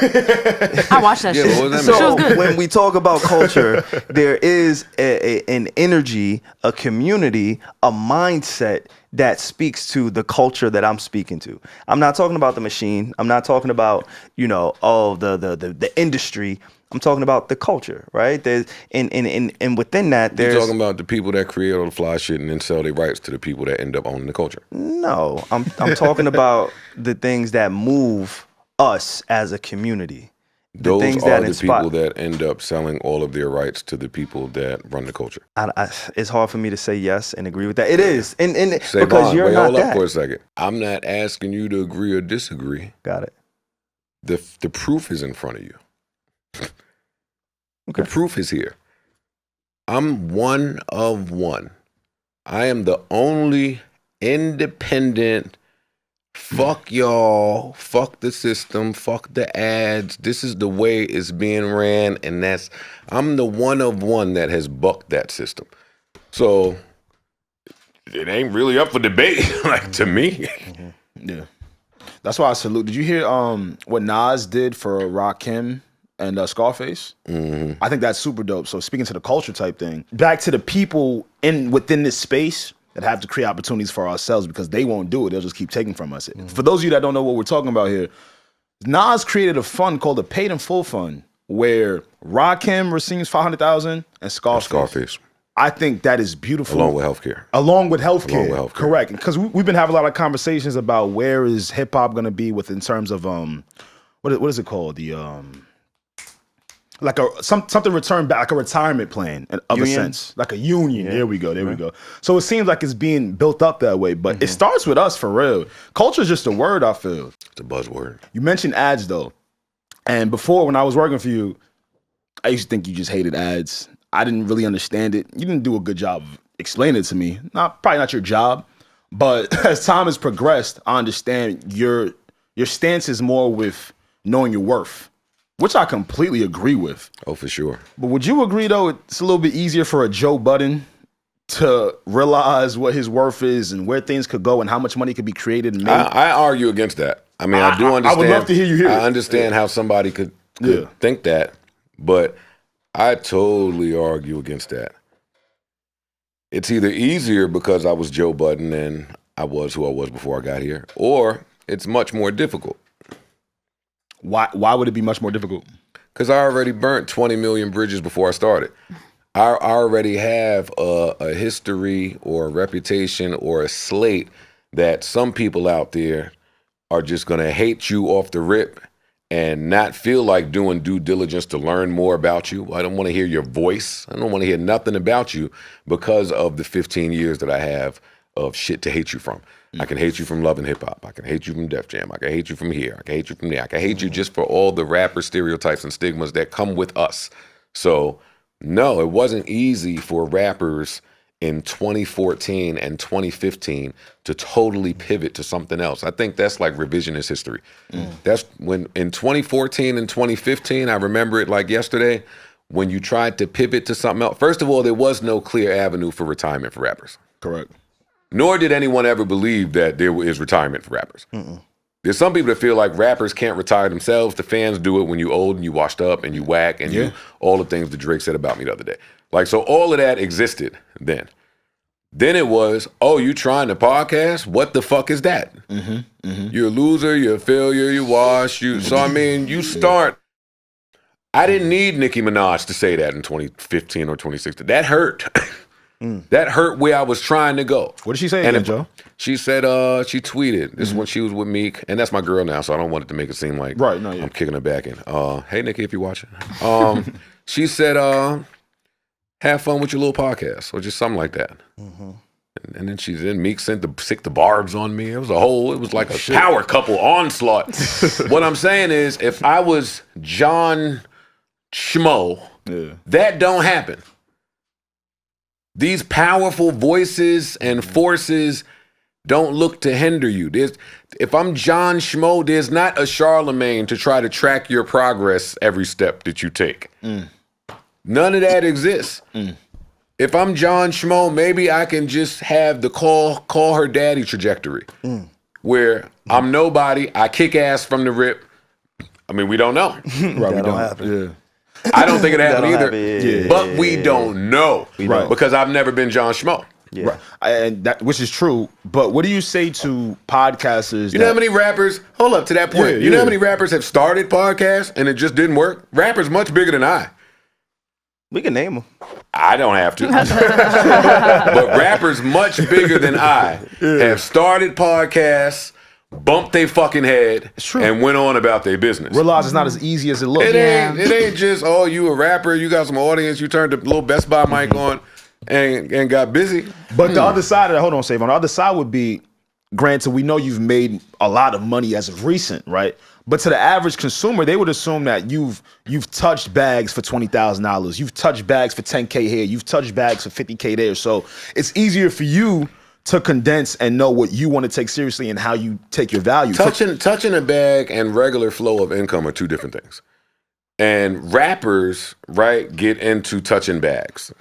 I watched that shit. So when we talk about culture, there is an energy, a community, a mindset that speaks to the culture that I'm speaking to. I'm not talking about the machine. I'm not talking about, the industry. I'm talking about the culture, right? There's and within that, there's... You're talking about the people that create all the fly shit and then sell their rights to the people that end up owning the culture. No, I'm talking about the things that move us as a community. Those things are the people that end up selling all of their rights to the people that run the culture. It's hard for me to say yes and agree with that. It is, and because you're not that. Hold up for a second. I'm not asking you to agree or disagree. Got it. The proof is in front of you. Okay. The proof is here. I'm one of one. I am the only independent, fuck y'all, fuck the system, fuck the ads. This is the way it's being ran, and I'm the one of one that has bucked that system. So it ain't really up for debate, like to me. Yeah. That's why I salute. Did you hear what Nas did for Rakim and Scarface? I think that's super dope. So speaking to the culture type thing, back to the people within this space that have to create opportunities for ourselves because they won't do it. They'll just keep taking from us. For those of you that don't know what we're talking about here, Nas created a fund called the Paid in Full Fund where Rakim receives $500,000 and Scarface I think that is beautiful. Along with healthcare. Along with healthcare. Correct. Because we've been having a lot of conversations about where is hip hop going to be in terms of what is it called? The like something returned back, like a retirement plan of a sense, like a union. Yeah. There we go. So it seems like it's being built up that way, but it starts with us for real. Culture is just a word, I feel. It's a buzzword. You mentioned ads though, and before when I was working for you, I used to think you just hated ads. I didn't really understand it. You didn't do a good job of explaining it to me. Probably not your job, but as time has progressed, I understand your stance is more with knowing your worth, which I completely agree with. Oh, for sure. But would you agree, though, it's a little bit easier for a Joe Budden to realize what his worth is and where things could go and how much money could be created and made? I argue against that. I mean, I do understand. I would love to hear you here. I understand how somebody could think that, but I totally argue against that. It's either easier because I was Joe Budden and I was who I was before I got here, or it's much more difficult. Why would it be much more difficult? Because I already burnt 20 million bridges before I started. I already have a history or a reputation or a slate that some people out there are just going to hate you off the rip and not feel like doing due diligence to learn more about you. I don't want to hear your voice. I don't want to hear nothing about you because of the 15 years that I have of shit to hate you from. I can hate you from loving hip hop. I can hate you from Def Jam. I can hate you from here. I can hate you from there. I can hate you just for all the rapper stereotypes and stigmas that come with us. So, no, it wasn't easy for rappers in 2014 and 2015 to totally pivot to something else. I think that's like revisionist history. That's when in 2014 and 2015, I remember it like yesterday, when you tried to pivot to something else. First of all, there was no clear avenue for retirement for rappers. Correct. Nor did anyone ever believe that there is retirement for rappers. There's some people that feel like rappers can't retire themselves. The fans do it when you old and you washed up and you whack and you all the things that Drake said about me the other day. Like, so all of that existed then. Then it was, oh, you trying to podcast? What the fuck is that? You're a loser, you're a failure, you wash. So, I mean, you start. I didn't need Nicki Minaj to say that in 2015 or 2016. That hurt. That hurt where I was trying to go. What did she say again, Joe? She said, she tweeted. This is when she was with Meek, and that's my girl now, so I don't want it to make it seem like I'm kicking her back in. Hey, Nicki, if you're watching. She said, have fun with your little podcast, or just something like that. And then Meek sent the barbs on me. It was like a power couple onslaught. What I'm saying is, if I was John Schmo, that don't happen. These powerful voices and forces don't look to hinder you. If I'm John Schmo, there's not a Charlamagne to try to track your progress every step that you take. None of that exists. If I'm John Schmo, maybe I can just have the call her daddy trajectory, where I'm nobody, I kick ass from the rip. I mean, we don't know. That don't happen. I don't think it happened either, but we don't know because I've never been John Schmo. Right. And that, which is true. But what do you say to podcasters? You know how many rappers, hold up to that point. You know how many rappers have started podcasts and it just didn't work? Rappers much bigger than I. We can name them. I don't have to. But rappers much bigger than I have started podcasts, bumped their fucking head, and went on about their business. Realize it's not as easy as it looks. It ain't just, oh, you a rapper, you got some audience, you turned the little Best Buy mic on and got busy. But the other side of that, hold on, SaVon, the other side would be, granted, we know you've made a lot of money as of recent, right? But to the average consumer, they would assume that you've touched bags for $20,000, you've touched bags for $10K here, you've touched bags for $50K there. So it's easier for you to condense and know what you want to take seriously and how you take your value. Touching a bag and regular flow of income are two different things. And rappers, right, get into touching bags.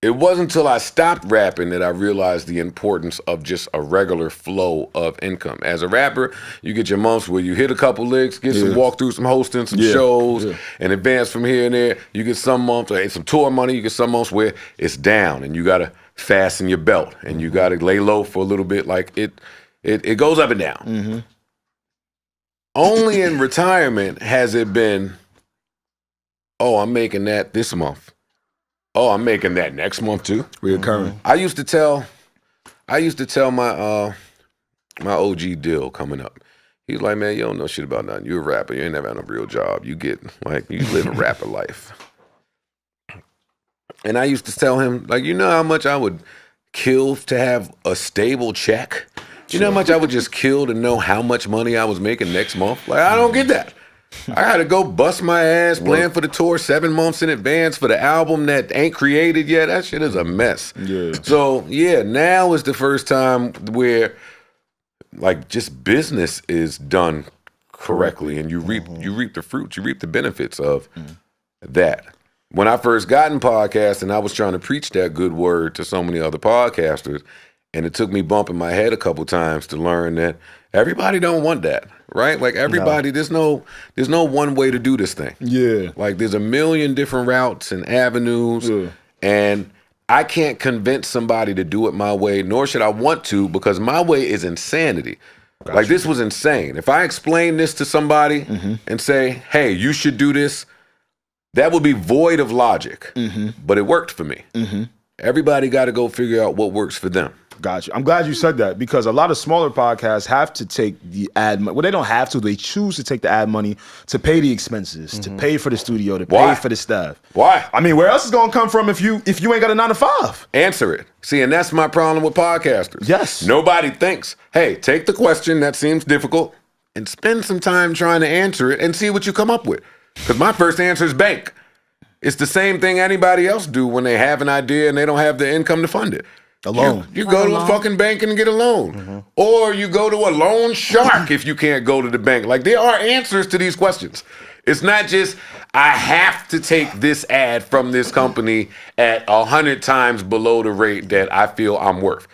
It wasn't until I stopped rapping that I realized the importance of just a regular flow of income. As a rapper, you get your months where you hit a couple licks, get some walkthroughs, some hosting, some shows, and advance from here and there. You get some months, some tour money, you get some months where it's down and you got to fasten your belt and you got to lay low for a little bit. Like it goes up and down. Only in retirement has it been, oh, I'm making that this month. Oh, I'm making that next month too. Reoccurring. I used to tell my my OG Dill coming up. He was like, man, you don't know shit about nothing. You're a rapper. You ain't never had a real job. You live a rapper life. And I used to tell him, like, you know how much I would kill to have a stable check? You know how much I would just kill to know how much money I was making next month? Like, I don't get that. I had to go bust my ass, plan for the tour 7 months in advance for the album that ain't created yet. That shit is a mess. Yeah. So, yeah, now is the first time where, like, just business is done correctly, and you reap the fruits, you reap the benefits of that. When I first got in podcasting, I was trying to preach that good word to so many other podcasters, and it took me bumping my head a couple times to learn that everybody don't want that, right? Like everybody, there's no one way to do this thing. Yeah. Like there's a million different routes and avenues, and I can't convince somebody to do it my way, nor should I want to, because my way is insanity. Gotcha. Like this was insane. If I explain this to somebody and say, hey, you should do this, that would be void of logic, but it worked for me. Everybody got to go figure out what works for them. Gotcha. I'm glad you said that because a lot of smaller podcasts have to take the ad money. Well, they don't have to. They choose to take the ad money to pay the expenses, to pay for the studio, to pay for the staff. Why? I mean, where else is going to come from if you ain't got a 9-to-5? Answer it. See, and that's my problem with podcasters. Yes. Nobody thinks, hey, take the question that seems difficult and spend some time trying to answer it and see what you come up with. Because my first answer is bank. It's the same thing anybody else do when they have an idea and they don't have the income to fund it. A loan. You go to a fucking bank and get a loan. Or you go to a loan shark if you can't go to the bank. Like, there are answers to these questions. It's not just, I have to take this ad from this company at 100 times below the rate that I feel I'm worth.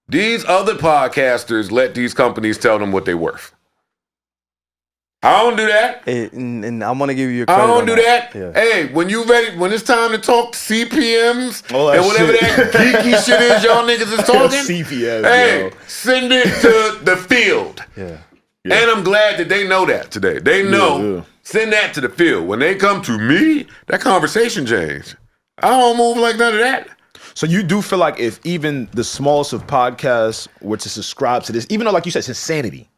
These other podcasters let these companies tell them what they're worth. I don't do that. And I want to give you your credit. I don't do that. Yeah. Hey, when you ready, when it's time to talk CPMs and whatever that geeky shit is y'all niggas is talking, CPMs, hey, send it to the field. Yeah. And I'm glad that they know that today. They know, send that to the field. When they come to me, that conversation changed. I don't move like none of that. So you do feel like if even the smallest of podcasts were to subscribe to this, even though, like you said, it's insanity,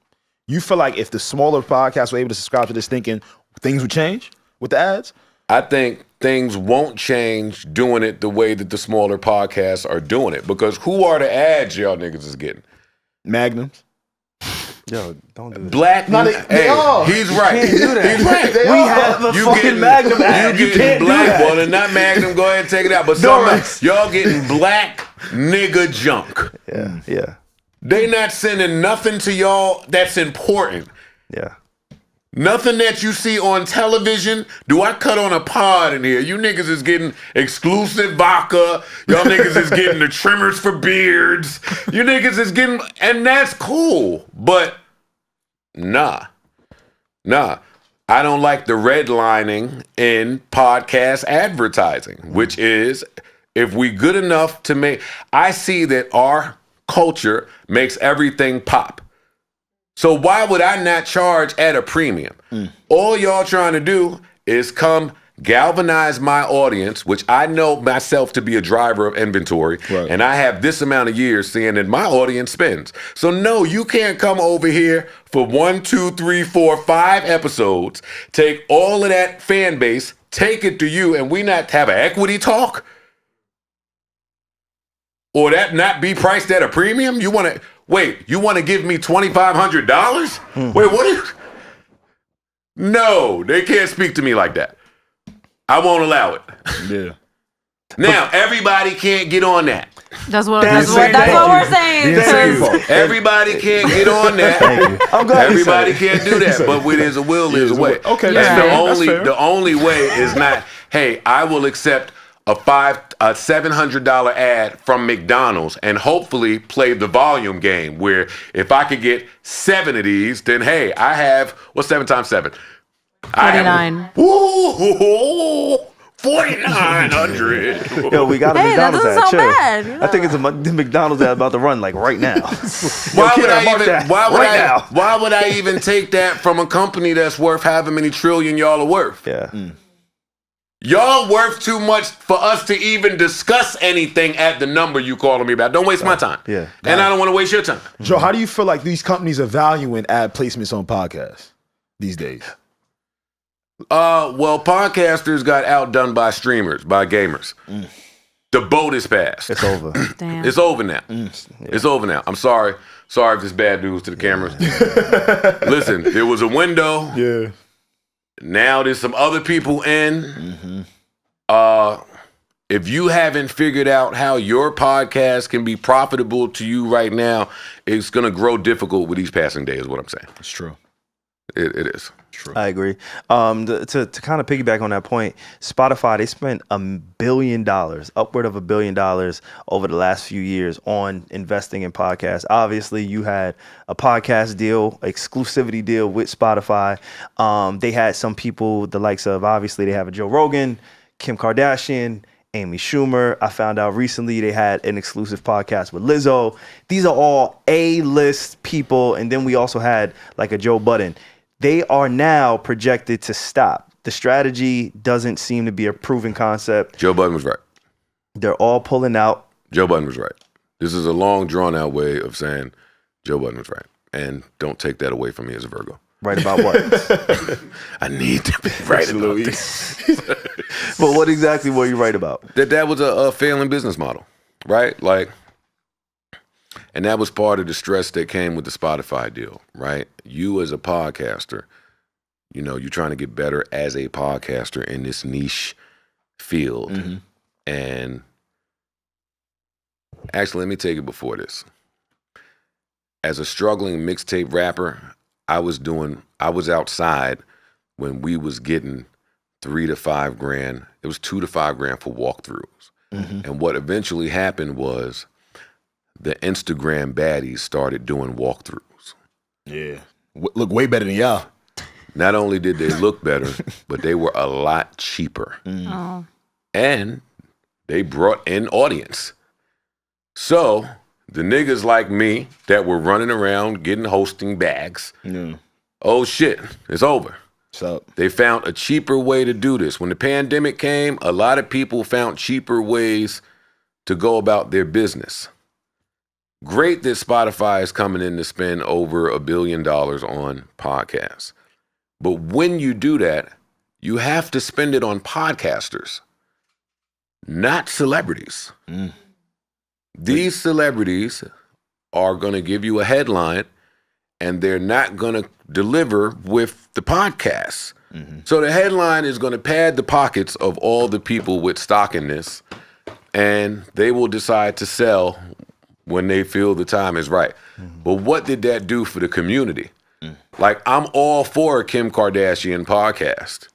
you feel like if the smaller podcasts were able to subscribe to this thinking, things would change with the ads? I think things won't change doing it the way that the smaller podcasts are doing it. Because who are the ads y'all niggas is getting? Magnums. Yo, don't do that. Black. No, he's right. He's right. We have a fucking Magnum ad. You getting black. Well, and not Magnum. Go ahead and take it out. But y'all getting black nigga junk. Yeah, yeah. They not sending nothing to y'all that's important. Yeah. Nothing that you see on television. Do I cut on a pod in here? You niggas is getting exclusive vodka. Y'all niggas is getting the trimmers for beards. You niggas is getting, and that's cool. But nah. I don't like the redlining in podcast advertising, which is if we good enough to make, I see that our culture makes everything pop. So why would I not charge at a premium? All y'all trying to do is come galvanize my audience, which I know myself to be a driver of inventory, and I have this amount of years seeing that my audience spends. So no, you can't come over here for 1, 2, 3, 4, 5 episodes, take all of that fan base, take it to you, and we not have an equity talk? Or that not be priced at a premium? You want to give me $2,500? Wait, what? No, they can't speak to me like that. I won't allow it. Yeah. Now, everybody can't get on that. That's what we're saying. Everybody can't get on that. I'm glad everybody can't do that. But where there's a will, there's a way. Okay, the only way is not, hey, I will accept a $700 ad from McDonald's and hopefully play the volume game where if I could get 7 of these, then hey, I have, what's 7 times 7? 49. Woo! 4,900. Yo, we got a McDonald's ad. So chill. bad. I think it's a McDonald's ad about to run like right now. Why would I even take that from a company that's worth however many trillion y'all are worth? Yeah. Y'all worth too much for us to even discuss anything at the number you calling me about. Don't waste my time. Yeah. And I don't want to waste your time. Joe, how do you feel like these companies are valuing ad placements on podcasts these days? Well, podcasters got outdone by streamers, by gamers. The boat is passed. It's over. Damn. It's over now. It's over now. I'm sorry. Sorry if this bad news to the cameras. Listen, there was a window. Yeah. Now there's some other people in. If you haven't figured out how your podcast can be profitable to you right now, it's going to grow difficult with each passing day is what I'm saying. It's true. It is. True. I agree. To kind of piggyback on that point, Spotify, they spent $1 billion, upward of $1 billion over the last few years on investing in podcasts. Obviously, you had a podcast deal, exclusivity deal with Spotify. They had some people, the likes of, obviously, they have a Joe Rogan, Kim Kardashian, Amy Schumer. I found out recently they had an exclusive podcast with Lizzo. These are all A-list people. And then we also had like a Joe Budden. They are now projected to stop. The strategy doesn't seem to be a proven concept. Joe Budden was right. They're all pulling out. Joe Budden was right. This is a long, drawn-out way of saying Joe Budden was right. And don't take that away from me as a Virgo. Right about what? I need to be right about this. But what exactly were you right about? That was a failing business model, right? Like, and that was part of the stress that came with the Spotify deal, right? You as a podcaster, you know, you're trying to get better as a podcaster in this niche field. Mm-hmm. And actually, let me take it before this. As a struggling mixtape rapper, I was outside when we was getting $3 to $5 grand. It was $2 to $5 grand for walkthroughs. Mm-hmm. And what eventually happened was the Instagram baddies started doing walkthroughs. Yeah. Look way better than y'all. Not only did they look better, but they were a lot cheaper. Mm. Oh. And they brought in audience. So the niggas like me that were running around getting hosting bags, oh shit, it's over. So they found a cheaper way to do this. When the pandemic came, a lot of people found cheaper ways to go about their business. Great that Spotify is coming in to spend over $1 billion on podcasts. But when you do that, you have to spend it on podcasters, not celebrities. Mm. These celebrities are going to give you a headline and they're not going to deliver with the podcasts. Mm-hmm. So the headline is going to pad the pockets of all the people with stock in this, and they will decide to sell when they feel the time is right. Mm-hmm. But what did that do for the community? Mm. Like, I'm all for a Kim Kardashian podcast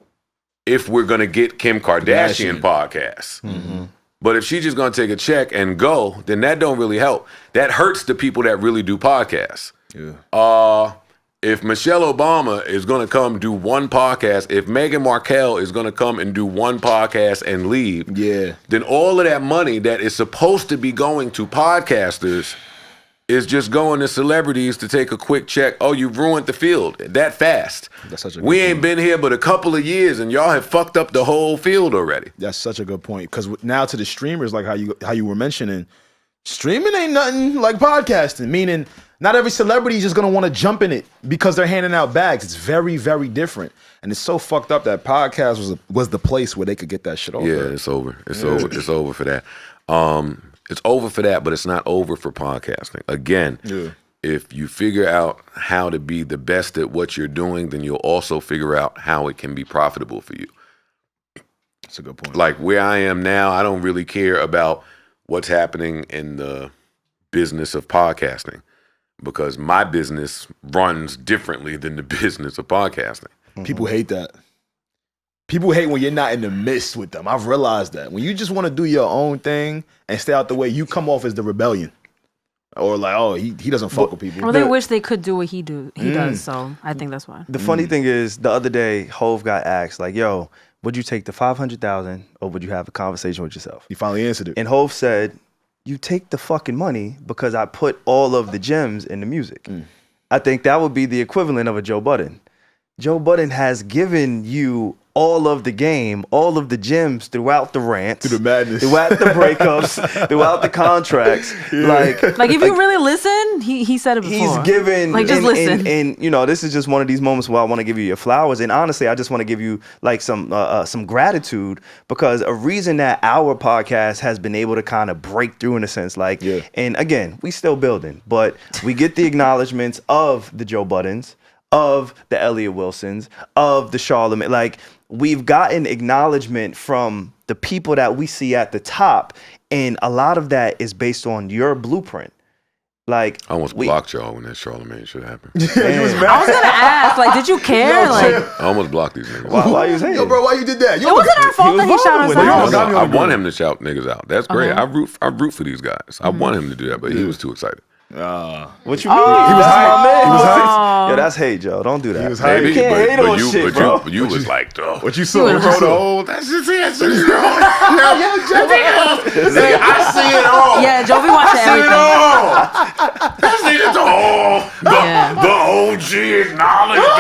if we're going to get Kim Kardashian podcasts. Mm-hmm. But if she's just going to take a check and go, then that don't really help. That hurts the people that really do podcasts. Yeah. If Michelle Obama is going to come do one podcast, if Meghan Markle is going to come and do one podcast and leave, then all of that money that is supposed to be going to podcasters is just going to celebrities to take a quick check. Oh, you ruined the field that fast. That's such a we good ain't point. been here but a couple of years, and y'all have fucked up the whole field already. That's such a good point. Because now to the streamers, like how you were mentioning, streaming ain't nothing like podcasting. Meaning, not every celebrity is just gonna want to jump in it because they're handing out bags. It's very, very different, and it's so fucked up that podcast was the place where they could get that shit over. Yeah, it's over. It's over. It's over for that. It's over for that, but it's not over for podcasting. Again, if you figure out how to be the best at what you're doing, then you'll also figure out how it can be profitable for you. That's a good point. Like where I am now, I don't really care about what's happening in the business of podcasting because my business runs differently than the business of podcasting. People hate that. People hate when you're not in the midst with them. I've realized that. When you just want to do your own thing and stay out the way, you come off as the rebellion. Or like, oh, he doesn't fuck with people. Or they wish they could do what he does. So I think that's why. The funny thing is, the other day, Hov got asked, like, yo, would you take the $500,000 or would you have a conversation with yourself? He finally answered it. And Hov said, you take the fucking money because I put all of the gems in the music. I think that would be the equivalent of a Joe Budden. Joe Budden has given you all of the game, all of the gems throughout the rants, through the madness, throughout the breakups, throughout the contracts. Yeah. Like if you really listen, he said it before. He's given, like just listen. And you know, this is just one of these moments where I want to give you your flowers. And honestly, I just want to give you like some gratitude, because a reason that our podcast has been able to kind of break through in a sense, like, and again, we still building, but we get the acknowledgments of the Joe Buddens, of the Elliott Wilsons, of the Charlamagne. Like, we've gotten acknowledgement from the people that we see at the top, and a lot of that is based on your blueprint. Like, I almost blocked y'all when that Charlamagne shit happened. I was gonna ask, like, did you care? I almost blocked these niggas. Why you saying? Yo, bro, why you did that? It wasn't our fault that he shouted us out. I want him to shout niggas out. That's great. I root for these guys. I want him to do that, but he was too excited. What you mean? He was hype. He was hype. Yo, that's hate, Joe. Don't do that. He was hype. You can't hate on shit, bro. You was like, though. What you saw? What you saw? That's just it. I see it all. Yeah, Joe be watching everything. That's it all. The OG acknowledged.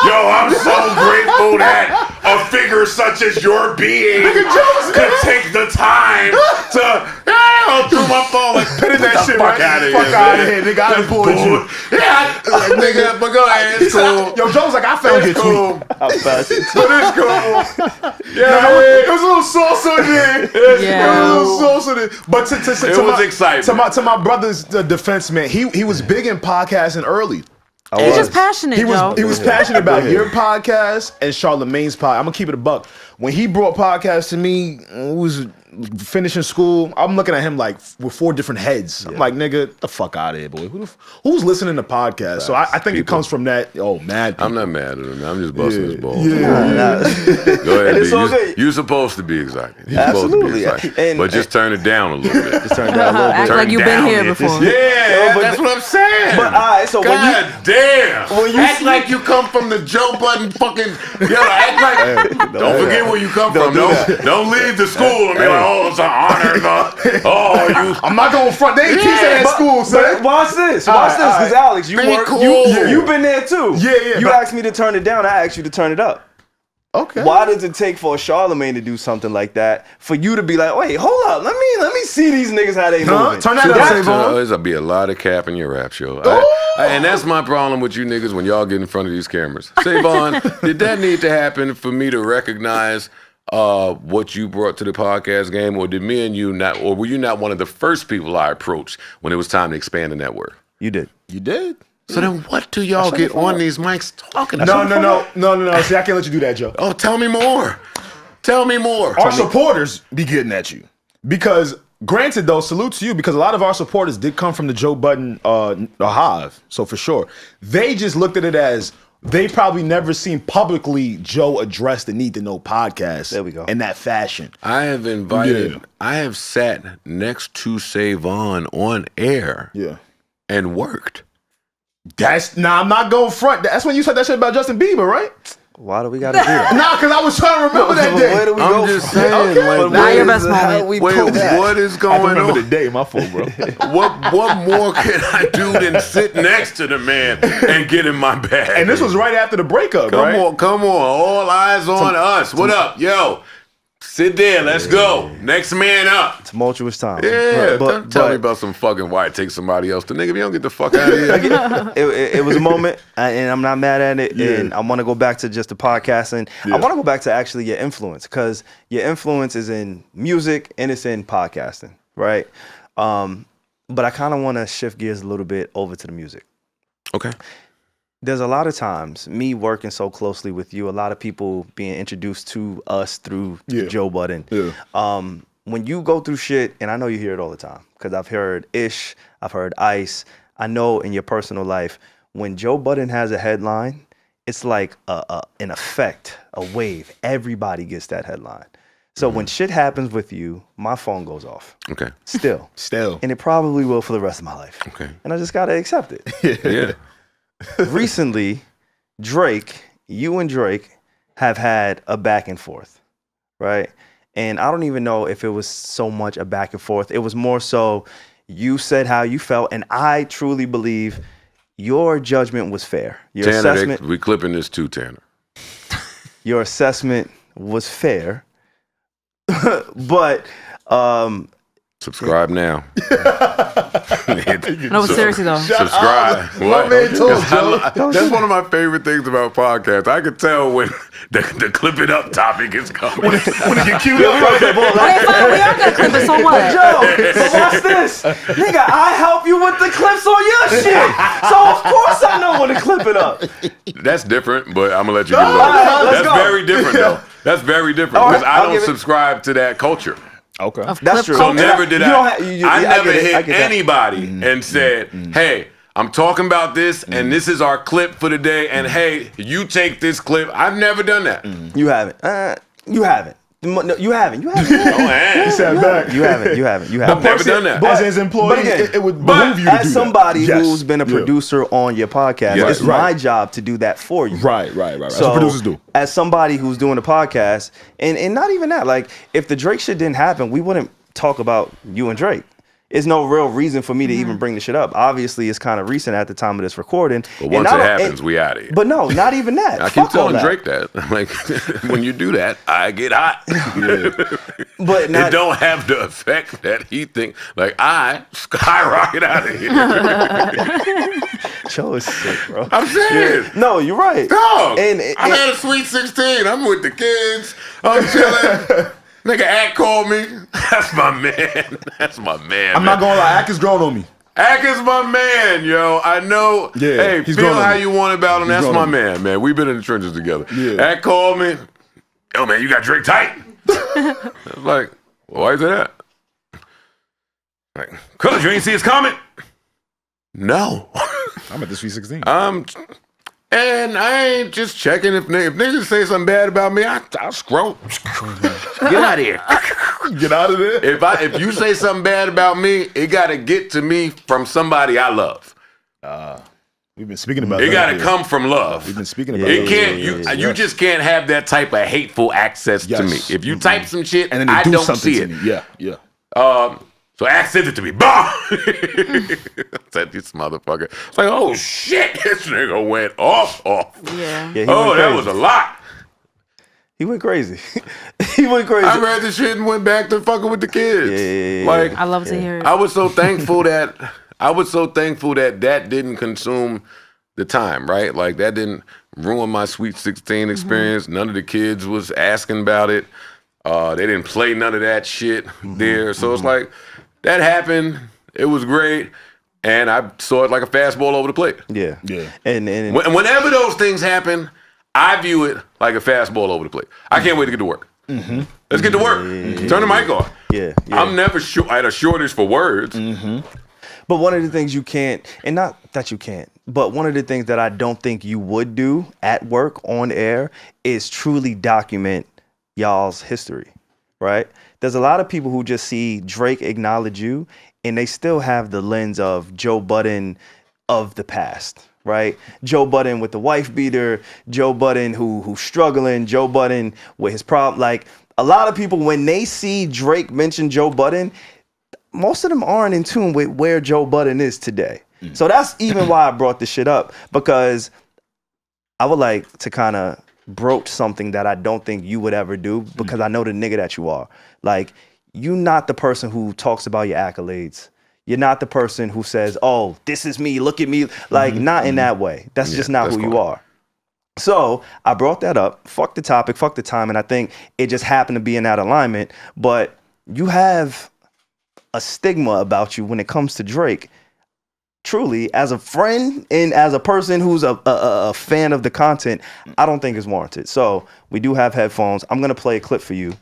Yo, I'm so grateful that a figure such as your being could take the time to through my phone, like, Pinning that shit, fuck right? out of here. Fuck out of here, nigga. I done pulled you. Yeah, nigga, but go ahead. It's cool. Yo, Joe's like, I found your tweet. But it's cool. Yeah, it was a little sauce on there. Yeah. It was a little sauce on there. But it was exciting. To my brother's defense, man, he was big in podcasting early. He's just passionate, He Joe. was passionate about your podcast and Charlamagne's podcast. I'm gonna keep it a buck. When he brought podcasts to me, it was finishing school. I'm looking at him like with 4 different heads. I'm like, nigga, get the fuck out of here, boy. Who's listening to podcasts? So I think it comes from that. Oh, mad people. I'm not mad at him. I'm just busting his balls. Go ahead. You're supposed to be excited. Absolutely. But just turn it down a little bit. Just turn it down a little bit. Act like you've been here before. Yeah, that's what I'm saying. But all right, so God damn. Act like you come from the Joe Budden fucking. Act like. Don't forget where you come from. Don't leave the school and be like, oh, it's an honor. I'm not going front. They ain't teaching that at school, son. Watch this, because Alex, you've been there too. Yeah. You asked me to turn it down. I asked you to turn it up. Okay. Why does it take for a Charlamagne to do something like that for you to be like, wait, hold up, let me see these niggas how they moving? Turn that up, SaVon. There's gonna be a lot of cap in your rap show. And that's my problem with you niggas when y'all get in front of these cameras. SaVon, did that need to happen for me to recognize what you brought to the podcast game, or did me and you not, or were you not one of the first people I approached when it was time to expand the network? You did. You did? So then what do y'all get on these mics talking about? No. See, I can't let you do that, Joe. Oh, tell me more. Tell me more. Our supporters be getting at you. Because, granted though, salute to you, because a lot of our supporters did come from the Joe Budden hive. So for sure. They just looked at it as, they probably never seen publicly Joe address the Need to Know podcast. There we go. In that fashion. I have I have sat next to SaVon on air and worked. I'm not going front. That's when you said that shit about Justin Bieber, right? Why do we gotta do that? Because I was trying to remember that day. Where do we go? I'm just saying, okay. Not your best moment. What is going on? I remember the day, my fault, bro. What more can I do than sit next to the man and get in my bag? And this was right after the breakup, right? Come on. All eyes on us. What up? Yo, sit there. Let's go. Next man up. Tumultuous time. Yeah. Don't tell me about some fucking why it takes somebody else. The nigga, if you don't get the fuck out of here. It was a moment, and I'm not mad at it. And I want to go back to just the podcasting. I want to go back to actually your influence, because your influence is in music and it's in podcasting, right? But I kind of want to shift gears a little bit over to the music. Okay. There's a lot of times, me working so closely with you, a lot of people being introduced to us through Joe Budden. When you go through shit, and I know you hear it all the time, because I've heard Ish, I've heard Ice. I know in your personal life, when Joe Budden has a headline, it's like an effect, a wave. Everybody gets that headline. So when shit happens with you, my phone goes off. Okay. Still. And it probably will for the rest of my life. Okay. And I just got to accept it. Yeah. Recently, you and Drake have had a back and forth, right? And I don't even know if it was so much a back and forth. It was more so you said how you felt, and I truly believe your judgment was fair. Your Tanner, assessment, we clipping this too, Tanner. Your assessment was fair, but subscribe now. No, seriously though. Subscribe. My man told Joe. That's one of my favorite things about podcasts. I can tell when the clip it up topic is coming. When it get queued up. Okay, fine, we are gonna clip it, so what? Joe, so watch this. Nigga, I help you with the clips on your shit. So of course I know when to clip it up. That's different, but I'm gonna let you get it over. Let's That's go. very different though. That's very different All right, because I I'll don't give it- subscribe to that culture. Okay. That's true. So never did I. I never get it. I hit get that. anybody and said, "Hey, I'm talking about this, and this is our clip for the day, and hey, you take this clip." I've never done that. You haven't. You haven't. No, you haven't. You haven't. He said back. You haven't. I've never done that. As his employee, But again, it would behoove you to do as somebody that. Yes. who's been a producer on your podcast, Yes. it's my job to do that for you. Right. That's So, what producers do. as somebody who's doing a podcast, and not even that, like if the Drake shit didn't happen, we wouldn't talk about you and Drake. There's no real reason for me to even bring the shit up. Obviously, it's kind of recent at the time of this recording. But once it happens, we out of here. But no, not even that. I keep Fuck all telling that. Drake that. Like, when you do that, I get hot. But It not, don't have the effect that he think. Like, I skyrocket out of here. Joe is sick, bro. I'm serious. No, you're right. Dog, And I had a sweet 16. I'm with the kids. I'm chilling. Nigga, Ack called me. That's my man. That's my man. I'm not gonna lie, Ack is grown on me. Ack is my man, yo. I know. Yeah, Hey, he's feel grown on how me. you want about him. He's That's grown my on me. man. We've been in the trenches together. Yeah. Ack called me. Yo, man, you got Drake tight. I was like, well, why you say that? Like, cuz you ain't see his comment? No. I'm at the Sweet 16. And I ain't just checking if niggas say something bad about me, I'll scroll. Get out of here. Get out of there. If you say something bad about me, it gotta get to me from somebody I love. We've been speaking about It that. gotta here. come from love. We've been speaking about It that. can't. Yeah. You just can't have that type of hateful access to me. Yes. If you type some shit and then I they do don't something see to it. me. Yeah. So Ack sent it to me. Bah! Said this motherfucker. It's like, oh shit, this nigga went off. Yeah. he Oh, went that crazy. was a lot. He went crazy. He went crazy. I read the shit and went back to fucking with the kids. Yeah. Like, I love to hear it. I was so thankful that that didn't consume the time, right? Like that didn't ruin my Sweet 16 experience. None of the kids was asking about it. They didn't play none of that shit there. So it's like that happened. It was great. And I saw it like a fastball over the plate. Yeah. Yeah. And Whenever those things happen, I view it like a fastball over the plate. I can't wait to get to work. Let's get to work. Turn the mic off. Yeah. I'm never at a shortage for words. But one of the things you can't, and not that you can't, but one of the things that I don't think you would do at work on air is truly document y'all's history, right? There's a lot of people who just see Drake acknowledge you and they still have the lens of Joe Budden of the past, right? Joe Budden with the wife beater, Joe Budden who's struggling, Joe Budden with his problem. Like a lot of people, when they see Drake mention Joe Budden, most of them aren't in tune with where Joe Budden is today. So that's even why I brought this shit up, because I would like to kind of broach something that I don't think you would ever do, because I know the nigga that you are. Like, you're not the person who talks about your accolades. You're not the person who says, oh, this is me, look at me. Like, not in that way. That's just not who you are. So I brought that up. Fuck the topic, fuck the time. And I think it just happened to be in that alignment. But you have a stigma about you when it comes to Drake. Truly, as a friend and as a person who's a fan of the content, I don't think it's warranted. So we do have headphones. I'm going to play a clip for you.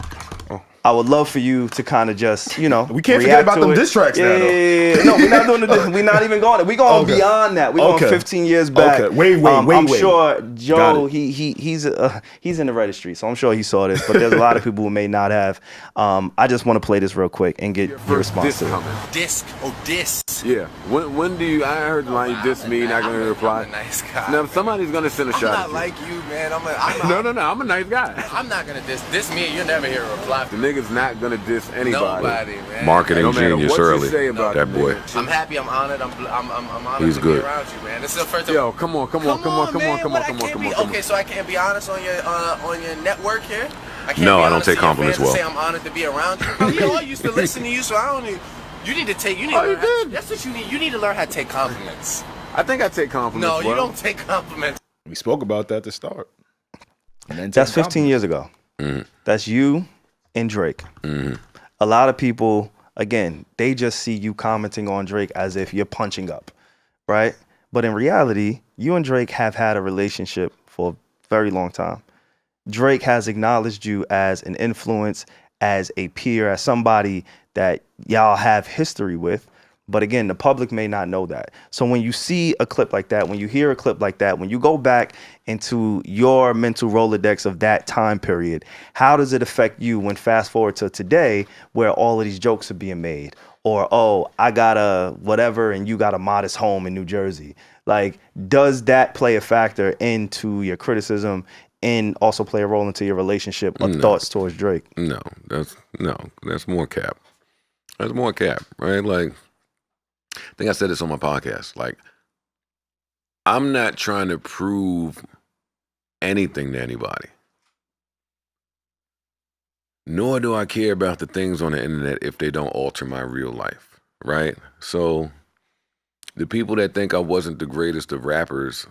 I would love for you to kind of just, you know, We can't forget about them diss tracks now, though. Yeah. No, we're not doing the diss. We're not even going there. We're going beyond that. We're going 15 years back. Okay. Wait. I'm sure Joe, Got he's in the registry, so I'm sure he saw this, but there's a lot of people who may not have. I just want to play this real quick and get your response to it. Diss. Yeah. When do you? I heard the line you diss me, not going to reply. I'm a nice guy. Now somebody's going to send a I'm shot not at you. like you, man. No. I'm a nice guy. I'm not gonna diss me. You'll never hear a reply. The nigga nigga's not gonna diss anybody. Nobody, man. Marketing genius early. That boy. I'm happy. I'm honored. I'm honored He's to good. be around you, man. This is the first time. Yo, come on. Okay, so I can't be honest on your network here. No, I don't take compliments well. Say I'm honored to be around you. Bro, I used to listen to you, so I don't need. You need to take. You need. That's what you need. You need to learn how to take compliments. I think I take compliments. No, you don't take compliments. We spoke about that at the start. That's 15 years ago. That's you and Drake. A lot of people, again, they just see you commenting on Drake as if you're punching up, right? But in reality, you and Drake have had a relationship for a very long time. Drake has acknowledged you as an influence, as a peer, as somebody that y'all have history with. But again, the public may not know that. So when you see a clip like that, when you hear a clip like that, when you go back into your mental Rolodex of that time period, how does it affect you when fast forward to today where all of these jokes are being made? Or, oh, I got a whatever and you got a modest home in New Jersey. Like, does that play a factor into your criticism and also play a role into your relationship or thoughts towards Drake? No, that's more cap. That's more cap, right? Like, I think I said this on my podcast. Like, I'm not trying to prove anything to anybody. Nor do I care about the things on the internet if they don't alter my real life, right? So the people that think I wasn't the greatest of rappers,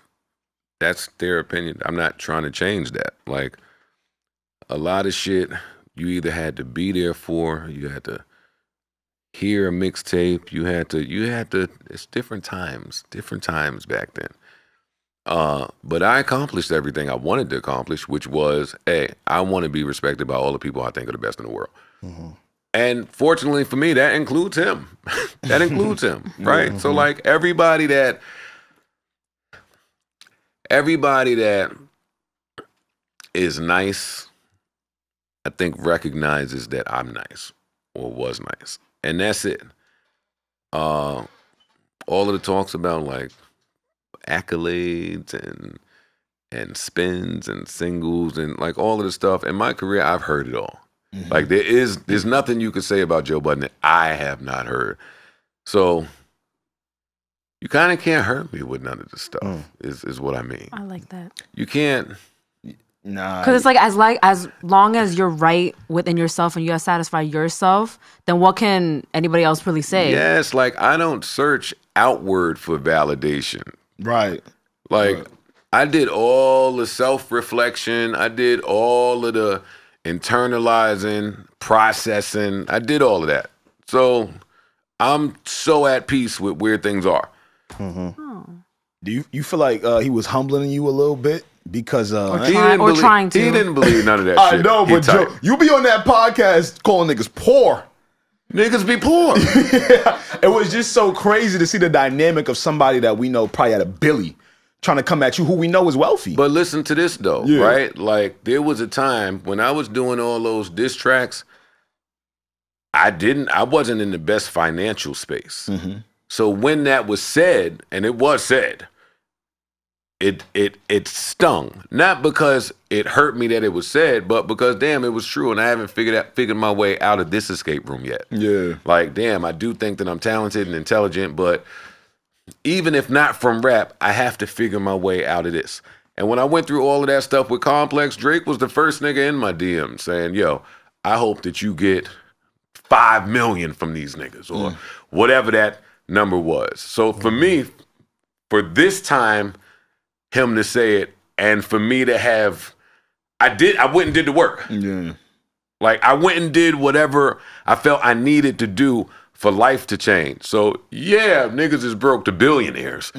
that's their opinion. I'm not trying to change that. Like, a lot of shit you either had to be there for, you had to hear a mixtape, you had to, it's different times back then. But I accomplished everything I wanted to accomplish, which was, hey, I want to be respected by all the people I think are the best in the world. And fortunately for me, that includes him. Right? So like everybody that is nice, I think recognizes that I'm nice or was nice. And that's it. All of the talks about like accolades and spins and singles and like all of the stuff in my career, I've heard it all. Like there's nothing you could say about Joe Budden that I have not heard. So you kind of can't hurt me with none of this stuff. Is what I mean. I like that. You can't. Nah. Because it's like as long as you're right within yourself and you satisfy yourself, then what can anybody else really say? Yes, like I don't search outward for validation. Right. Like I did all the self-reflection. I did all of the internalizing, processing. I did all of that. So I'm so at peace with where things are. Do you feel like he was humbling you a little bit? Because trying to. He didn't believe none of that shit. I know, but Joe, you be on that podcast calling niggas poor. Niggas be poor. Yeah. It was just so crazy to see the dynamic of somebody that we know probably had a Billy trying to come at you who we know is wealthy. But listen to this though, right? Like there was a time when I was doing all those diss tracks, I wasn't in the best financial space. So when that was said, and it was said, it stung. Not because it hurt me that it was said, but because damn, it was true, and I haven't figured my way out of this escape room yet. Yeah. Like damn, I do think that I'm talented and intelligent, but even if not from rap, I have to figure my way out of this. And when I went through all of that stuff with Complex, Drake was the first nigga in my DM saying, yo, I hope that you get 5 million from these niggas or whatever that number was. So for me, for this time, him to say it, and for me to have, I went and did the work. Yeah. Like I went and did whatever I felt I needed to do for life to change. So yeah, niggas is broke to billionaires.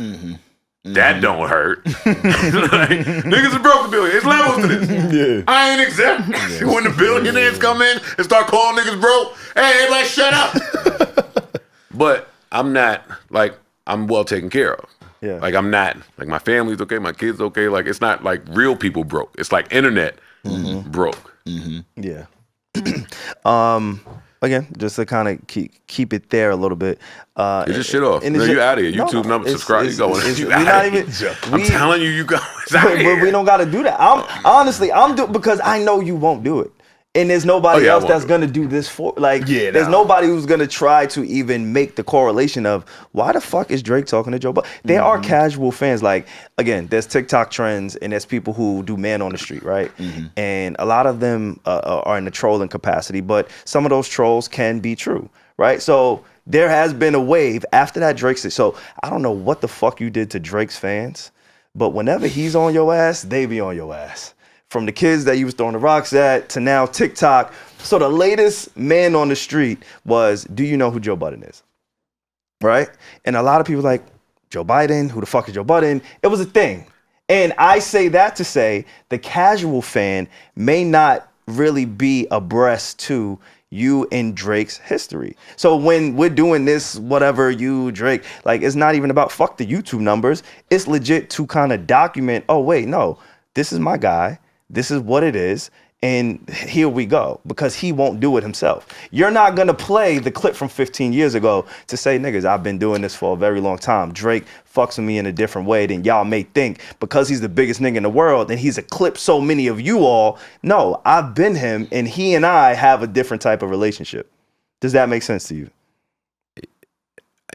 That don't hurt. Like, niggas is broke to billionaires. It's levels to this. Yeah. I ain't exempt. When the billionaires come in and start calling niggas broke, hey, everybody shut up. But I'm not, like, I'm well taken care of. Yeah. Like I'm not, like my family's okay, my kids okay. Like it's not like real people broke. It's like internet broke. Yeah. Again, just to kind of keep it there a little bit. Get your shit off. No, you out of here. YouTube number, subscribe. You going? I'm telling you, you go. But we don't got to do that. I'm honestly, because I know you won't do it. And there's nobody else that's gonna do this for there's nobody who's gonna try to even make the correlation of why the fuck is Drake talking to Joe Budden? There are casual fans. Like, again, there's TikTok trends and there's people who do man on the street, right? And a lot of them are in the trolling capacity, but some of those trolls can be true, right? So there has been a wave after that Drake said, so I don't know what the fuck you did to Drake's fans, but whenever he's on your ass, they be on your ass. From the kids that you was throwing the rocks at to now TikTok. So the latest man on the street was, do you know who Joe Budden is? Right? And a lot of people like, Joe Biden, who the fuck is Joe Budden? It was a thing. And I say that to say the casual fan may not really be abreast to you and Drake's history. So when we're doing this, whatever, you, Drake, like, it's not even about fuck the YouTube numbers. It's legit to kind of document, oh, wait, no, this is my guy. This is what it is, and here we go, because he won't do it himself. You're not going to play the clip from 15 years ago to say, niggas, I've been doing this for a very long time. Drake fucks with me in a different way than y'all may think because he's the biggest nigga in the world and he's eclipsed so many of you all. No, I've been him, and he and I have a different type of relationship. Does that make sense to you?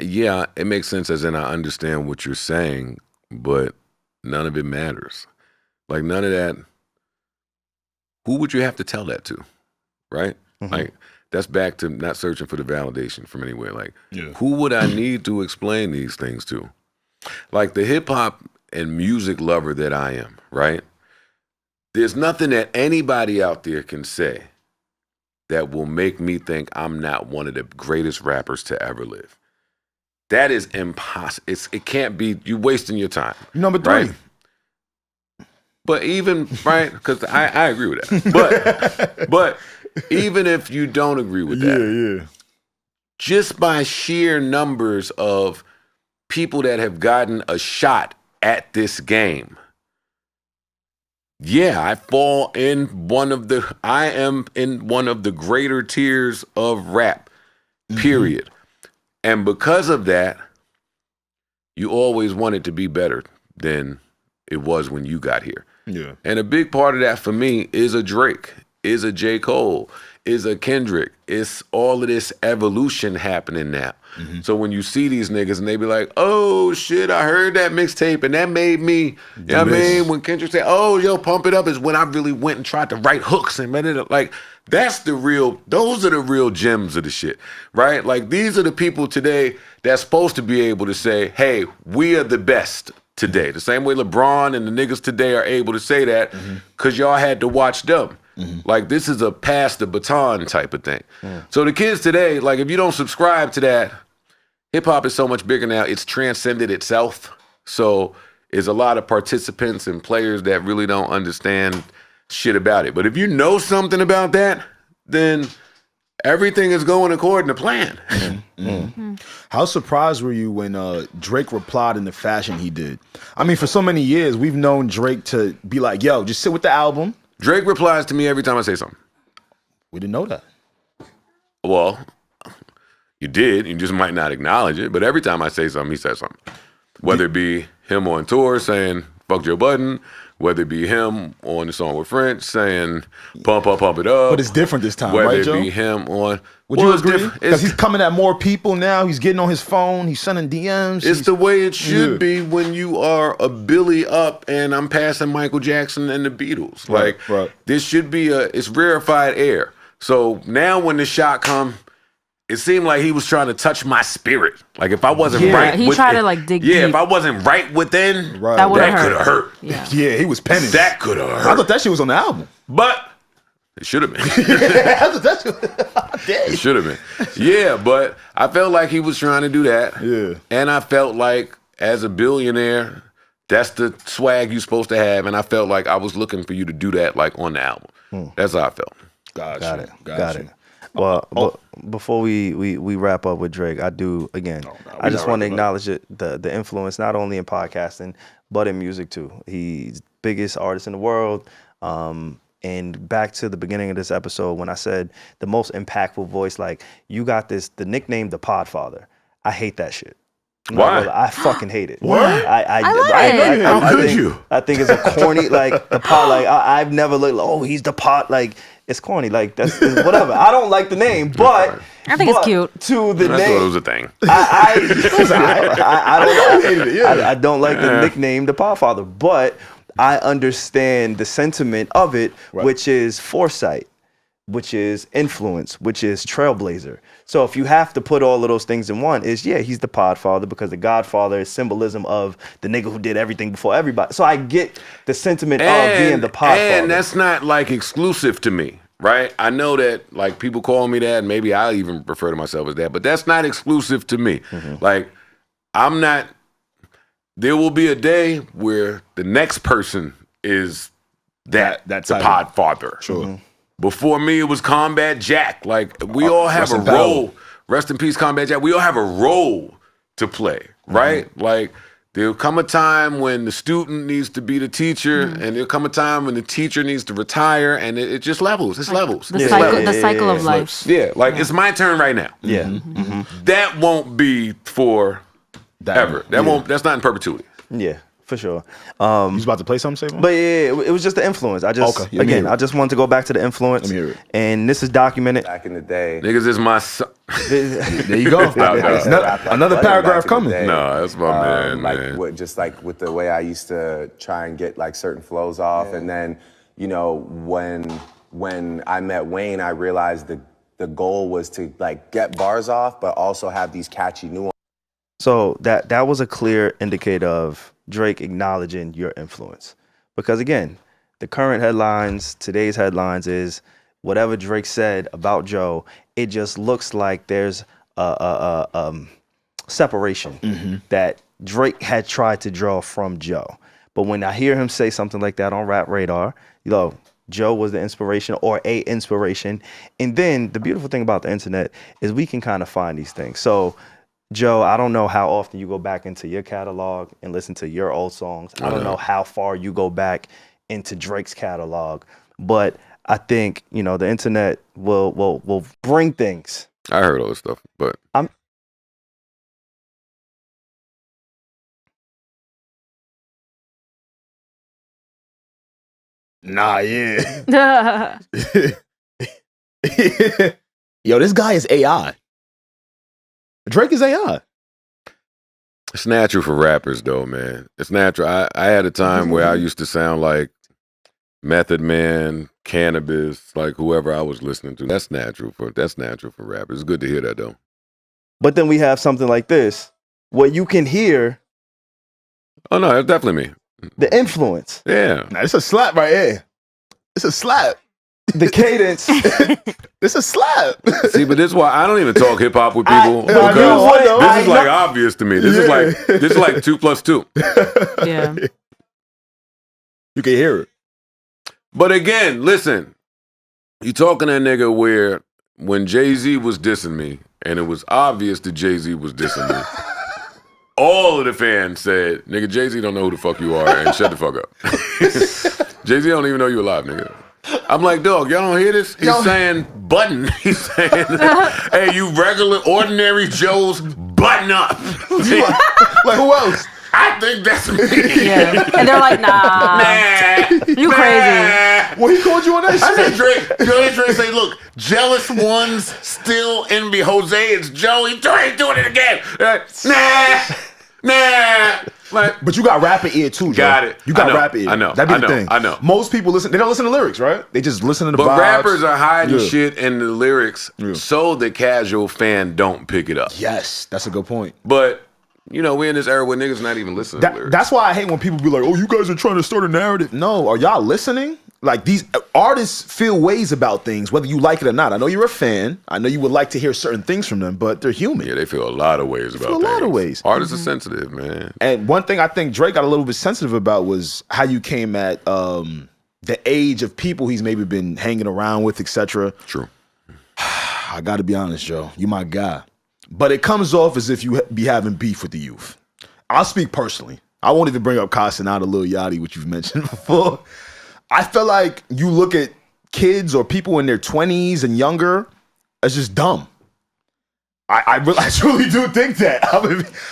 Yeah, it makes sense, as in I understand what you're saying, but none of it matters. Like, none of that. Who would you have to tell that to, right? Like, that's back to not searching for the validation from anywhere. Like, who would I need to explain these things to? Like, the hip-hop and music lover that I am, right? There's nothing that anybody out there can say that will make me think I'm not one of the greatest rappers to ever live. That is impossible. It can't be. You're wasting your time. Number 3. Right? But even, right, because I agree with that. But even if you don't agree with that, just by sheer numbers of people that have gotten a shot at this game, I am in one of the greater tiers of rap, period. And because of that, you always wanted to be better than it was when you got here. Yeah. And a big part of that for me is a Drake, is a J. Cole, is a Kendrick. It's all of this evolution happening now. So when you see these niggas and they be like, oh shit, I heard that mixtape and that made me, you know what I mean? When Kendrick said, oh, yo, pump it up, is when I really went and tried to write hooks and made it like, those are the real gems of the shit, right? Like, these are the people today that's supposed to be able to say, hey, we are the best today. The same way LeBron and the niggas today are able to say that because y'all had to watch them. Like, this is a pass the baton type of thing. So the kids today, like, if you don't subscribe to that, hip-hop is so much bigger now. It's transcended itself. So there's a lot of participants and players that really don't understand shit about it. But if you know something about that, then everything is going according to plan. How surprised were you when Drake replied in the fashion he did? I mean, for so many years, we've known Drake to be like, yo, just sit with the album. Drake replies to me every time I say something. We didn't know that. Well, you did. You just might not acknowledge it. But every time I say something, he says something. Whether it be him on tour saying, fuck Joe Budden, whether it be him on the song with French saying, pump up, pump it up. But it's different this time, whether right, Joe? Whether it be him on... Would you agree? Because he's coming at more people now. He's getting on his phone. He's sending DMs. It's the way it should be when you are a Billy up and I'm passing Michael Jackson and the Beatles. Like, this should be it's rarefied air. So now when the shot come, it seemed like he was trying to touch my spirit. Like, if I wasn't right, he tried to like dig deep. If I wasn't right within, that could have hurt. Yeah, he was penning. That could have hurt. I thought that shit was on the album, but it should have been. It should have been. Yeah, but I felt like he was trying to do that. Yeah, and I felt like as a billionaire, that's the swag you're supposed to have, and I felt like I was looking for you to do that, like on the album. That's how I felt. Got it. Well, before we wrap up with Drake, I just want to acknowledge the influence not only in podcasting but in music too. He's biggest artist in the world. And back to the beginning of this episode when I said the most impactful voice, like, you got the nickname the Podfather. I hate that shit. Why? I fucking hate it. What? How could you? I think it's a corny, like, the pod. Like, I've never looked. Oh, he's the pod. Like, it's corny. Like that's whatever. I don't like the name, but I think it's cute. To the I name, thought it was a thing. I don't like the nickname, the Podfather, but I understand the sentiment of it, which is foresight, which is influence, which is trailblazer. So if you have to put all of those things in one, he's the Podfather because the Godfather is symbolism of the nigga who did everything before everybody. So I get the sentiment of being the Podfather. And that's not like exclusive to me, right? I know that like people call me that, and maybe I even refer to myself as that, but that's not exclusive to me. Like I'm not, there will be a day where the next person is that the Podfather. Sure. Before me, it was Combat Jack. Like, we all have a role. Rest in peace, Combat Jack. We all have a role to play, right? Like, there'll come a time when the student needs to be the teacher, and there'll come a time when the teacher needs to retire, and it just levels. It's levels. The cycle of life. Yeah, like, it's my turn right now. Yeah. That won't be for ever. That's not in perpetuity. Yeah. For sure. You was about to play something, SaVon? But yeah, it was just the influence. I just I just wanted to go back to the influence. Let me hear it. And this is documented. Back in the day. Niggas is my son. There you go. Another paragraph coming. No, that's my man. With the way I used to try and get like certain flows off, and then when I met Wayne, I realized the goal was to like get bars off, but also have these catchy nuances. So that was a clear indicator of Drake acknowledging your influence. Because again, the current headlines, today's headlines is whatever Drake said about Joe, it just looks like there's a separation that Drake had tried to draw from Joe. But when I hear him say something like that on Rap Radar, Joe was the inspiration or a inspiration. And then the beautiful thing about the internet is we can kind of find these things. So Joe, I don't know how often you go back into your catalog and listen to your old songs. I don't know how far you go back into Drake's catalog, but I think, the internet will bring things. I heard all this stuff, but Yo, this guy is AI. Drake is AI. It's natural for rappers, though, man. It's natural. I had a time where I used to sound like Method Man, Cannabis, like whoever I was listening to. That's natural for rappers. It's good to hear that, though. But then we have something like this, where you can hear. Oh no, it's definitely me. The influence. Yeah, it's a slap right here. It's a slap. The cadence. It's a slap. See, but this is why I don't even talk hip hop with people because this is like obvious to me. This is like 2 + 2. Yeah. You can hear it. But again, listen, you talking to a nigga where when Jay-Z was dissing me, and it was obvious that Jay-Z was dissing me, all of the fans said, nigga, Jay-Z don't know who the fuck you are, and shut the fuck up. Jay-Z don't even know you alive, nigga. I'm like, dog, y'all don't hear this? He's saying button. He's saying, hey, you regular, ordinary Joes, button up. Like, who else? I think that's me. Yeah. And they're like, nah. You crazy. Well, he called you on that shit. I said, Drake say, look, jealous ones still envy Jose. It's Joey. Drake doing it again. Nah. Like, but you got rapper ear too, Joe. Got it. You got rapper ear. I know. That'd be the thing. I know. Most people listen. They don't listen to lyrics, right? They just listen to the vibes. But rappers are hiding shit in the lyrics so the casual fan don't pick it up. Yes, that's a good point. But we're in this era where niggas not even listening to lyrics. That's why I hate when people be like, "Oh, you guys are trying to start a narrative." No, are y'all listening? Like, these artists feel ways about things, whether you like it or not. I know you're a fan. I know you would like to hear certain things from them, but they're human. Yeah, they feel a lot of ways about things. A lot of ways. Artists are sensitive, man. And one thing I think Drake got a little bit sensitive about was how you came at the age of people he's maybe been hanging around with, etc. True. I got to be honest, Joe. You my guy. But it comes off as if you be having beef with the youth. I'll speak personally. I won't even bring up Kai Cenat or Lil Yachty, which you've mentioned before. I feel like you look at kids or people in their 20s and younger as just dumb. I truly do think that.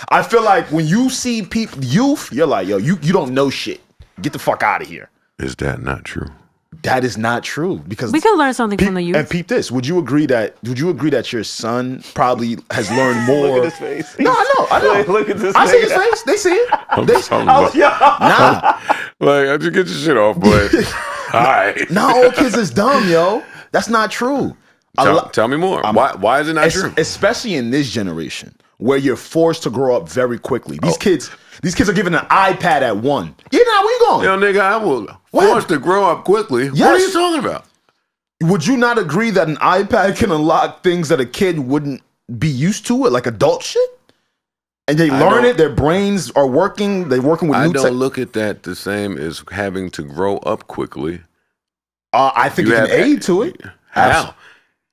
I feel like when you see youth, you're like, yo, you don't know shit. Get the fuck out of here. Is that not true? That is not true because we can learn something from the youth. And peep this: Would you agree that your son probably has learned more? Look at his face. No, I know. Look at this. I see his face. They see it. Like, I just get your shit off, but all right. Not all kids is dumb, yo. That's not true. Tell me more. Why is it not true? Especially in this generation where you're forced to grow up very quickly. These kids are given an iPad at 1. You know, where you going? Yo, nigga, I will forced to grow up quickly. Yes. What are you talking about? Would you not agree that an iPad can unlock things that a kid wouldn't be used to, like adult shit? And they learn it, their brains are working, they're working with new tech. I don't look at that the same as having to grow up quickly. I think it can aid to it. How?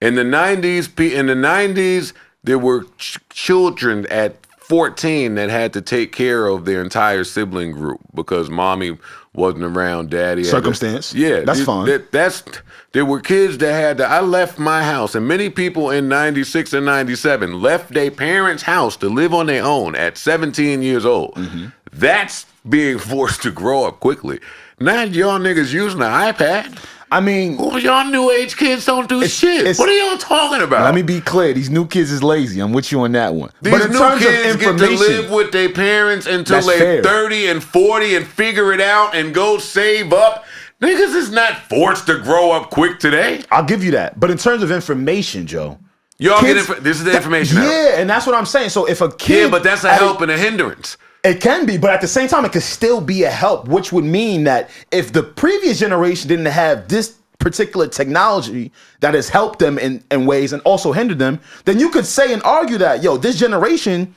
In the 90s, there were children at 14 that had to take care of their entire sibling group because mommy wasn't around, daddy. Circumstance. That's fine. There were kids that had to, I left my house, and many people in 96 and 97 left their parents' house to live on their own at 17 years old. Mm-hmm. That's being forced to grow up quickly. Not y'all niggas using an iPad. I mean, y'all new age kids don't do shit. What are y'all talking about? Let me be clear. These new kids is lazy. I'm with you on that one. These new kids get to live with their parents until they're 30 and 40 and figure it out and go save up. Niggas is not forced to grow up quick today. I'll give you that. But in terms of information, Joe. Y'all get this is the information. Yeah, and that's what I'm saying. So if a kid. Yeah, but that's a help and a hindrance. It can be, but at the same time, it could still be a help, which would mean that if the previous generation didn't have this particular technology that has helped them in ways and also hindered them, then you could say and argue that, this generation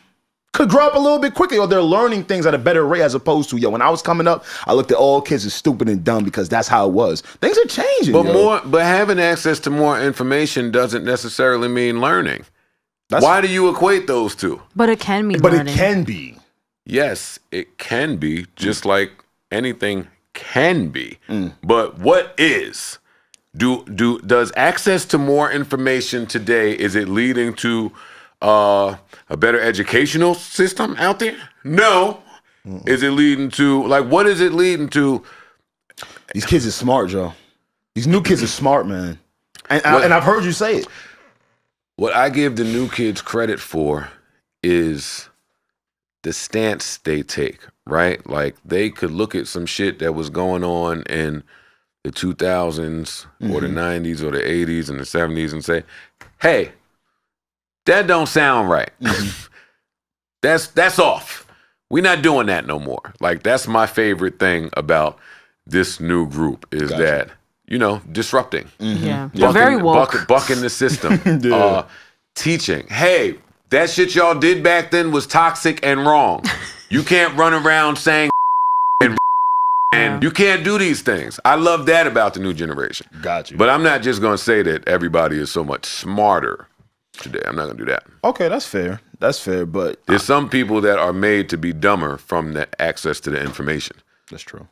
could grow up a little bit quicker, or they're learning things at a better rate as opposed to, when I was coming up, I looked at all kids as stupid and dumb because that's how it was. Things are changing, But having access to more information doesn't necessarily mean learning. Why do you equate those two? But it can mean learning. But it can be. Yes, it can be, just like anything can be. But what is? Does access to more information today, is it leading to a better educational system out there? No. Is it leading to, what is it leading to? These kids are smart, Joe. These new kids are smart, man. And I've heard you say it. What I give the new kids credit for is the stance they take, right? Like, they could look at some shit that was going on in the 2000s or the 90s or the 80s and the 70s and say, hey, that don't sound right. That's off. We're not doing that no more. Like, that's my favorite thing about this new group is that, disrupting. Yeah. They're very woke. Bucking the system. Teaching. Hey, that shit y'all did back then was toxic and wrong. You can't run around saying and you can't do these things. I love that about the new generation. Got you. But I'm not just going to say that everybody is so much smarter today. I'm not going to do that. Okay, that's fair. That's fair, but there's some people that are made to be dumber from the access to the information. That's true.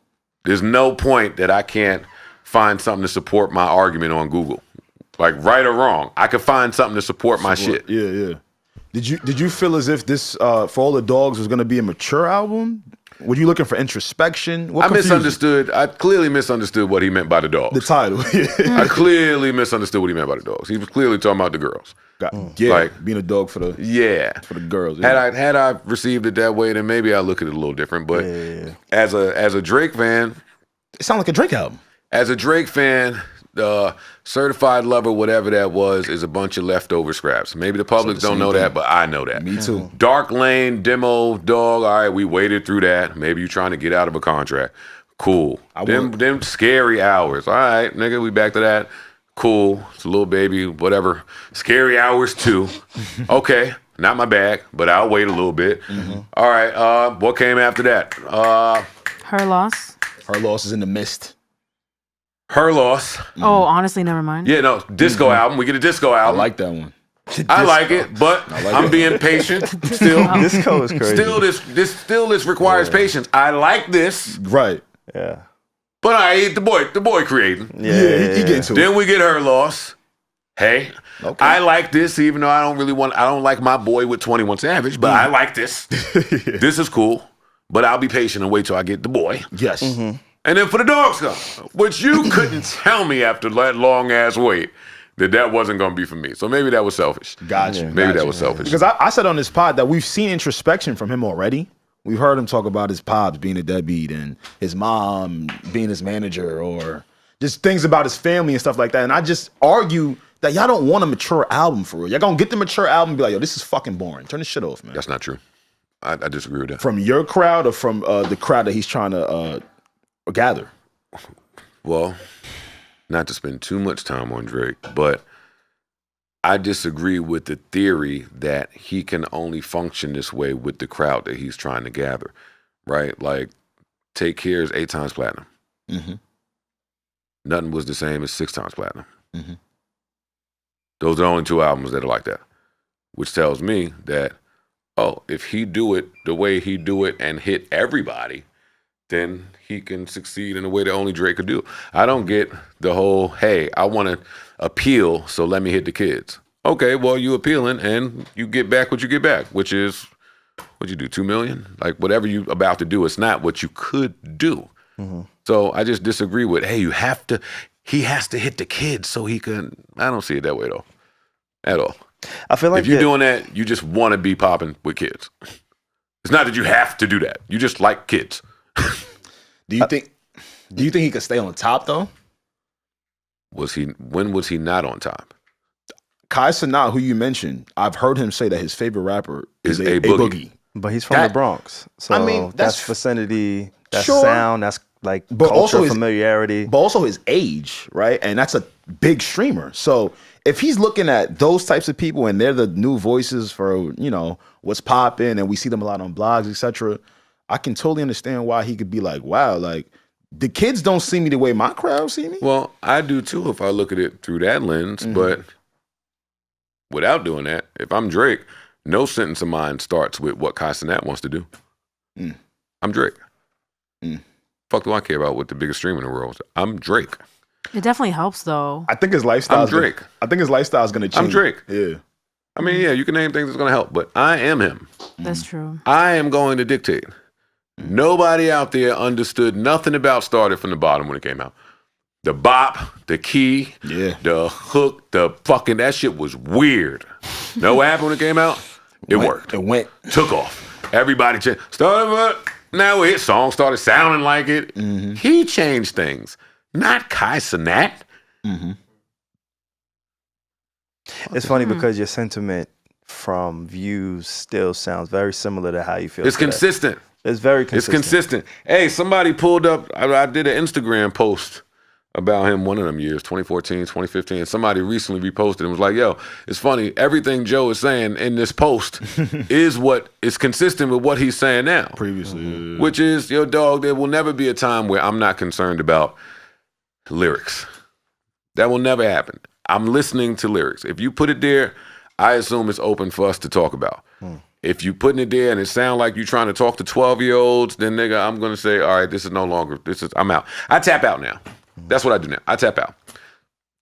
There's no point that I can't find something to support my argument on Google. Like, right or wrong, I could find something to support my shit. Yeah. Did you feel as if this For All the Dogs was going to be a mature album? Were you looking for introspection? I misunderstood. I clearly misunderstood what he meant by the dogs. The title. I clearly misunderstood what he meant by the dogs. He was clearly talking about the girls. Being a dog for the girls. Yeah. Had I received it that way, then maybe I'll look at it a little different. But as a Drake fan, it sounded like a Drake album. As a Drake fan, Certified Lover, whatever that was, is a bunch of leftover scraps. Maybe the public don't know that, but I know that. Me too. Dark Lane, demo, dog, all right, we waited through that. Maybe you're trying to get out of a contract. Cool. Them scary hours. All right, nigga, we back to that. Cool. It's a little baby, whatever. Scary hours too. Okay, not my bag, but I'll wait a little bit. All right, what came after that? Her Loss. Her Loss is in the mist. Her Loss. Oh, honestly, never mind. Yeah, no, disco album. We get a disco album. I like that one. I like it, but I'm being patient. Still, disco is crazy. Still, this requires patience. I like this. Right. Yeah. But I hate the boy creating. Yeah, he get to it. Then we get Her Loss. Hey, I like this, even though I don't like my boy with 21 Savage, but I like this. This is cool. But I'll be patient and wait till I get the boy. Yes. And then for the dogs come, which you couldn't tell me after that long ass wait that wasn't going to be for me. So maybe that was selfish. Gotcha. Maybe that was selfish. Because I said on this pod that we've seen introspection from him already. We've heard him talk about his pops being a deadbeat and his mom being his manager, or just things about his family and stuff like that. And I just argue that y'all don't want a mature album for real. Y'all gonna get the mature album and be like, yo, this is fucking boring. Turn this shit off, man. That's not true. I disagree with that. From your crowd or from the crowd that he's trying to gather? Well, not to spend too much time on Drake, but I disagree with the theory that he can only function this way with the crowd that he's trying to gather, right? Like, Take Care is 8 times platinum. Mm-hmm. Nothing Was the Same as 6 times platinum. Mm-hmm. Those are the only 2 albums that are like that, which tells me that, oh, if he do it the way he do it and hit everybody, then he can succeed in a way that only Drake could do. I don't get the whole, hey, I want to appeal, so let me hit the kids. Okay, well, you appealing and you get back what you get back, which is, what'd you do, 2 million? Like, whatever you about to do, it's not what you could do. Mm-hmm. So I just disagree with, hey, he has to hit the kids so he can. I don't see it that way, though, at all. I feel like if you're doing that, you just want to be popping with kids. It's not that you have to do that. You just like kids. Do you think he could stay on top though? When was he not on top? Kai Cenat, who you mentioned, I've heard him say that his favorite rapper is A Boogie. But he's from the Bronx. So I mean, that's vicinity, that's sure, sound, that's like but culture, also familiarity. But also his age, right? And that's a big streamer. So if he's looking at those types of people and they're the new voices for, what's popping, and we see them a lot on blogs, etc., I can totally understand why he could be like, wow, like, the kids don't see me the way my crowd see me. Well, I do too if I look at it through that lens. Mm-hmm. But without doing that, if I'm Drake, no sentence of mine starts with what Kai Cenat wants to do. Mm. I'm Drake. Mm. Fuck do I care about what the biggest streamer in the world is? I'm Drake. It definitely helps, though. I think his lifestyle. I'm Drake. I think his lifestyle is going to change. I'm Drake. Yeah. I mean, yeah, you can name things that's going to help, but I am him. That's true. I am going to dictate. Nobody out there understood nothing about Started from the Bottom when it came out. The bop, the key, the hook, the fucking, that shit was weird. Know what happened when it came out? It worked. It went. Took off. Everybody changed. Now his song started sounding like it. Mm-hmm. He changed things. Not Kai Cenat. Mm-hmm. It's funny because your sentiment from views still sounds very similar to how you feel. It's consistent. It's very consistent. It's consistent. Hey, somebody pulled up, I did an Instagram post about him one of them years, 2014, 2015. Somebody recently reposted and was like, yo, it's funny. Everything Joe is saying in this post is what is consistent with what he's saying now. Previously. Mm-hmm. Which is, yo, dog, there will never be a time where I'm not concerned about lyrics. That will never happen. I'm listening to lyrics. If you put it there, I assume it's open for us to talk about. If you putting it there and it sound like you trying to talk to 12-year-olds, then nigga, I'm going to say, all right, this is no longer, I'm out. I tap out now. That's what I do now. I tap out.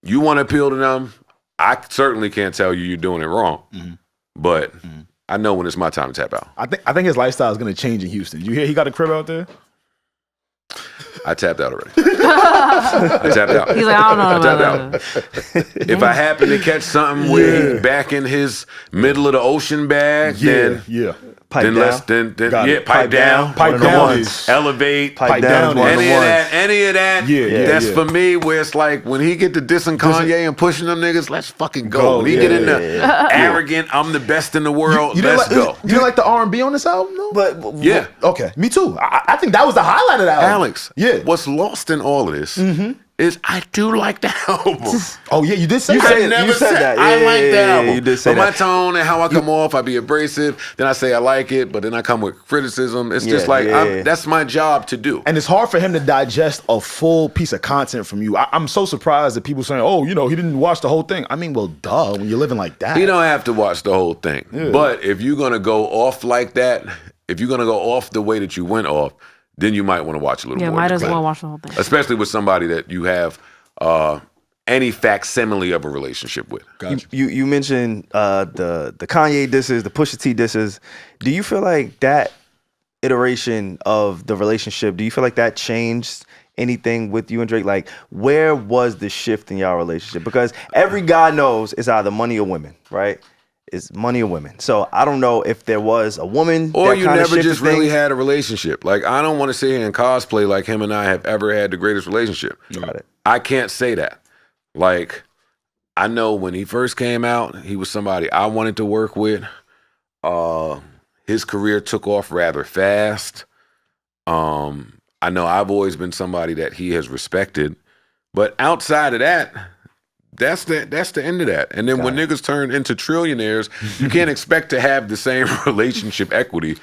You want to appeal to them, I certainly can't tell you you're doing it wrong. Mm-hmm. But I know when it's my time to tap out. I think his lifestyle is going to change in Houston. You hear he got a crib out there? I tapped out already. I tapped out. He's like, I don't know about that. If I happen to catch something where back in his middle of the ocean bag, then pipe down. Pipe down. Elevate. Pipe down. Any of that. That's for me where it's like when he get to dissing Kanye and pushing them niggas, let's fucking go. When he get in there arrogant, I'm the best in the world, let's go. You didn't like the R&B on this album though? But yeah. Okay, me too. I think that was the highlight of that album. Alex, what's lost in all of this is I do like the album. Oh yeah, you did say that. You said that. I like the album. You did say but my tone and how I come off, I be abrasive. Then I say I like it, but then I come with criticism. It's just like that's my job to do. And it's hard for him to digest a full piece of content from you. I'm so surprised that people saying, "Oh, he didn't watch the whole thing." I mean, well, duh. When you're living like that, you don't have to watch the whole thing. Yeah. But if you're gonna go off like that, if you're gonna go off the way that you went off, then you might want to watch a little more. Yeah, might as well watch the whole thing. Especially with somebody that you have any facsimile of a relationship with. Gotcha. You mentioned the Kanye disses, the Pusha T disses. Do you feel like that iteration of the relationship, do you feel like that changed anything with you and Drake? Like, where was the shift in y'all relationship? Because every guy knows it's either money or women, right? It's money or women. So I don't know if there was a woman or that you never just really had a relationship. Like, I don't want to sit here and cosplay like him and I have ever had the greatest relationship. Got it. I can't say that. Like, I know when he first came out, he was somebody I wanted to work with. His career took off rather fast. I know I've always been somebody that he has respected. But outside of that, that's the end of that. And then when niggas turn into trillionaires, you can't expect to have the same relationship equity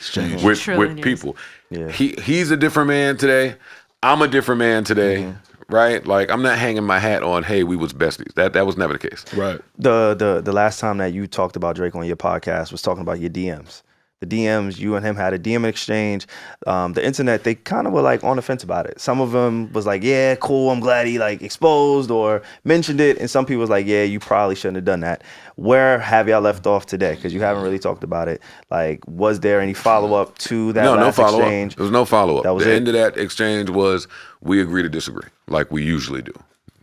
with people. Yeah. He's a different man today. I'm a different man today. Right? Like, I'm not hanging my hat on, hey, we was besties. That was never the case. Right. The last time that you talked about Drake on your podcast was talking about your DMs. The DMs, you and him had a DM exchange. The internet, they kind of were like on the fence about it. Some of them was like, yeah, cool, I'm glad he like exposed or mentioned it. And some people was like, yeah, you probably shouldn't have done that. Where have y'all left off today? Because you haven't really talked about it. Like, was there any follow-up to that last exchange? There was no follow-up. That was the end of that exchange was we agree to disagree, like we usually do.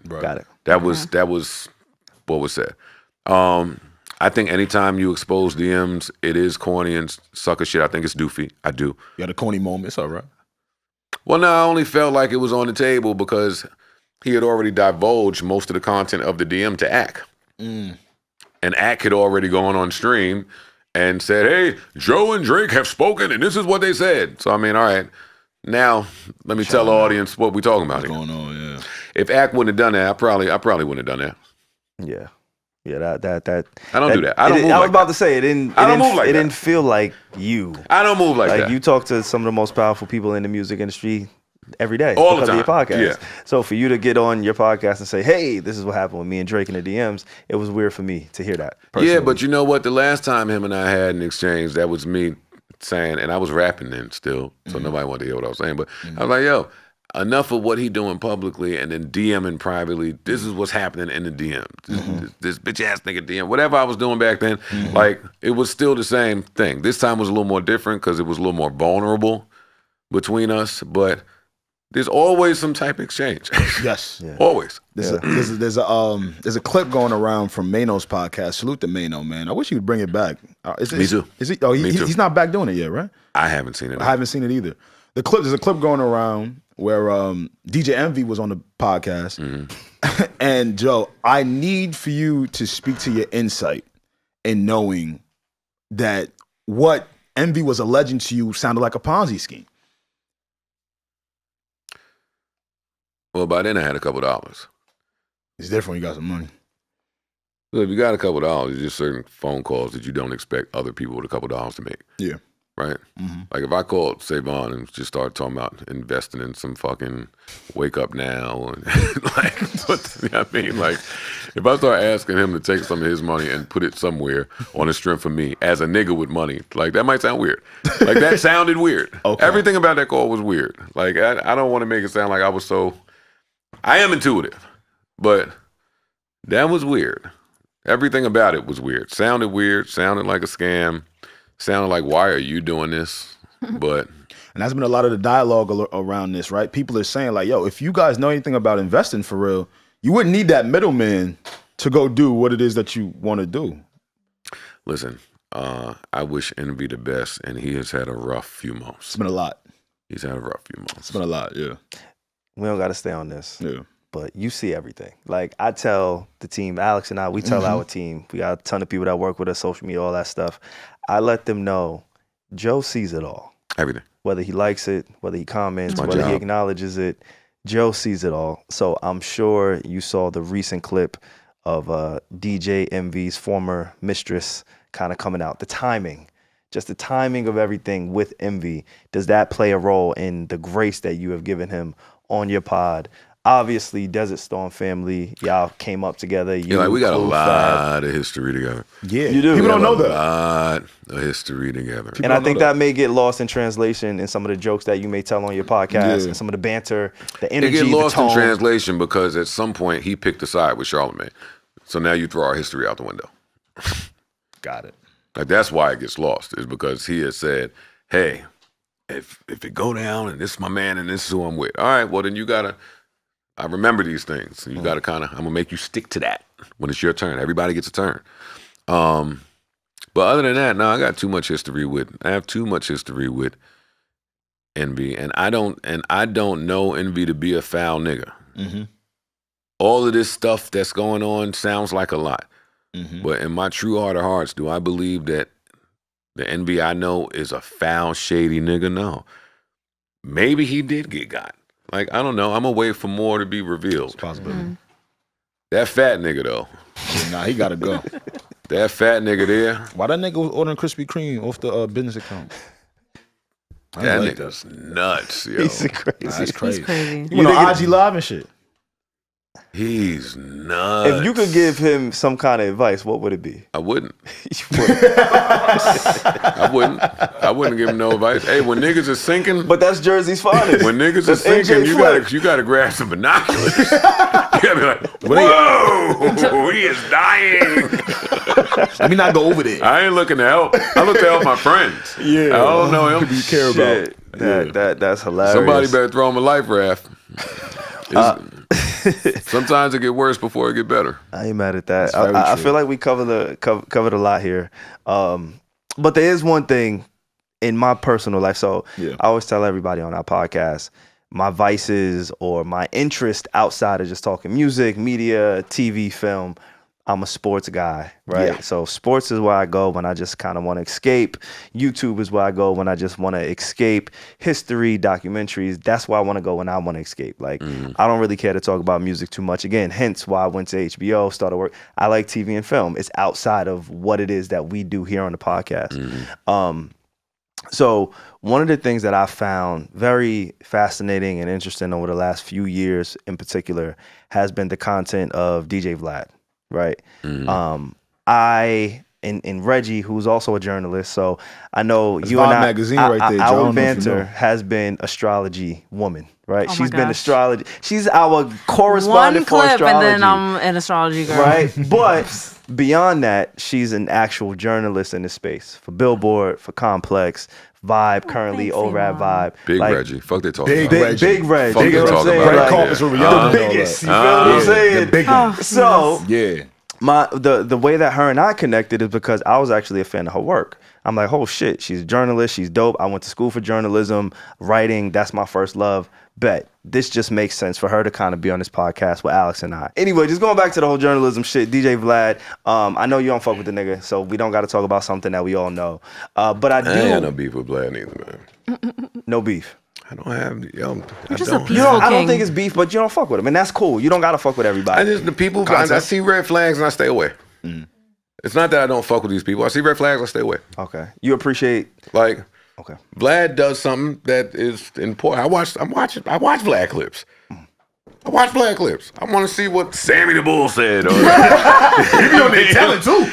Right. Got it. That was what was said. I think anytime you expose DMs, it is corny and sucker shit. I think it's doofy. I do. You had a corny moment. It's all right. Well, no, I only felt like it was on the table because he had already divulged most of the content of the DM to Ak. And Ak had already gone on stream and said, hey, Joe and Drake have spoken, and this is what they said. So, I mean, all right. Now, let me tell the audience what we're talking about here. What's going on, yeah. If Ak wouldn't have done that, I probably wouldn't have done that. Yeah. Yeah, that I don't do that. I don't move like that. I was about to say it didn't feel like you. I don't move like that. Like, you talk to some of the most powerful people in the music industry every day all the time. Of your podcast. Yeah. So for you to get on your podcast and say, hey, this is what happened with me and Drake in the DMs, it was weird for me to hear that personally. Yeah, but you know what? The last time him and I had an exchange, that was me saying, and I was rapping then still, so nobody wanted to hear what I was saying, but I was like, yo, enough of what he doing publicly and then DMing privately. This is what's happening in the DM. This bitch ass nigga DM. Whatever I was doing back then, like, it was still the same thing. This time was a little more different because it was a little more vulnerable between us, but there's always some type of exchange. Yes. Yeah. Always. There's a clip going around from Mano's podcast. Salute to Mano, man. I wish he would bring it back. Me too. Is he? Oh, he's not back doing it yet, right? I haven't seen it. I haven't seen it either. There's a clip going around where DJ Envy was on the podcast. And Joe, I need for you to speak to your insight in knowing that what Envy was alleging to you sounded like a Ponzi scheme. Well, by then I had a couple $. It's different when you got some money. Look, if you got a couple $, it's just certain phone calls that you don't expect other people with a couple $. To make. Yeah. Right? Like, if I called SaVon and just started talking about investing in some fucking Wake Up Now, and like, you know what I mean? Like, if I start asking him to take some of his money and put it somewhere on the strength for me as a nigga with money, like, that might sound weird. Like, that sounded weird. Okay. Everything about that call was weird. Like, I don't want to make it sound like I was so... I am intuitive, but that was weird. Everything about it was weird. Sounded like a scam. Sounded like, why are you doing this? But and that's been a lot of the dialogue around this, right? People are saying like, yo, if you guys know anything about investing for real, you wouldn't need that middleman to go do what it is that you want to do. Listen, I wish Envy the best, and he has had a rough few months. It's been a lot. He's had a rough few months. It's been a lot, yeah. We don't got to stay on this. Yeah. But you see everything. Like, I tell the team, Alex and I, we tell our team, we got a ton of people that work with us, social media, all that stuff. I let them know Joe sees it all. Everything. Whether he likes it, whether he comments, whether job. he acknowledges it, Joe sees it all. So I'm sure you saw the recent clip of DJ Envy's former mistress kind of coming out. The timing, just the timing of everything with Envy. Does that play a role in the grace that you have given him on your pod? Obviously, Desert Storm family, y'all came up together. Yeah, like, we got a lot of history together. Yeah, you do. People don't know that. A lot of history together. And I think that may get lost in translation in some of the jokes that you may tell on your podcast and some of the banter, the energy, It get lost the tone. in translation because at some point he picked a side with Charlamagne. So now you throw our history out the window. Got it. Like, that's why it gets lost, is because he has said, hey, if it go down and this is my man and this is who I'm with. All right, well then you gotta. I remember these things. You gotta kind of. I'm gonna make you stick to that when it's your turn. Everybody gets a turn. But other than that, no, I got too much history with. I have too much history with Envy, and I don't know Envy to be a foul nigga. Mm-hmm. All of this stuff that's going on sounds like a lot, but in my true heart of hearts, do I believe that the Envy I know is a foul, shady nigga? No. Maybe he did get got. Like, I don't know. I'm gonna wait for more to be revealed. It's possible. That fat nigga though. Nah, he gotta go. That fat nigga there. Why that nigga was ordering Krispy Kreme off the business account? That nigga's nuts, yo. He's crazy. Nah, that's crazy. He's crazy. You know, IG Live and shit. He's nuts. If you could give him some kind of advice, what would it be? I wouldn't. You wouldn't. I wouldn't give him no advice. Hey, when niggas is sinking, But that's Jersey's finest. when niggas That's is sinking, NJ you gotta grab some binoculars. You gotta be like, whoa, he is dying. Let me not go over there. I ain't looking to help. I look to help my friends. Yeah. I don't know him. You care about. That's hilarious. Somebody better throw him a life raft. Sometimes it get worse before it get better. I ain't mad at that. I feel like we covered a lot here. But there is one thing in my personal life. So I always tell everybody on our podcast, my vices or my interest outside of just talking music, media, TV, film, I'm a sports guy, right? Yeah. So sports is where I go when I just kind of want to escape. YouTube is where I go when I just want to escape. History, documentaries, that's where I want to go when I want to escape. Like, I don't really care to talk about music too much. Again, hence why I went to HBO, started work. I like TV and film. It's outside of what it is that we do here on the podcast. So one of the things that I found very fascinating and interesting over the last few years in particular has been the content of DJ Vlad. Right. I and Regi, who's also a journalist, so I know that's you and I. magazine right there. Our banter has been astrology woman, right? She's been astrology. She's our correspondent for astrology. One clip, and then I'm an astrology girl. Right, but beyond that, she's an actual journalist in this space for Billboard, for Complex. Vibe currently over at Vibe. Big like, Reggie. Fuck they talking big, about. Big Reg. Fuck You know what I'm saying? Red carpets over the biggest. You feel what I'm saying? The biggest. So yeah. The way that her and I connected is because I was actually a fan of her work. I'm like, oh shit, she's a journalist, she's dope. I went to school for journalism, writing, that's my first love. Bet. This just makes sense for her to kind of be on this podcast with Alex and I. Anyway, just going back to the whole journalism shit, DJ Vlad, I know you don't fuck with the nigga, so we don't got to talk about something that we all know. But I do. I ain't got no beef with Vlad neither, man. No beef. I don't have. I don't think it's beef, but you don't fuck with him, and that's cool. You don't gotta fuck with everybody. I see red flags and I stay away. It's not that I don't fuck with these people. I see red flags, I stay away. Okay, you appreciate like. Okay, Vlad does something that is important. I watch Vlad clips. I watch Vlad clips. I want to see what Sammy the Bull said. Or, he be on there telling too.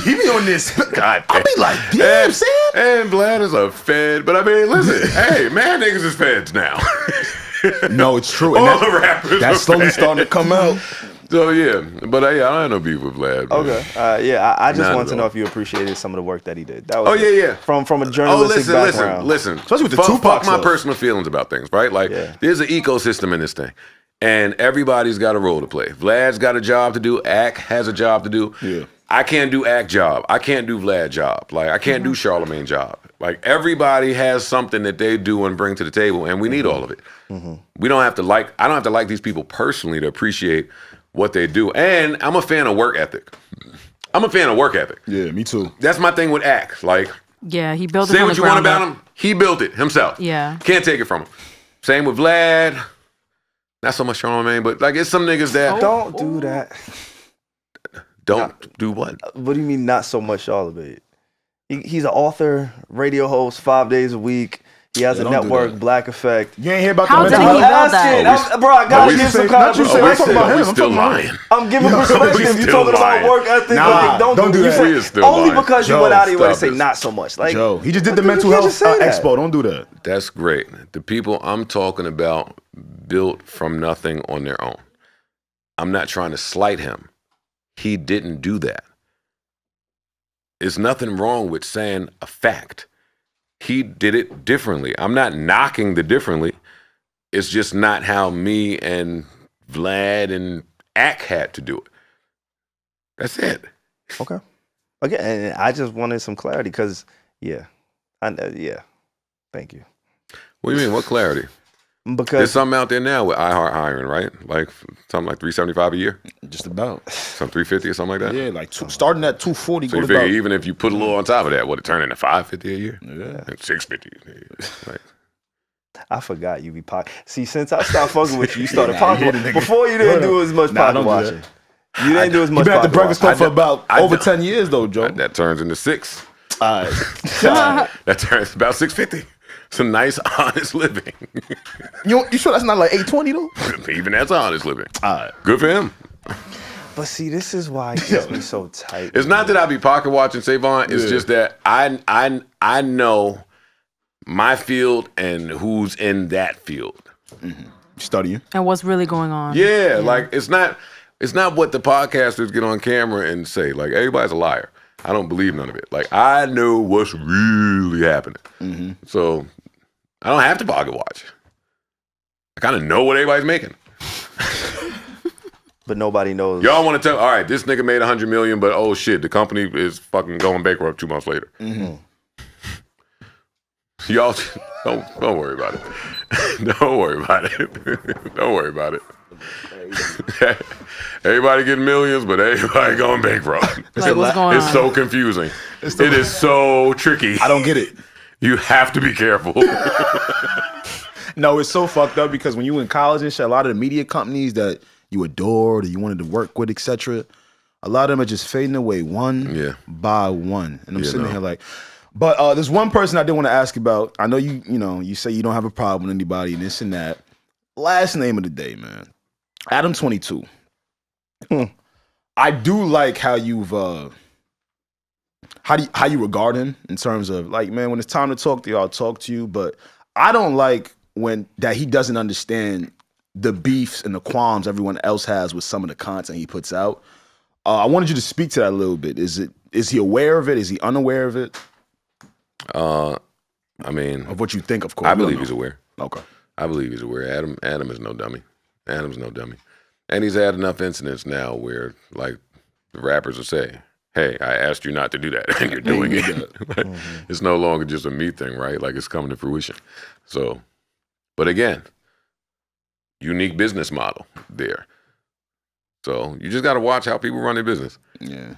He be on this. God, I be like, damn, Sam. And Vlad is a fed. But I mean, listen, hey, man, niggas is feds now. No, it's true. All the rappers that's slowly starting to come out. So yeah, but I don't have no beef with Vlad. Man. Okay, I just wanted to know if you appreciated some of the work that he did. That was from a journalistic background. Listen. Especially with the Tupac fuck my personal feelings about things, right? Like there's an ecosystem in this thing. And everybody's got a role to play. Vlad's got a job to do. Ak has a job to do. Yeah. I can't do Ak job. I can't do Vlad job. Like I can't do Charlamagne job. Like everybody has something that they do and bring to the table, and we need all of it. We don't have to like. I don't have to like these people personally to appreciate what they do. And I'm a fan of work ethic. Yeah, me too. That's my thing with Ak. Like, he built it. Say what you want about him. He built it himself. Yeah, can't take it from him. Same with Vlad. Not so much Charlamagne, but like it's some niggas that don't do that. Don't do what? What do you mean not so much Charlamagne? He's an author, radio host, 5 days a week. He has a network, Black Effect. You ain't hear about How the did he build that? Bro, I gotta give some kind of perspective. Are we still lying? I'm giving perspective. You talking about work ethic? Nah, don't do that. We still only lying. because you went out of your way to say not so much. Like Joe, he just did the mental health expo. Don't do that. That's great. The people I'm talking about built from nothing on their own. I'm not trying to slight him. He didn't do that. There's nothing wrong with saying a fact. he did it differently. I'm not knocking the differently. It's just not how me and Vlad and Ak had to do it. That's it. Okay. Again, and I just wanted some clarity because, thank you. What do you mean? What clarity? Because there's something out there now with iHeart hiring, right? Like something like $375 a year, just about some $350 or something like that. Yeah, like starting at $240. So you figure even if you put a little on top of that, would it turn into $550 a year? Yeah, and $650 a year. Like, I forgot you be pocket. See, since I stopped fucking with you, you started pocket. Before you didn't do as much pocket watching. You didn't do as much. You've been at the Breakfast Club for about over 10 years, though, Joe. That turns into $6. All right. That turns about $650. Some nice, honest living. You sure that's not like $820 though? Even that's honest living. All right. Good for him. But see, this is why it gets me so tight. It's not that I be pocket watching SaVon. It's just that I know my field and who's in that field. Mm-hmm. Studying. And what's really going on. Yeah, like it's not what the podcasters get on camera and say. Like, everybody's a liar. I don't believe none of it. Like, I know what's really happening. Mm-hmm. So I don't have to pocket watch. I kind of know what everybody's making. But nobody knows. Y'all want to tell, all right, this nigga made $100 million, but oh shit, the company is fucking going bankrupt 2 months later. Mm-hmm. Y'all don't worry about it. Don't worry about it. Don't worry about it. Everybody getting millions, but everybody going bankrupt. Like, what's going on? It's so confusing. It is so tricky. I don't get it. You have to be careful. No, it's so fucked up because when you in college and shit, a lot of the media companies that you adored or you wanted to work with, etc., a lot of them are just fading away one by one. And I'm sitting here like, but there's one person I did want to ask about. I know you say you don't have a problem with anybody and this and that. Last name of the day, man. Adam 22. I do like how you've how you regard him in terms of like, man, when it's time to talk to you, I'll talk to you. But I don't like that he doesn't understand the beefs and the qualms everyone else has with some of the content he puts out. I wanted you to speak to that a little bit. Is he aware of it? Is he unaware of it? I mean, of what you think, of course. I believe he's aware. Okay. I believe he's aware. Adam is no dummy. Adam's no dummy. And he's had enough incidents now where, like, the rappers will say, hey, I asked you not to do that, and you're doing it. It's no longer just a me thing, right? Like, it's coming to fruition. So, but again, unique business model there. So you just got to watch how people run their business. Yeah.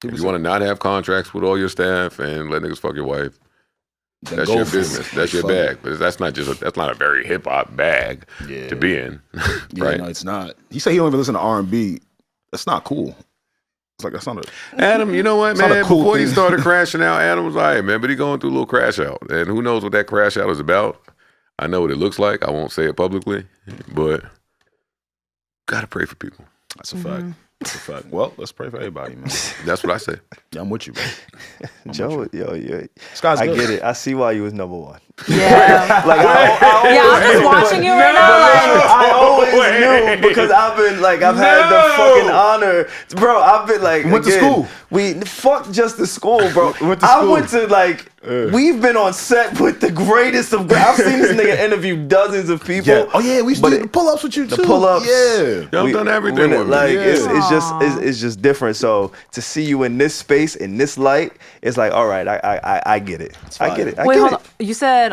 If you want to not have contracts with all your staff and let niggas fuck your wife, that's your business. That's your bag. But that's not a very hip hop bag to be in. Right? Yeah, no, it's not. He said he don't even listen to R&B. That's not cool. It's like that's not Adam, you know what, man? Cool before he started crashing out, Adam was all right, man. But he going through a little crash out. And who knows what that crash out is about? I know what it looks like. I won't say it publicly, but gotta pray for people. That's a fact. That's a fact. Well, let's pray for everybody, man. That's what I say. Yeah, I'm with you, bro. Joe, I get it. I see why you was number one. Yeah. Like I'm just watching you right now. Like, I always knew because I've had the fucking honor, bro. I've been like, went to school. Fuck just the school, bro. I went to like. We've been on set with the greatest of. I've seen this nigga interview dozens of people. Yeah. Oh yeah, we used to do the pull-ups with you too. The pull-ups. Yeah, y'all done everything with me. Like it's just different. So to see you in this space, in this light, it's like, all right, I get it. I get it. Wait, hold on. You said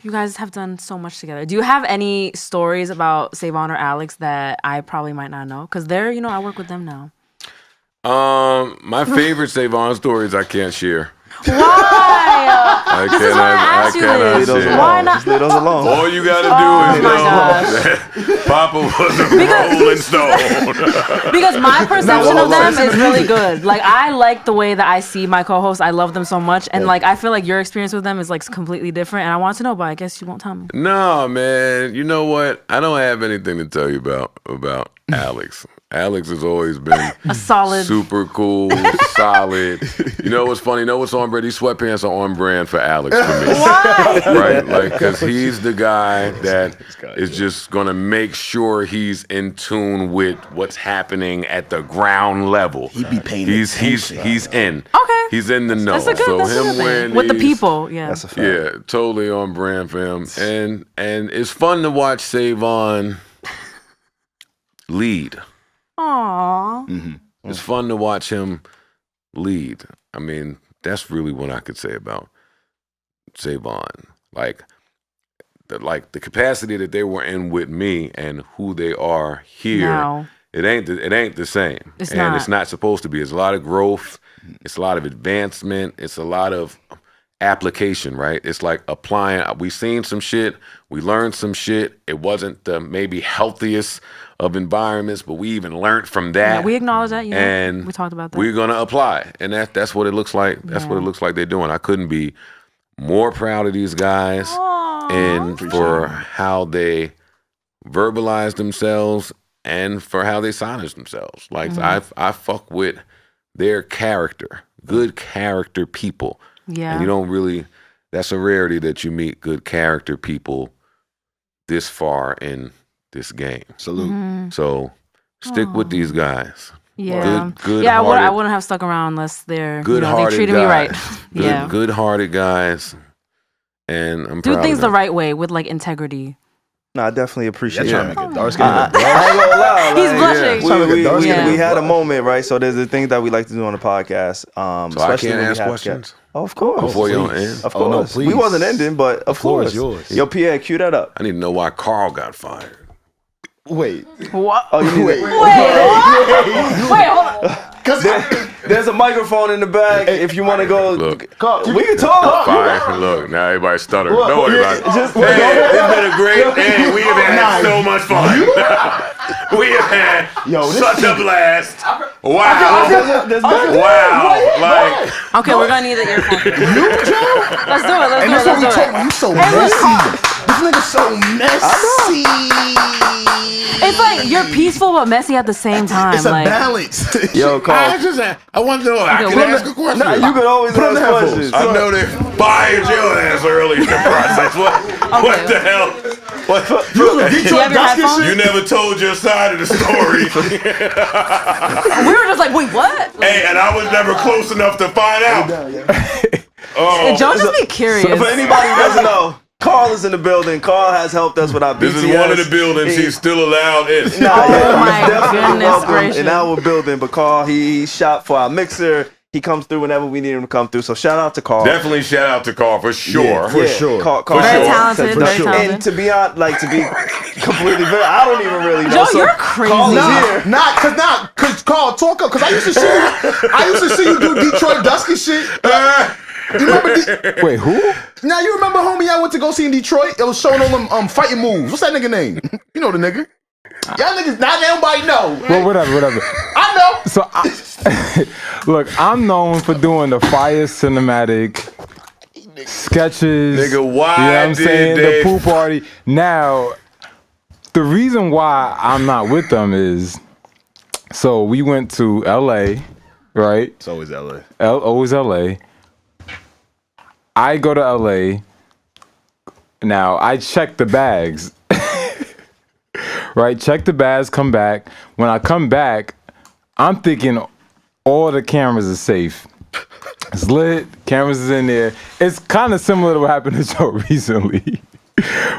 you guys have done so much together. Do you have any stories about SaVon or Alex that I probably might not know? Because they're, I work with them now. My favorite SaVon stories I can't share. Why? I cannot share. Why not? Just leave those alone. All you gotta do is know that Papa was a Rolling Stone. Because my perception of them is really good. Like, I like the way that I see my co-hosts. I love them so much. And like, I feel like your experience with them is like completely different. And I want to know, but I guess you won't tell me. No, man. You know what? I don't have anything to tell you about Alex. Alex has always been a solid, super cool, solid. You know what's funny? You know what's on brand? These sweatpants are on brand for Alex for me. Why? Right? Like, because he's the guy that is just going to make sure he's in tune with what's happening at the ground level. He be paying He's in. Okay. He's in the know. That's a good, so that's him a good wearing thing. With the these- people, yeah. That's a fact. Yeah, totally on brand for him. And it's fun to watch SaVon lead. Aww. It's fun to watch him lead. I mean, that's really what I could say about SaVon. Like the capacity that they were in with me and who they are here. No. It ain't the same. It's and not. it's not supposed to be. It's a lot of growth. It's a lot of advancement. It's a lot of application, right? It's like applying. We seen some shit. We learned some shit. It wasn't the maybe healthiest of environments, but we even learned from that. Yeah, we acknowledge that. And we talked about that. We're gonna apply, and that's what it looks like. That's what it looks like they're doing. I couldn't be more proud of these guys and for how they verbalize themselves and for how they silence themselves. Like I fuck with their character, good character people. Yeah. And you don't really. That's a rarity that you meet good character people this far in this game. Salute. So stick with these guys. Yeah. Good yeah, I wouldn't have stuck around unless they're good-hearted they treated guys. me right. Yeah. Good-hearted guys. And I'm Do proud things of the them. right way with like integrity. No, I definitely appreciate Yeah, it. trying to make it dark skin. I ain't gonna lie, He's like, blushing. we had a moment, right? So there's the things that we like to do on the podcast. So I especially can't when we ask have questions? guests. Oh, of course. Before you don't end? Of Oh, no, course. We please. wasn't ending, but of floor course. is yours. Yo, Pierre, cue that up. I need to know why Carl got fired. Wait. What? Oh, you need Wait. Wait, hold on. There's a microphone in the bag. If you want to go, Look. we can talk. Fire. Look, now everybody's stuttering. What? Don't worry about it. Just- Hey, it's been a great day. We have had so much fun. We have had such a blast. Wow. Wow. Like, Okay, we're gonna need the earphone. Let's do it. And that's what we Let's do talking it. about. You so Hey, look, messy. This nigga so messy. It's like you're peaceful but messy at the same time. It's a like, balance. Yo, Carl. I want to know. I can ask a question. Nah, you can always Put on ask the headphones. questions. I know they fired your ass early in the process. What the hell? you have your headphones? You never told your side of the story. We were just like, wait, what? Hey, and I was never close enough to find out. And Joe just be curious. For anybody who doesn't know, Carl is in the building. Carl has helped us with our BTS. This is one of the buildings he's still allowed in. Nah, Oh my he's definitely goodness welcome gracious. in our building. But Carl, he shop for our mixer. He comes through whenever we need him to come through. So shout out to Carl. Definitely shout out to Carl for sure. Yeah, for sure. Carl, Very sure. talented, For very sure. talented. And to be honest, like to be completely very, I don't even really know. Joe, So you're crazy. Carl is here. Cause Carl, talk up. Cause I used to see you do Detroit Dusky shit. You remember? Wait, who? Now you remember, homie? I went to go see in Detroit. It was showing all them fighting moves. What's that nigga name? You know the nigga. Y'all niggas, not everybody know. Well, whatever. I know. So, look, I'm known for doing the fire cinematic sketches. Nigga, why you know what I'm did saying? they- The pool party. Now, the reason why I'm not with them is, so we went to LA, right? It's always LA. Always LA. I go to LA. Now, I check the bags. Right? Check the bags, come back. When I come back, I'm thinking all the cameras are safe. It's lit, cameras is in there. It's kind of similar to what happened to Joe recently,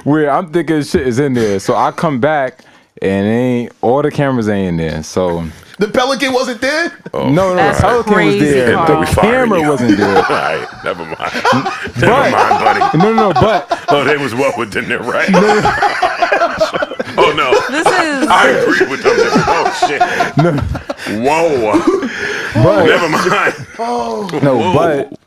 where I'm thinking shit is in there. So I come back and all the cameras ain't in there. So The Pelican wasn't there. no, That's the Pelican was crazy, there. Carl. The camera wasn't there. All right, never mind. Never mind, buddy. No, but Oh, they was well within their right. Oh no, This is I agree with them. Oh shit. Whoa. but Never mind. no, but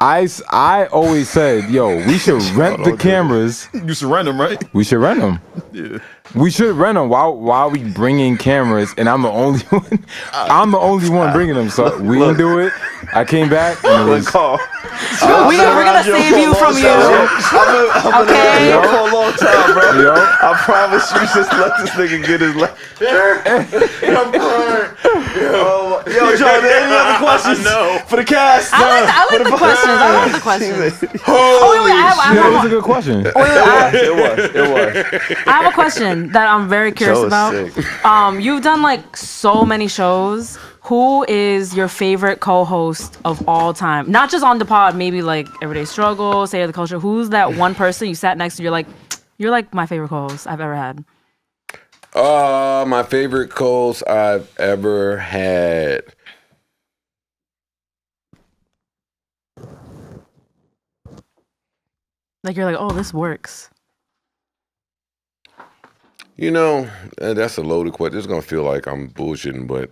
I always said, yo, we should rent the cameras. You surrender them, right? We should rent them. Yeah. We should rent them while we bring in cameras, and I'm the only one. I'm the only one bringing them, so we didn't do it. I came back and it was Carl. we're gonna save you from you. I've been Okay. around you for a long time, bro. yo. I promise you, just let this nigga get his life. I'm crying. Yo, Joe, any other questions No. for the cast? I like the questions. I love the questions. Holy wait, I Yeah, have that's a good question. It was. I have a question that I'm very curious Joe is about. sick. You've done like so many shows. Who is your favorite co-host of all time? Not just on the pod, maybe like Everyday Struggle, State of the Culture. Who's that one person you sat next to? You're like my favorite co-host I've ever had. My favorite co-host I've ever had. Like you're like, oh, this works. You know, that's a loaded question. It's gonna feel like I'm bullshitting, but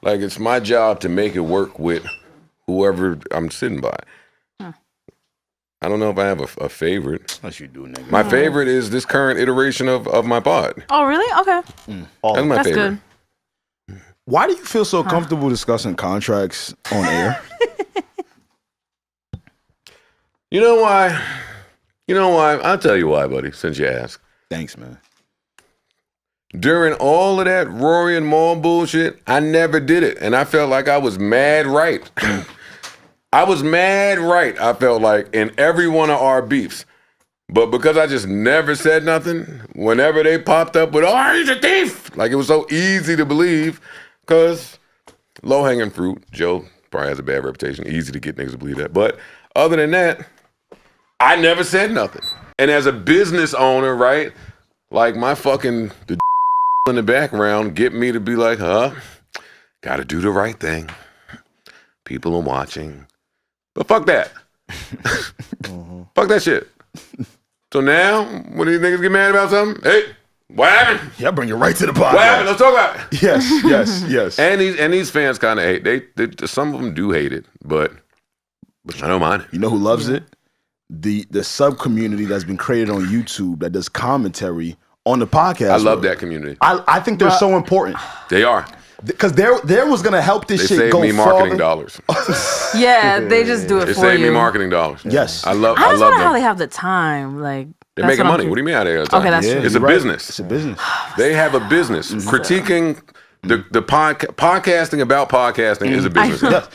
like it's my job to make it work with whoever I'm sitting by. I don't know if I have a favorite. Unless you do, nigga. My favorite is this current iteration of my pod. Oh, really? Okay. That's my favorite. Good. Why do you feel so comfortable discussing contracts on air? You know why? I'll tell you why, buddy, since you asked. Thanks, man. During all of that Rory and Mal bullshit, I never did it. And I felt like I was mad right. I was mad right, I felt like, in every one of our beefs. But because I just never said nothing, whenever they popped up with, oh, he's a thief! Like, it was so easy to believe, because low-hanging fruit, Joe probably has a bad reputation, easy to get niggas to believe that. But other than that, I never said nothing. And as a business owner, right, like my fucking, the in the background get me to be like, gotta do the right thing. People are watching. But fuck that. Fuck that shit. So now, when these niggas get mad about something, hey, what happened? Yeah, bring it right to the podcast. What happened? Let's talk about it. Yes. And these fans kind of hate. They some of them do hate it, but I don't mind it. You know who loves it? The sub community that's been created on YouTube that does commentary on the podcast. I love that community. I think they're so important. They are. Because there was gonna help this They shit saved go me marketing farther. dollars. Yeah, they just do it They for saved you. me marketing dollars. Yes. I love I just wonder how them. they have the time. Like They're that's making what I'm money. What do you mean how they have time? Okay, that's true. It's a you're right. business. It's a business. They have a business. Critiquing the podcasting about podcasting is a business. Yes.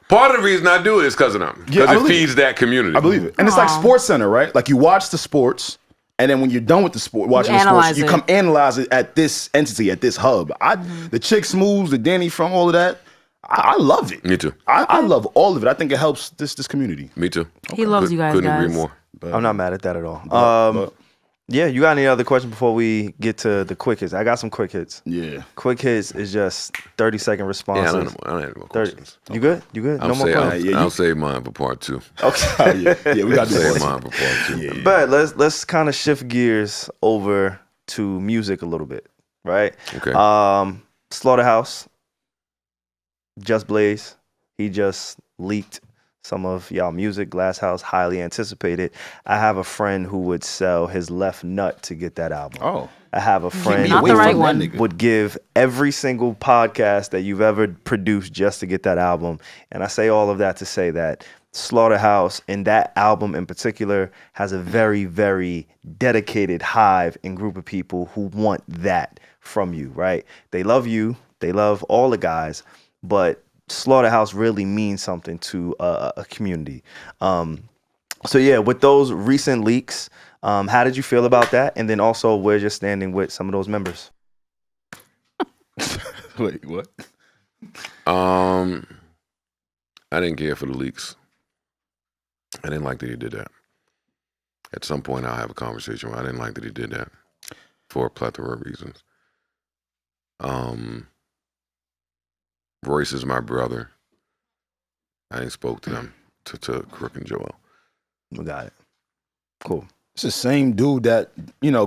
Part of the reason I do it is because of them. Yeah, Because I it believe feeds that community. I believe it. And it's like Sports Center, right? Like you watch the sports, and then when you're done with the sport, watching the sports, analyze you it. come analyze it at this entity, at this hub. The Chick Smooths, the Danny from all of that. I love it. Me too. I love all of it. I think it helps this community. Me too. He loves you guys. Couldn't agree more. I'm not mad at that at all. Yeah, you got any other questions before we get to the quick hits? I got some quick hits. Yeah. Quick hits is just 30-second responses. Yeah, I don't have any more questions. You good? You good? No more questions? I'll save mine for part 2. Okay. Yeah, we got to Save do mine for part 2. Yeah. But let's kind of shift gears over to music a little bit, right? Okay. Slaughterhouse, Just Blaze, he just leaked some of y'all music. Glass House, highly anticipated. I have a friend who would sell his left nut to get that album. Oh. I have a friend Not the right one. who would give every single podcast that you've ever produced just to get that album. And I say all of that to say that Slaughterhouse, and that album in particular, has a very, very dedicated hive and group of people who want that from you, right? They love you. They love all the guys, but Slaughterhouse really means something to a community. So yeah, with those recent leaks, how did you feel about that? And then also, where you're standing with some of those members? Wait, what? I didn't care for the leaks. I didn't like that he did that. At some point, I'll have a conversation where I didn't like that he did that for a plethora of reasons. Royce is my brother. I ain't spoke to him, to Crook and Joel. We got it. Cool. It's the same dude that,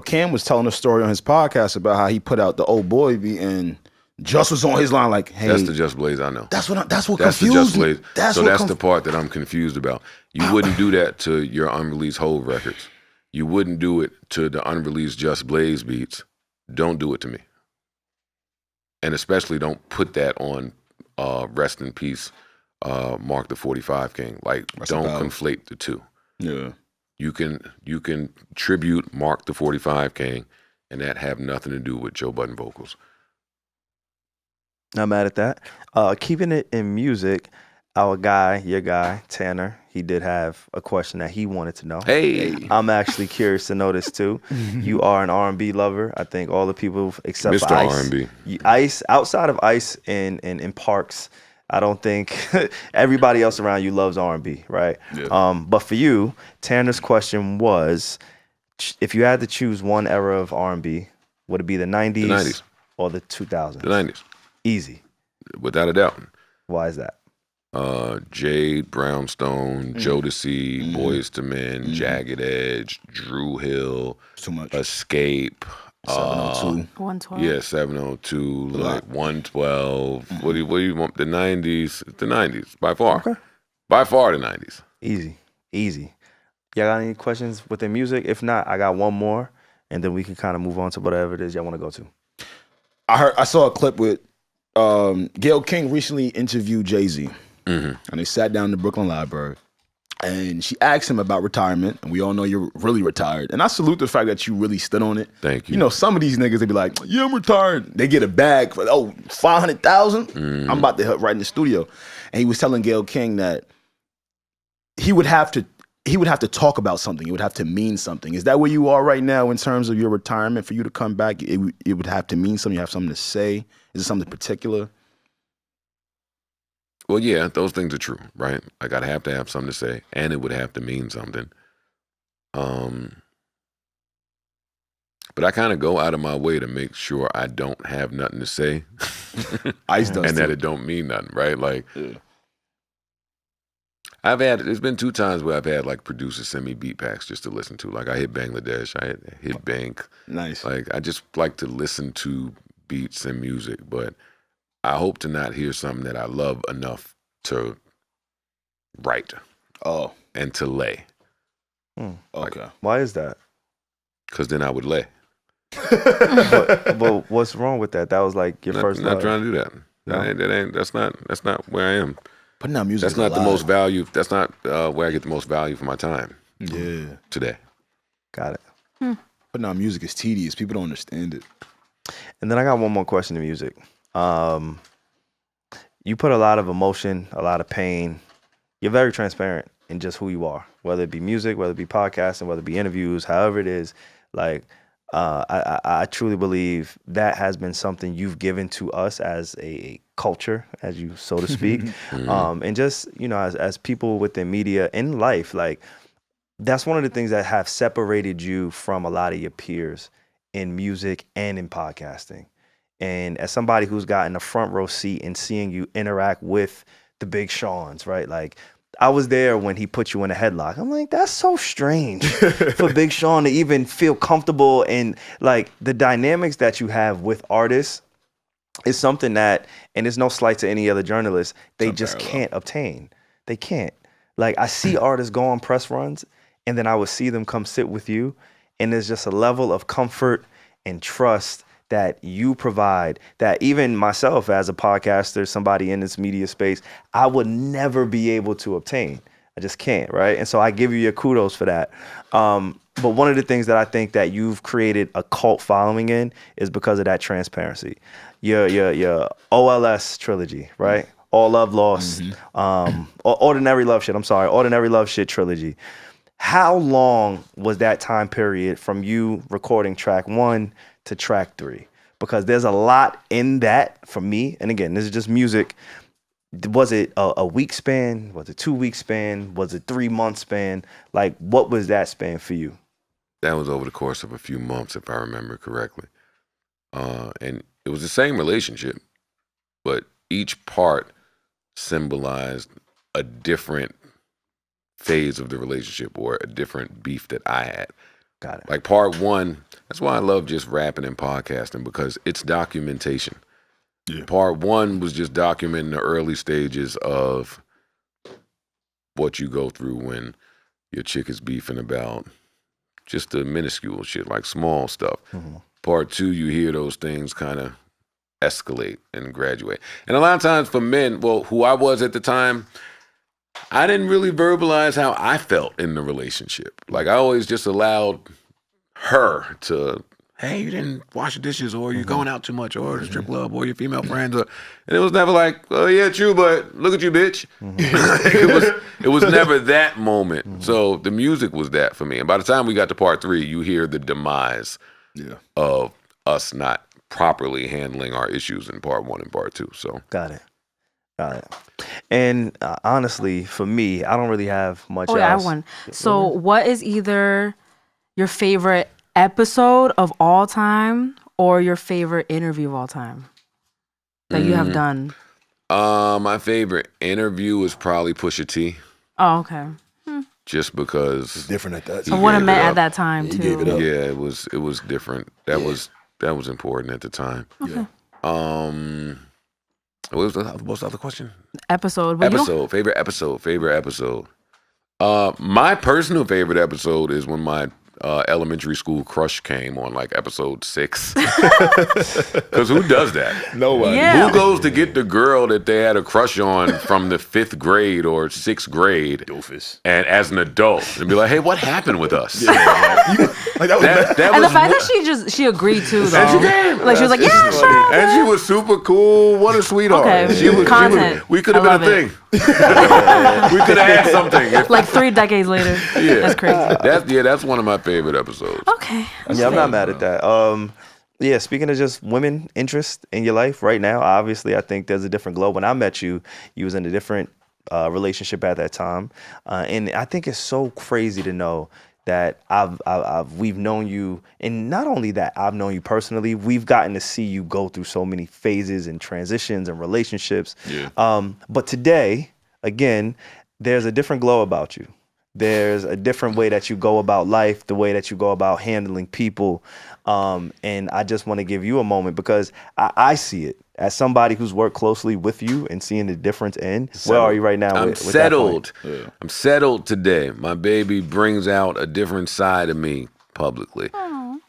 Cam was telling a story on his podcast about how he put out the old boy beat and Just was on his line like, hey. That's the Just Blaze I know. That's what That's confused the Just me. Blaze. That's the part that I'm confused about. You wouldn't do that to your unreleased Hove records. You wouldn't do it to the unreleased Just Blaze beats. Don't do it to me. And especially don't put that on Rest in Peace, Mark the 45 King. Like, don't conflate the two. Yeah. You can tribute Mark the 45 King and that have nothing to do with Joe Budden vocals. Not mad at that. Keeping it in music, our guy, your guy, Tanner, he did have a question that he wanted to know. Hey. I'm actually curious to know this too. You are an R&B lover. I think all the people except Mr. for Ice. R&B. Ice, outside of Ice in Parks, I don't think everybody else around you loves R&B, right? Yeah. But for you, Tanner's question was, if you had to choose one era of R&B, would it be the 90s or the 2000s? The 90s. Easy. Without a doubt. Why is that? Jade, Brownstone, Jodeci, Boyz II Men, Jagged Edge, Drew Hill, Too much. Escape, 702. 112. Yeah, 702, like 112. What do you want? The 90s? The 90s, by far. Okay. By far the 90s. Easy. Y'all got any questions with the music? If not, I got one more, and then we can kind of move on to whatever it is y'all want to go to. I saw a clip with Gayle King recently interviewed Jay-Z. And they sat down in the Brooklyn Library, and she asked him about retirement, and we all know you're really retired. And I salute the fact that you really stood on it. Thank you. You know, some of these niggas, they be like, yeah, I'm retired. They get a bag for, $500,000? I'm about to help right in the studio. And he was telling Gayle King that he would have to talk about something. It would have to mean something. Is that where you are right now in terms of your retirement? For you to come back, it would have to mean something. You have something to say. Is it something particular? Well, yeah, those things are true, right? Like, I'd have to have something to say, and it would have to mean something. But I kind of go out of my way to make sure I don't have nothing to say. Ice does and too. that it don't mean nothing, right? Like, there's been 2 times where I've had, like, producers send me beat packs just to listen to. Like, I hit Bangladesh, I hit Bank. Nice. Like, I just like to listen to beats and music, but I hope to not hear something that I love enough to write and to lay. Okay. Why is that? Because then I would lay. but what's wrong with that? That was like your first love. Not trying to do that. No? That's not where I am. Putting out music. That's not the most value. That's not where I get the most value for my time. Yeah. Today. Got it. Putting out music is tedious. People don't understand it. And then I got one more question to music. You put a lot of emotion, a lot of pain. You're very transparent in just who you are, whether it be music, whether it be podcasting, whether it be interviews, however it is. Like, I truly believe that has been something you've given to us as a culture, as you so to speak, and just, you know, as people within media in life. Like, that's one of the things that have separated you from a lot of your peers in music and in podcasting. And as somebody who's gotten a front row seat and seeing you interact with the Big Seans, right? Like, I was there when he put you in a headlock. I'm like, that's so strange for Big Sean to even feel comfortable. And like, the dynamics that you have with artists is something that, and there's no slight to any other journalist, they just can't obtain. They can't. Like, I see artists go on press runs, and then I would see them come sit with you, and there's just a level of comfort and trust that you provide that even myself as a podcaster, somebody in this media space, I would never be able to obtain. I just can't, right? And so I give you your kudos for that. But one of the things that I think that you've created a cult following in is because of that transparency. Your OLS trilogy, right? All Love Lost, Ordinary Love Shit. I'm sorry, Ordinary Love Shit trilogy. How long was that time period from you recording track 1 to track 3? Because there's a lot in that for me. And again, this is just music. Was it a week span? Was it 2 week span? Was it 3 month span? Like, what was that span for you? That was over the course of a few months, if I remember correctly. And it was the same relationship, but each part symbolized a different phase of the relationship or a different beef that I had. Got it. Like, part 1, that's why I love just rapping and podcasting, because it's documentation. Yeah. Part 1 was just documenting the early stages of what you go through when your chick is beefing about just the minuscule shit, like small stuff. Part 2, you hear those things kind of escalate and graduate. And a lot of times for men, well, who I was at the time, I didn't really verbalize how I felt in the relationship. Like, I always just allowed her to hey, you didn't wash the dishes, or you're going out too much, or the strip club, or your female friends, and it was never like, oh yeah, true, but look at you, bitch. It was never that moment. So the music was that for me. And by the time we got to part 3, you hear the demise of us not properly handling our issues in part 1 and part 2. So got it. And honestly, for me, I don't really have much else. I have one. So what is either your favorite episode of all time or your favorite interview of all time that you have done? My favorite interview was probably Pusha T. Oh, okay. Just because it's different at that time. So what it meant at that time too. Gave it up. Yeah, it was different. That was important at the time. Okay. What was the other question? Episode. Favorite episode. My personal favorite episode is when my elementary school crush came on like episode 6. Because who does that? Nobody. Yeah. Who goes to get the girl that they had a crush on from the 5th grade or 6th grade Doofus. and as an adult and be like, hey, what happened with us? Like that and the fact that she agreed to though. And she came. Like she was like, yeah, sure. And she was super cool. What a sweetheart. Okay. Content. We could have been a thing. We could have had something. Like 3 decades later. Yeah. That's crazy. That's one of my favorite episodes. Okay. Yeah, I'm not mad at that. Yeah, speaking of just women interest in your life right now, obviously I think there's a different glow. When I met you, you was in a different relationship at that time. And I think it's so crazy to know that we've known you, and not only that, I've known you personally. We've gotten to see you go through so many phases and transitions and relationships. Yeah. But today, again, there's a different glow about you. There's a different way that you go about life, the way that you go about handling people. And I just want to give you a moment because I see it as somebody who's worked closely with you and seeing the difference in. Where are you right now? I'm settled. I'm settled today. My baby brings out a different side of me publicly. Aww.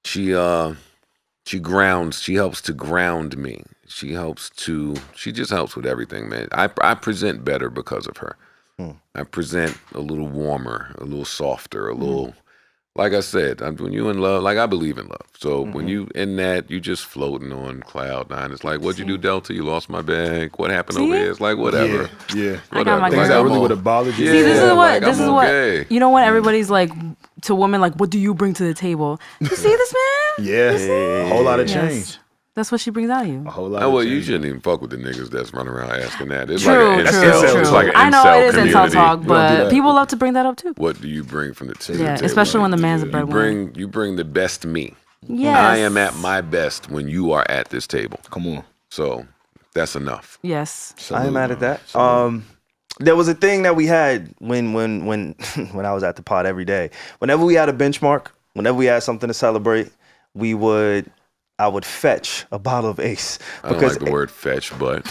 She grounds. She helps to ground me. She just helps with everything, man. I present better because of her. I present a little warmer, a little softer, a little, like I said, when you in love, like I believe in love. So when you in that, you just floating on cloud 9. It's like, what'd you do, Delta? You lost my bag. What happened over here? It's like, whatever. Yeah. I got my things that really would have bothered you. See, this is what, you know when everybody's like, to women, like, what do you bring to the table? You see this man? Yeah. A whole lot of change. That's what she brings out of you. A whole lot. Well, you shouldn't even fuck with the niggas that's running around asking that. It's true. It's like an I know incel it is community. incel talk, but people love to bring that up too. What do you bring from the table? Yeah, especially when the man's a breadwinner. You bring the best me. Yes. I am at my best when you are at this table. Come on. So that's enough. Yes. I ain't mad at that. There was a thing that we had when I was at the pod every day. Whenever we had a benchmark, whenever we had something to celebrate, I would fetch a bottle of Ace. I don't like the word fetch, but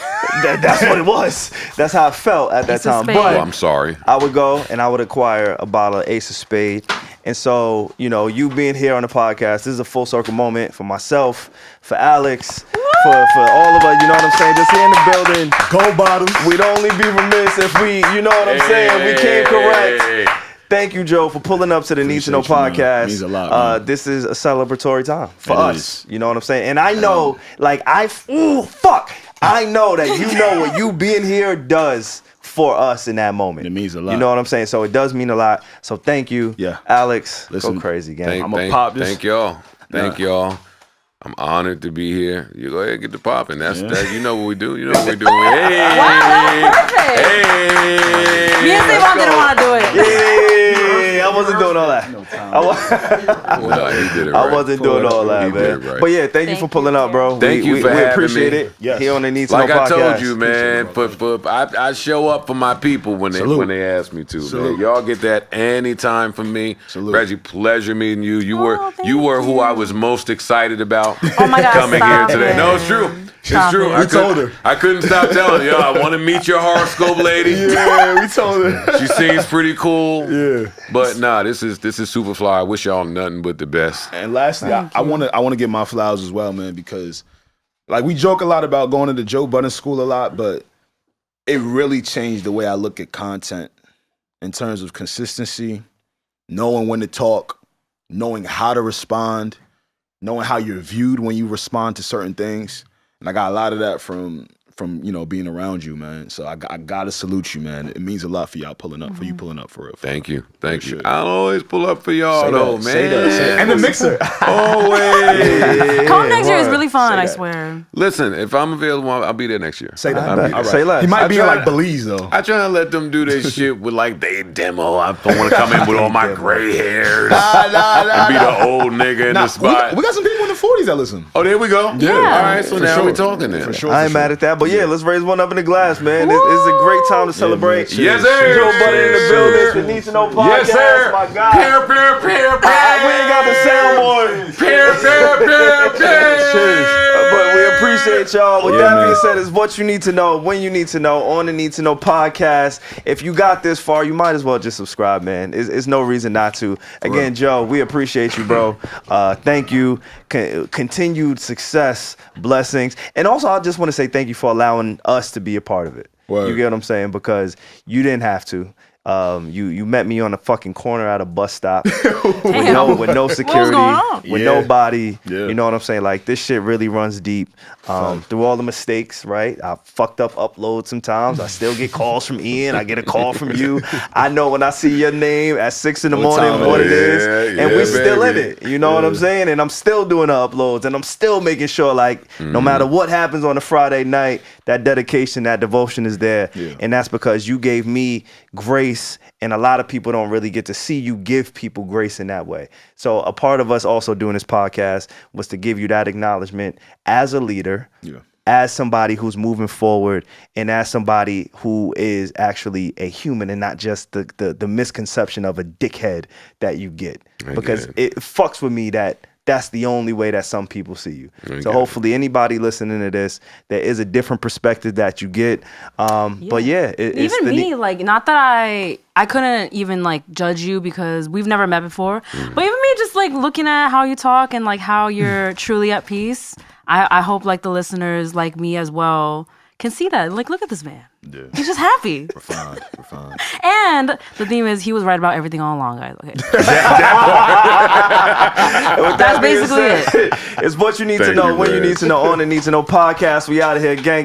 that's what it was. That's how I felt at that time. But I'm sorry. I would go and I would acquire a bottle of Ace of Spade. And so, you being here on the podcast, this is a full circle moment for myself, for Alex, for all of us, you know what I'm saying? Just here in the building. Gold bottles. We'd only be remiss if we, you know what I'm saying? We came correct. Thank you, Joe, for pulling up to the Need to Know podcast. It means a lot, man. This is a celebratory time for us. You know what I'm saying? And I know, I know that you know what you being here does for us in that moment. It means a lot. You know what I'm saying? So it does mean a lot. So thank you, Alex. Listen, go crazy, gang. I'm going to pop this. Thank y'all. Thank y'all. I'm honored to be here. You go ahead and get the popping. That. You know what we do. You know what we do. Hey. Wow, that was perfect. Hey. Me and SaVon didn't want to do it. Yeah, I wasn't doing all that. He did it right. I wasn't doing all that, man. Right. But yeah, thank you for pulling up, bro. Thank you for we having appreciate me. it. Yes. Here on the Need to Know podcast. Like I told you, man, I show up for my people when they ask me to. Man. Y'all get that anytime from me. Salute. Reggie, pleasure meeting you. You were who I was most excited about coming here today. No, it's true. It's true. I couldn't stop telling you. I want to meet your horoscope lady. Yeah, we told her. She seems pretty cool. Yeah. But nah, this is super fly. I wish y'all nothing but the best. And lastly, I want to give my flowers as well, man, because like we joke a lot about going to the Joe Budden school a lot, but it really changed the way I look at content in terms of consistency, knowing when to talk, knowing how to respond, knowing how you're viewed when you respond to certain things. And I got a lot of that from being around you, man. So I gotta salute you, man. It means a lot for y'all pulling up, for you pulling up for real. Thank you. I'll always pull up for y'all, man. Say that. And the mixer. Always. Come next year is really fun, I swear. Listen, if I'm available, I'll be there next year. Say that. All right. Say less. He might be in like Belize, though. I try to let them do this shit with like they demo. I don't want to come in with all my gray hairs. And be the old nigga in the spot. We got some people in the 40s that listen. Oh, there we go. Yeah. All right, so now we're talking then. For sure. I ain't mad at that, but yeah, let's raise one up in the glass, man. It's a great time to celebrate. Yes, sir. Joe Budden in the building. The Need to Know podcast. Yes, sir. My God. Peer. We ain't got the soundboard. Peer. But we appreciate y'all. With that being said, it's what you need to know, when you need to know, on the Need to Know podcast. If you got this far, you might as well just subscribe, man. It's no reason not to. Again, Joe, we appreciate you, bro. Thank you. Continued success, blessings. And also, I just want to say thank you for allowing us to be a part of it. Word. You get what I'm saying? Because you didn't have to. You met me on a fucking corner at a bus stop with no security, with nobody. Yeah. You know what I'm saying? Like, this shit really runs deep. Through all the mistakes, right? I fucked up uploads sometimes. I still get calls from Ian. I get a call from you. I know when I see your name at 6 a.m. what it is. And we still in it. You know what I'm saying? And I'm still doing the uploads. And I'm still making sure, like, no matter what happens on a Friday night, that dedication, that devotion is there. Yeah. And that's because you gave me grace. And a lot of people don't really get to see you give people grace in that way. So a part of us also doing this podcast was to give you that acknowledgement as a leader, as somebody who's moving forward, and as somebody who is actually a human and not just the misconception of a dickhead that you get. Because it fucks with me that's the only way that some people see you. So hopefully anybody listening to this, there is a different perspective that you get. But yeah. Even me, like, not that I couldn't even like judge you because we've never met before. But even me just like looking at how you talk and like how you're truly at peace, I hope like the listeners like me as well can see that. Like, look at this man. Yeah. He's just happy. Refined. And the theme is he was right about everything all along, guys. Okay. That's basically it. It's what you need to know, when you need to know, on the Need to Know podcast. We out of here. Gang.